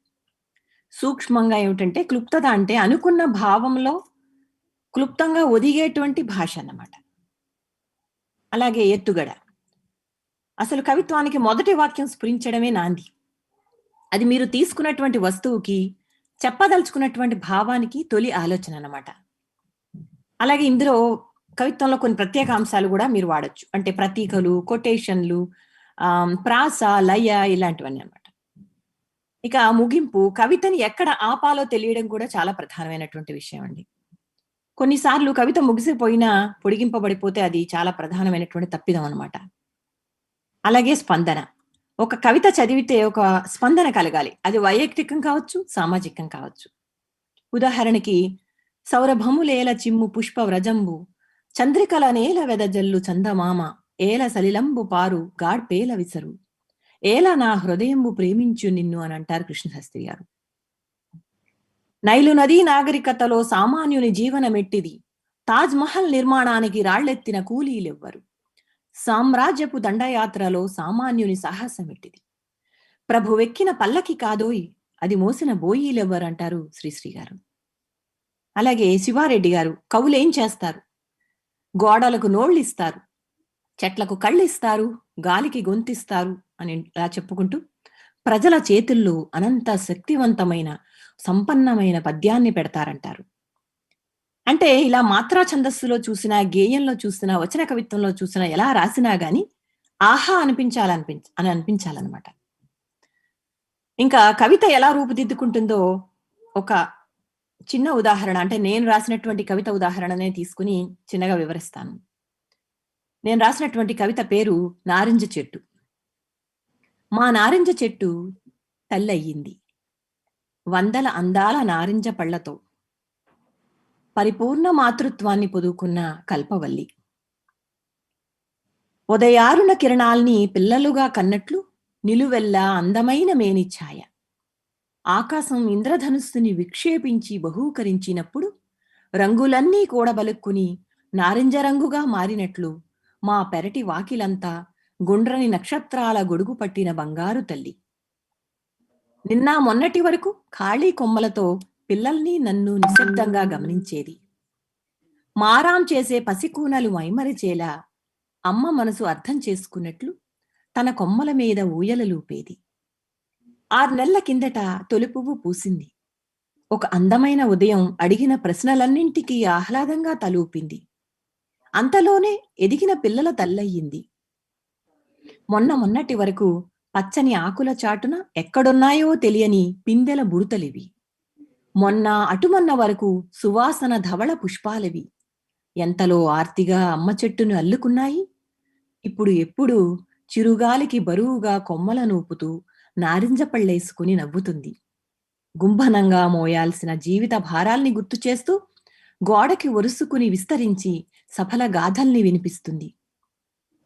సూక్ష్మంగా ఏమిటంటే క్లుప్తత అంటే అనుకున్న భావంలో క్లుప్తంగా ఒదిగేటువంటి భాష అన్నమాట. అలాగే ఎత్తుగడ, అసలు కవిత్వానికి మొదటి వాక్యం స్ఫురించడమే నాంది. అది మీరు తీసుకున్నటువంటి వస్తువుకి చెప్పదలుచుకున్నటువంటి భావానికి తొలి ఆలోచన అన్నమాట. అలాగే ఇందులో కవిత్వంలో కొన్ని ప్రత్యేక అంశాలు కూడా మీరు వాడచ్చు. అంటే ప్రతీకలు, కొటేషన్లు, ప్రాస, లయ ఇలాంటివన్నీ అన్నమాట. ఇక ముగింపు, కవితని ఎక్కడ ఆపాలో తెలియడం కూడా చాలా ప్రధానమైనటువంటి విషయం అండి. కొన్నిసార్లు కవిత ముగిసిపోయినా పొడిగింపబడిపోతే అది చాలా ప్రధానమైనటువంటి తప్పిదం అన్నమాట. అలాగే స్పందన, ఒక కవిత చదివితే ఒక స్పందన కలగాలి. అది వైయక్తికం కావచ్చు, సామాజికం కావచ్చు. ఉదాహరణకి సౌరభములేల చిమ్ము పుష్ప వ్రజంబు, చంద్రికల నేల వెదజల్లు చందమామ, ఏల సలిలంబు పారు గాడ్పేల విసరు, ఏల నా హృదయంబు ప్రేమించు నిన్ను అని అంటారు కృష్ణశాస్త్రి గారు. నైలు నదీ నాగరికతలో సామాన్యుని జీవనమెట్టిది, తాజ్ మహల్ నిర్మాణానికి రాళ్లెత్తిన కూలీలెవ్వరు, సామ్రాజ్యపు దండయాత్రలో సామాన్యుని సాహసమెట్టిది, ప్రభువెక్కిన పల్లకి కాదోయి అది మోసిన బోయీలెవ్వరు అంటారు శ్రీశ్రీ గారు. అలాగే శివారెడ్డి గారు, కవులేం చేస్తారు, గోడలకు నోళ్ళిస్తారు, చెట్లకు కళ్ళిస్తారు, గాలికి గొంతిస్తారు అని ఇలా చెప్పుకుంటూ ప్రజల చేతుల్లో అనంత శక్తివంతమైన సంపన్నమైన పద్యాన్ని పెడతారంటారు. అంటే ఇలా మాత్రా ఛందస్సులో చూసినా, గేయంలో చూసినా, వచన కవిత్వంలో చూసినా, ఎలా రాసినా గాని ఆహా అనిపించాలన్నమాట. ఇంకా కవిత ఎలా రూపుదిద్దుకుంటుందో ఒక చిన్న ఉదాహరణ, అంటే నేను రాసినటువంటి కవిత ఉదాహరణనే తీసుకుని చిన్నగా వివరిస్తాను. నేను రాసినటువంటి కవిత పేరు నారింజ చెట్టు. మా నారింజ చెట్టు తల్లయ్యింది, వందల అందాల నారింజ పళ్లతో పరిపూర్ణ మాతృత్వాన్ని పొదుకున్న కల్పవల్లి. ఉదయారుణ కిరణాల్ని పిల్లలుగా కన్నట్లు నిలువెల్లా అందమైన మేనిఛాయ. ఆకాశం ఇంద్రధనుస్సుని విక్షేపించి బహూకరించినప్పుడు రంగులన్నీ కూడబలుక్కుని నారింజ రంగుగా మారినట్లు మా పెరటి వాకిలంతా గుండ్రని నక్షత్రాల గొడుగు పట్టిన బంగారు తల్లి. నిన్న మొన్నటి వరకు ఖాళీ కొమ్మలతో పిల్లల్ని నన్ను నిశ్శబ్దంగా గమనించేది. మారాం చేసే పసికూనలు మైమరిచేలా అమ్మ మనసు అర్థం చేసుకున్నట్లు తన కొమ్మల మీద ఊయలలూపేది. 6 నెలల కిందట తొలి పువ్వు పూసింది. ఒక అందమైన ఉదయం అడిగిన ప్రశ్నలన్నింటికీ ఆహ్లాదంగా తలూపింది. అంతలోనే ఎదిగిన పిల్లల తల్లయ్యింది. మొన్నటి వరకు పచ్చని ఆకుల చాటున ఎక్కడున్నాయో తెలియని పిందెల బుడతలివి. అటుమొన్న వరకు సువాసన ధవళ పుష్పాలవి. ఎంతలో ఆర్తిగా అమ్మ చెట్టును అల్లుకున్నాయి. ఎప్పుడు చిరుగాలికి బరువుగా కొమ్మల నూపుతూ నారింజ పళ్ళేసుకుని నవ్వుతుంది. గుంభనంగా మోయాల్సిన జీవిత భారాల్ని గుర్తు చేస్తూ గోడకి ఒరుసుకుని విస్తరించి సఫల గాథల్ని వినిపిస్తుంది.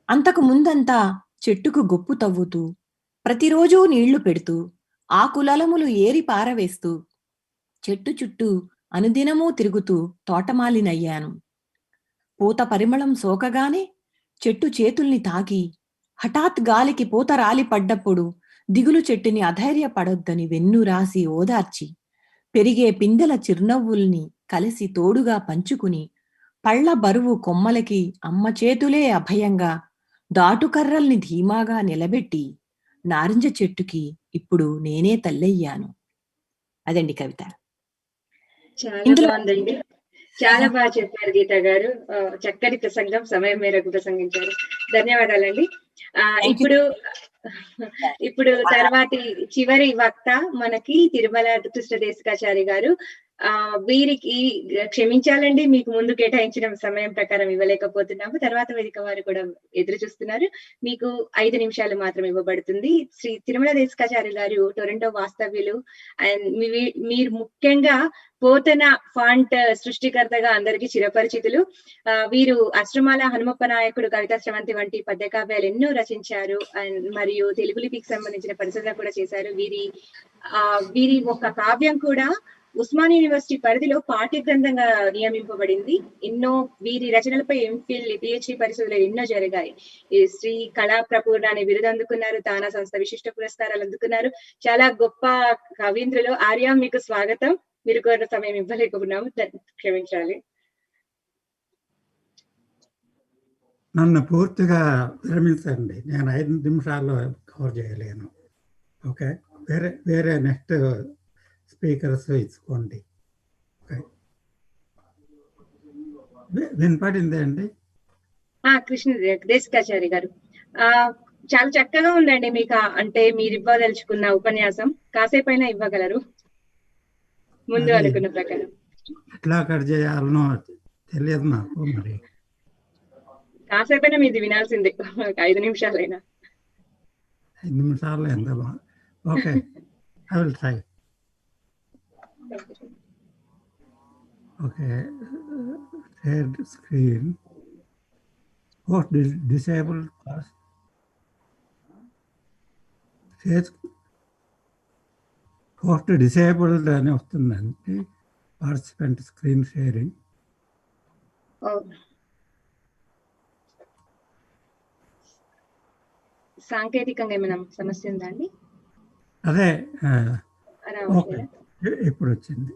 అంతకు ముందంతా చెట్టుకు గొప్పు తవ్వుతూ, ప్రతిరోజూ నీళ్లు పెడుతూ, ఆకులలములు ఏరి పారవేస్తూ, చెట్టు చుట్టూ అనుదినమూ తిరుగుతూ తోటమాలినయ్యాను. పూత పరిమళం సోకగానే చెట్టు చేతుల్ని తాకి, హఠాత్ గాలికి పూత రాలి పడ్డప్పుడు దిగులు చెట్టుని అధైర్యపడొద్దని వెన్ను రాసి ఓదార్చి, పెరిగే పిందెల చిరునవ్వుల్ని కలిసి తోడుగా పంచుకుని, పళ్ల బరువు కొమ్మలకి అమ్మ చేతులే అభయంగా దాటుకర్రల్ని ధీమాగా నిలబెట్టి, నారింజ చెట్టుకి ఇప్పుడు నేనే తల్లయ్యాను. అదండి కవిత. చాలా బాగుందండి. చాలా బాగా చెప్పారు గీత గారు. చక్కటి ప్రసంగం, సమయం మేరకు ప్రసంగించారు. ధన్యవాదాలండి. ఇప్పుడు తర్వాతి చివరి వక్త మనకి తిరుమల కృష్ణదేశికాచారి గారు. వీరికి క్షమించాలండి, మీకు ముందు కేటాయించిన సమయం ప్రకారం ఇవ్వలేకపోతున్నాము. తర్వాత వేదిక వారు కూడా ఎదురు చూస్తున్నారు. మీకు 5 నిమిషాలు మాత్రం ఇవ్వబడుతుంది. శ్రీ తిరుమల దేశికాచారి గారు టొరంటో వాస్తవ్యులు. అండ్ మీరు ముఖ్యంగా పోతన ఫాంట్ సృష్టికర్తగా అందరికీ చిరపరిచితులు. వీరు అశ్రమాల హనుమప్ప నాయకుడు, కవితా స్రవంతి వంటి పద్య కావ్యాలు ఎన్నో రచించారు. మరియు తెలుగు లిపికి సంబంధించిన పరిశోధన కూడా చేశారు. వీరి ఒక కావ్యం కూడా ఉస్మానియా యూనివర్సిటీ పరిధిలో పాఠ్య గ్రంథంగా నియమింపబడింది. ఎన్నో వీరి రచనలపై ఎంఫిల్, పిహెచ్డి పరిశోధనలు ఎన్నో జరిగాయి. శ్రీ కళా ప్రపూర్ణ అనే బిరుదు అందుకున్నారు. తానా సంస్థ విశిష్ట పురస్కారాలు అందుకున్నారు. చాలా గొప్ప కవీంద్రులు. ఆర్య, మీకు స్వాగతం. మీరు కోరిన సమయం ఇవ్వలేకపోతున్నాము, క్షమించాలి. నన్ను పూర్తిగా విరమించండి, నేను 5 నిమిషాల్లో కవర్ చేయలేను. ఓకే, వేరే నెక్స్ట్ స్పీకర్స్ ఇచ్చుకోండి. ఓకే, వినపడింది అండి. కృష్ణ దేశికాచారి గారు, చాలా చక్కగా ఉందండి. మీకు అంటే మీరు ఇవ్వదలుచుకున్న ఉపన్యాసం కాసేపైనా ఇవ్వగలరు? ముందు అనుకున్న ప్రకారం ఎట్లా కట్ చేయాలనో తెలియదు నాకు. మరి కాసేపైనా మీది వినాల్సిందే, 5 నిమిషాలైనా. 5 నిమిషాలు ఎంత బాగుంది. Okay, I will try. Okay, shared screen. Post disabled post disabled అని వస్తుందండి. Participant screen sharing. సాంకేతికంగా ఏమైనా సమస్య ఉందా అండి? అదే, ఓకే, ఇప్పుడు వచ్చింది.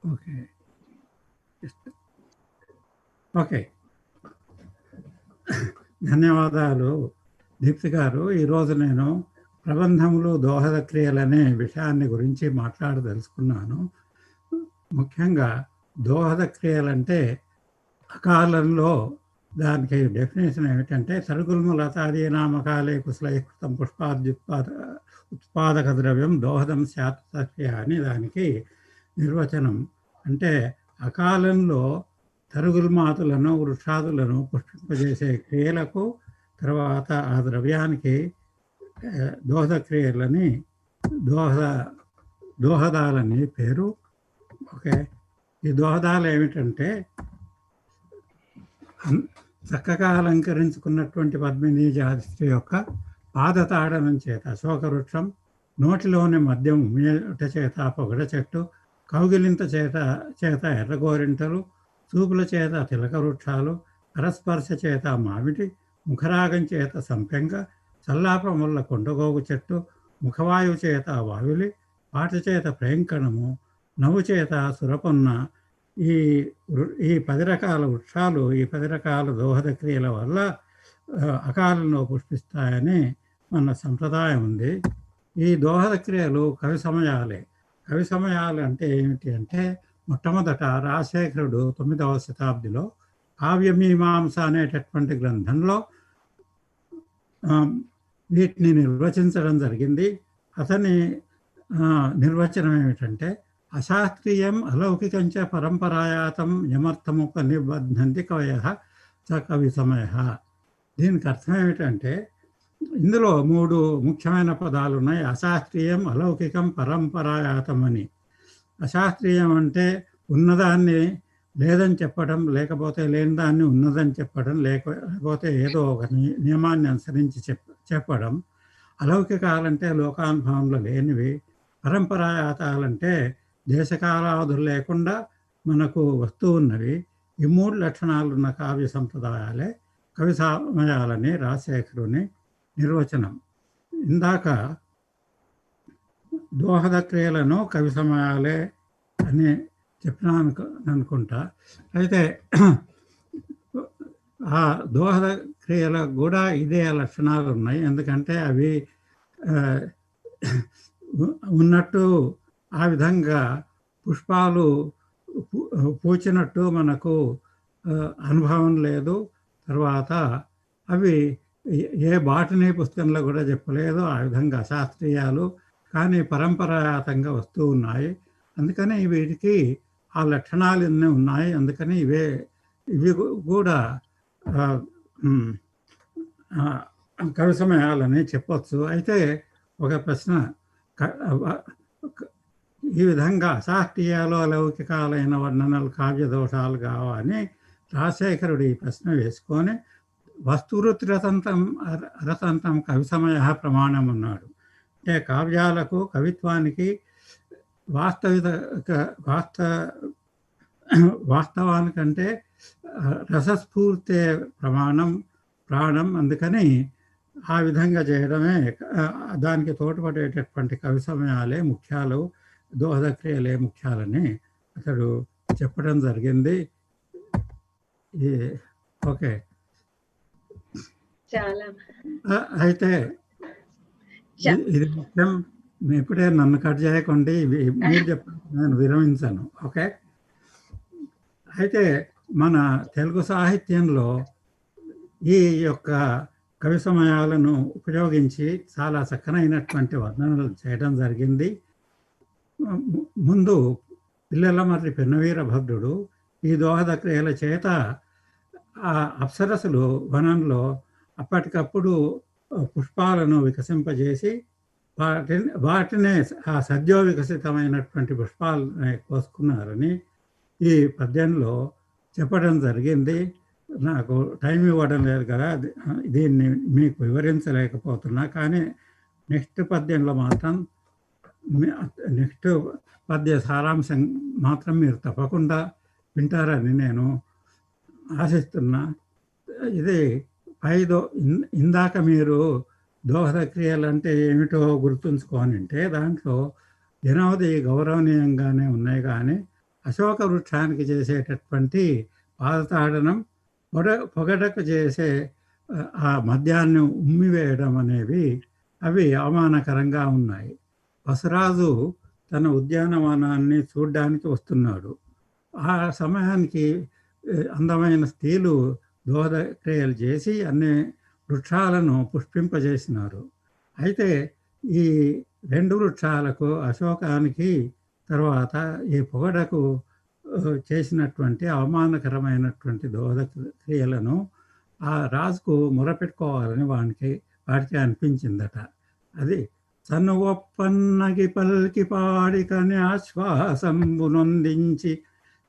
ఓకే ఓకే, ధన్యవాదాలు దీప్తి గారు. ఈరోజు నేను ప్రబంధములు దోహద క్రియలనే విషయాన్ని గురించి మాట్లాడదలుచుకున్నాను. ముఖ్యంగా దోహద క్రియలంటే అకాలంలో దానికి డెఫినేషన్ ఏమిటంటే సరుగుల్ము లతాదీనామకాలే కుశలైకృతం ఉత్పాదక ద్రవ్యం దోహదం శాత్ సఖ్య అని దానికి నిర్వచనం. అంటే అకాలంలో తరుగుల్మాతులను, వృక్షాదులను పుష్పింపజేసే క్రియలకు తర్వాత ఆ ద్రవ్యానికి దోహద క్రియలని దోహదాలని పేరు. ఓకే, ఈ దోహదాలు ఏమిటంటే చక్కగా అలంకరించుకున్నటువంటి పద్మిని జాతి యొక్క పాదతాడనం చేత అశోక వృక్షం, నోటిలోని మద్యం ఉమ్మేట చేత పొగడ చెట్టు, కౌగిలింత చేత ఎర్రగోరింటలు, చూపుల చేత తిలక వృక్షాలు, పరస్పర్శ చేత మామిడి, ముఖరాగం చేత సంపెంగ, చల్లాపముల కొండగోగు చెట్టు, ముఖవాయువు చేత వావిలి, పాట చేత ప్రేంకణము, నవ్వు చేత సురపొన్న, ఈ 10 రకాల వృక్షాలు, ఈ 10 రకాల దోహద క్రియల వల్ల అకాలంలో పుష్పిస్తాయని మన సంప్రదాయం ఉంది. ఈ దోహద క్రియలు కవి సమయాలే. కవి సమయాలు అంటే ఏమిటి అంటే, మొట్టమొదట రాజశేఖరుడు 9వ శతాబ్దిలో కావ్యమీమాంస అనేటటువంటి గ్రంథంలో వీటిని నిర్వచించడం జరిగింది. అతని నిర్వచనం ఏమిటంటే, అశాస్త్రీయం అలౌకికంచ పరంపరాయాతం యమర్థముపనిబద్ధంతి కవయ చ కవి సమయ. దీనికి అర్థం ఏమిటంటే, ఇందులో 3 ముఖ్యమైన పదాలు ఉన్నాయి. అశాస్త్రీయం, అలౌకికం, పరంపరాయాతం అని. అశాస్త్రీయం అంటే ఉన్నదాన్ని లేదని చెప్పడం, లేకపోతే లేని దాన్ని ఉన్నదని చెప్పడం, లేకపోతే ఏదో ఒక నియమాన్ని అనుసరించి చెప్పడం. అలౌకికాలంటే లోకానుభవంలో లేనివి. పరంపరాయాతాలంటే దేశకాలాదులు లేకుండా మనకు వస్తూ ఉన్నవి. ఈ 3 లక్షణాలున్న కావ్య సంప్రదాయాలే కవి సమయాలని రాజశేఖరుని నిర్వచనం. ఇందాక దోహద క్రియలను కవి సమయాలే అని చెప్పినాను అనుకుంటా. అయితే ఆ దోహద క్రియలకు కూడా ఇదే లక్షణాలు ఉన్నాయి. ఎందుకంటే అవి ఉన్నట్టు ఆ విధంగా పుష్పాలు పూచినట్టు మనకు అనుభవం లేదు. తర్వాత అవి ఏ బాటనీ పుస్తకంలో కూడా చెప్పలేదు. ఆ విధంగా శాస్త్రీయాలు కానీ పరంపరాగతంగా వస్తూ ఉన్నాయి. అందుకని వీటికి ఆ లక్షణాలు ఎన్ని ఉన్నాయి. అందుకని ఇవి కూడా కవి సమయాలని చెప్పచ్చు. అయితే ఒక ప్రశ్న, ఈ విధంగా అశాస్త్రీయాలు అలౌకికాలైన వర్ణనలు కావ్య దోషాలు కావని రాజశేఖరుడు ఈ ప్రశ్న వేసుకొని వస్తువృత్తి రతంతం కవి సమయ ప్రమాణం ఉన్నాడు. అంటే కావ్యాలకు కవిత్వానికి వాస్తవానికంటే రసస్ఫూర్తే ప్రాణం. అందుకని ఆ విధంగా చేయడమే దానికి తోడ్పడేటటువంటి కవి సమయాలే ముఖ్యాలు, దోహద క్రియలే ముఖ్యాలని అతడు చెప్పడం జరిగింది. ఓకే. అయితే ఇది ముఖ్యం. ఇప్పుడే నన్ను కట్ చేయకండి, మీరు చెప్పండి, నేను విరమించాను. ఓకే. అయితే మన తెలుగు సాహిత్యంలో ఈ యొక్క కవి సమయాలను ఉపయోగించి చాలా చక్కనైనటువంటి వర్ణనలు చేయడం జరిగింది. ముందు పిల్లలమర్రి పెన్నవీరభద్రుడు ఈ దోహద క్రియల చేత ఆ అప్సరసులు వనంలో అప్పటికప్పుడు పుష్పాలను వికసింపజేసి వాటినే ఆ సద్యో వికసితమైనటువంటి పుష్పాలని కోసుకున్నారని ఈ పద్యంలో చెప్పడం జరిగింది. నాకు టైం ఇవ్వడం లేదు కదా, దీన్ని మీకు వివరించలేకపోతున్నా. కానీ నెక్స్ట్ పద్యంలో మాత్రం, నెక్స్ట్ పద్య సారాంశం మాత్రం మీరు తప్పకుండా వింటారని నేను ఆశిస్తున్నా. ఇది ఇందాక మీరు దోహద క్రియలు అంటే ఏమిటో గుర్తుంచుకొని అంటే దాంట్లో 8వది గౌరవనీయంగానే ఉన్నాయి. కానీ అశోక వృక్షానికి చేసేటటువంటి పాదతాడనం, పొగడకు చేసే ఆ మద్యాన్ని ఉమ్మివేయడం అనేవి అవి అవమానకరంగా ఉన్నాయి. బసరాజు తన ఉద్యానవనాన్ని చూడ్డానికి వస్తున్నాడు. ఆ సమయానికి అందమైన స్త్రీలు దోహద క్రియలు చేసి అన్ని వృక్షాలను పుష్పింపజేసినారు. అయితే ఈ 2 వృక్షాలకు, అశోకానికి తర్వాత ఈ పొగడకు చేసినటువంటి అవమానకరమైనటువంటి దోహద క్రియలను ఆ రాజుకు మొరపెట్టుకోవాలని వాడికి అనిపించిందట. అది సన్నువప్పన్నగి పల్కి పాడికని ఆశ్వాసంబు నొందించి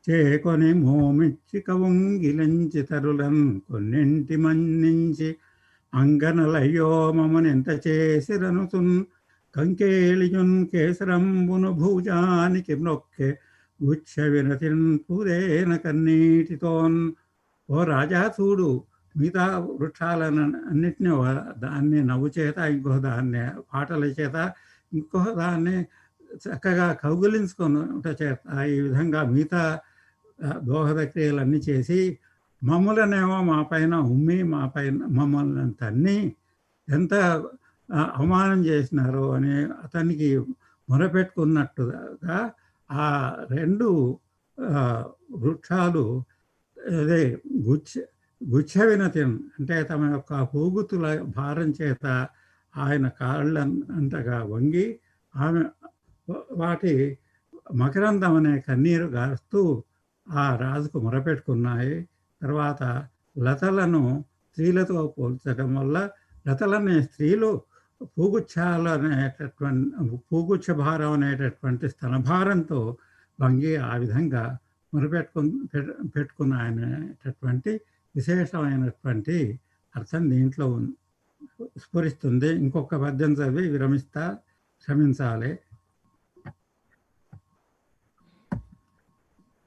చేకొని మోమిచ్చి కవుంగిలించి తరులన్ కొన్నింటి మన్నించి అంగనలయ్యో మమనెంత చేసిరనుతున్ కంకేళియున్ కేసరంబును భూజానికి నొక్కే గుచ్చ వినతిన్ పూదేన కన్నీటితోన్. ఓ రాజా చూడు, మిగతా వృక్షాలను అన్నిటినీ దాన్ని నవ్వు చేత, ఇంకో దాన్ని పాటల చేత, ఇంకో దాన్ని చక్కగా కౌగులించుకున్నట చేత ఈ విధంగా మిగతా దోహద క్రియలన్నీ చేసి మమ్మల్నేమో మా పైన ఉమ్మి మమ్మల్ని తన్ని ఎంత అవమానం చేసినారో అని అతనికి మొరపెట్టుకున్నట్టుగా ఆ 2 వృక్షాలు అదే గుచ్చ వినతి అంటే తమ యొక్క పూగుతుల భారం చేత ఆయన కాళ్ళంతగా వంగి ఆమె వాటి మకరందం అనే కన్నీరు గారుస్తూ ఆ రాజుకు మొరపెట్టుకున్నాయి. తర్వాత లతలను స్త్రీలతో పోల్చడం వల్ల లతలనే స్త్రీలు పూగుచ్చ భారం అనేటటువంటి స్తనభారంతో వంగి ఆ విధంగా పెట్టుకున్న అనేటటువంటి విశేషమైనటువంటి అర్థం దీంట్లో స్ఫురిస్తుంది. ఇంకొక పద్యం చదివి విరమిస్తా, క్షమించాలి.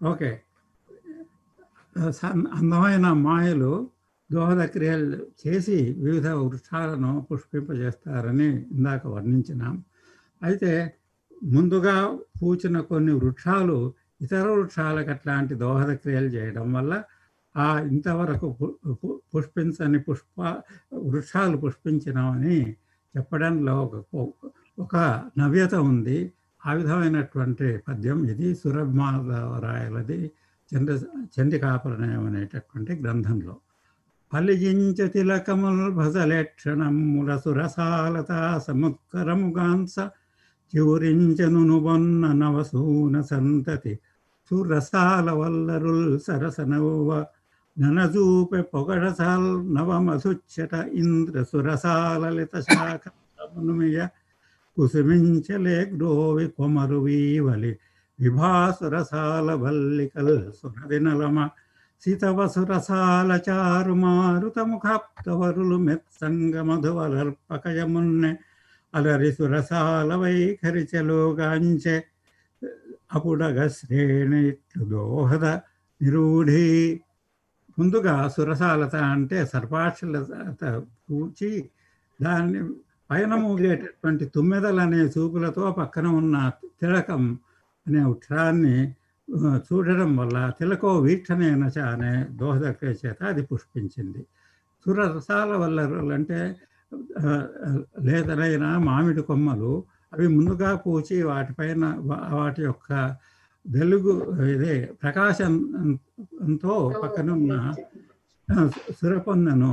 ఓకే. అందమైన మాయలు దోహద క్రియలు చేసి వివిధ వృక్షాలను పుష్పింపజేస్తారని ఇందాక వర్ణించినాం. అయితే ముందుగా పూచిన కొన్ని వృక్షాలు ఇతర వృక్షాలకు అట్లాంటి దోహద క్రియలు చేయడం వల్ల ఆ ఇంతవరకు పుష్పించని వృక్షాలు పుష్పించినామని చెప్పడంలో ఒక నవ్యత ఉంది. ఆ విధమైనటువంటి పద్యం ఇది సురమాధవరాయలది చండికాపరిణయం అనేటటువంటి గ్రంథంలో. ఫలిజించ తిలకముల్ భజలక్షణముల సురసాలత సముత్కరముగాంస చివురించను బొన్న నవసూన సంతతి సురసాల వల్లరుల్ సరసనవ్వ ననజూపె పొగడసాల్ నవమసుచ్చట ఇంద్ర సురసాల లిత శాఖమునుమియ కుసుమించలే గ్రోవి కొమరు వీవలి విభాసురసాల వల్లికల్ సురదినలమ సితవసురసాల చారు మారుత ముఖాప్తవరులు మెత్సంగ మధువలర్పకయమున్నె అలరి సురసాల వైఖరిచలోగాంచె అపుడగ శ్రేణి దోహద నిరూఢి. ముందుగా సురసాలత అంటే సర్పాక్షలత పూచి దాన్ని పైన మూగేటటువంటి తుమ్మెదలనే చూపులతో పక్కన ఉన్న తిలకం అనే వృక్షాన్ని చూడడం వల్ల తిలకో వీక్షణేన అనే దోహదక్రియ చేత అది పుష్పించింది. సురసాల వల్లరులు అంటే లేతలైన మామిడి కొమ్మలు అవి ముందుగా పూచి వాటిపైన వాటి యొక్క వెలుగు ప్రకాశంతో పక్కనున్న సురపొన్నను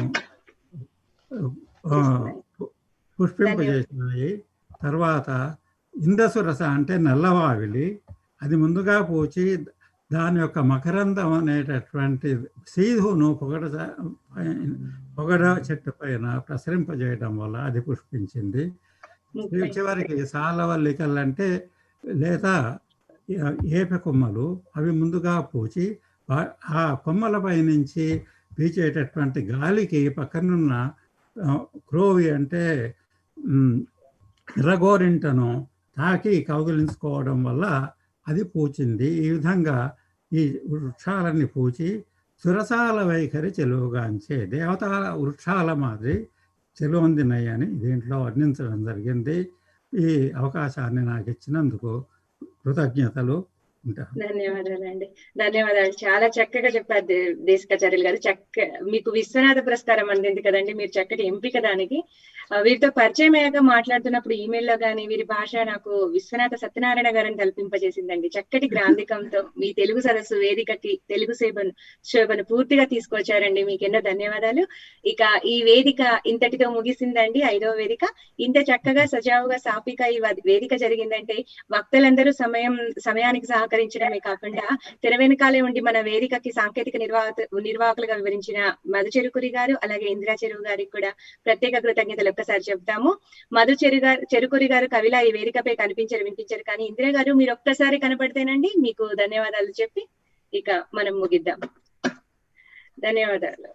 పుష్పింపజేసినాయి. తర్వాత ఇంద్రసురస అంటే నల్లవావిలి, అది ముందుగా పూచి దాని యొక్క మకరందం అనేటటువంటి సీధును పొగడ చెట్టు పైన ప్రసరింపజేయడం వల్ల అది పుష్పించింది. చివరికి సాలవల్లికలు అంటే లేదా ఏప కొమ్మలు, అవి ముందుగా పూచి ఆ కొమ్మలపై నుంచి పీచేటటువంటి గాలికి పక్కనున్న క్రోవి అంటే ఎర్రగోరింటను తాకి కౌగిలించుకోవడం వల్ల అది పూచింది. ఈ విధంగా ఈ వృక్షాలన్నీ పూచి సురసాల వైఖరి చెలువుగాంచే దేవతా వృక్షాల మాదిరి చెలువొందినయ్యని దీంట్లో వర్ణించడం జరిగింది. ఈ అవకాశాన్ని నాకు ఇచ్చినందుకు కృతజ్ఞతలు. ధన్యవాదాలండి. ధన్యవాదాలు. చాలా చక్కగా చెప్పారు దేశికాచార్యులు గారు. మీకు విశ్వనాథ పురస్కారం అందింది కదండి, మీరు చక్కటి ఎంపిక దానికి. వీరితో పరిచయం అయ్యాక మాట్లాడుతున్నప్పుడు ఈమెయిల్లో కానీ వీరి భాష నాకు విశ్వనాథ సత్యనారాయణ గారిని కల్పింపజేసిందండి. చక్కటి గ్రాంధికంతో మీ తెలుగు సదస్సు వేదికకి తెలుగు శోభను పూర్తిగా తీసుకొచ్చారండి. మీకు ఎన్నో ధన్యవాదాలు. ఇక ఈ వేదిక ఇంతటితో ముగిసిందండి. 5వ వేదిక. ఇంత చక్కగా సజావుగా సాపిక ఈ వేదిక జరిగిందంటే వక్తలందరూ సమయానికి సహకరించడమే కాకుండా తెర వెనకాలే ఉండి మన వేదికకి సాంకేతిక నిర్వాహకులుగా వివరించిన మధు చెరుకురి గారు అలాగే ఇందిరా చెరువు గారికి కూడా ప్రత్యేక కృతజ్ఞతలు ఒక్కసారి చెప్తాము. మధు చెరుకురి గారు కవిలా ఈ వేదికపై వినిపించారు, కానీ ఇందిరా గారు మీరు ఒక్కసారి కనపడితేనండి మీకు ధన్యవాదాలు చెప్పి ఇక మనం ముగిద్దాం. ధన్యవాదాలు.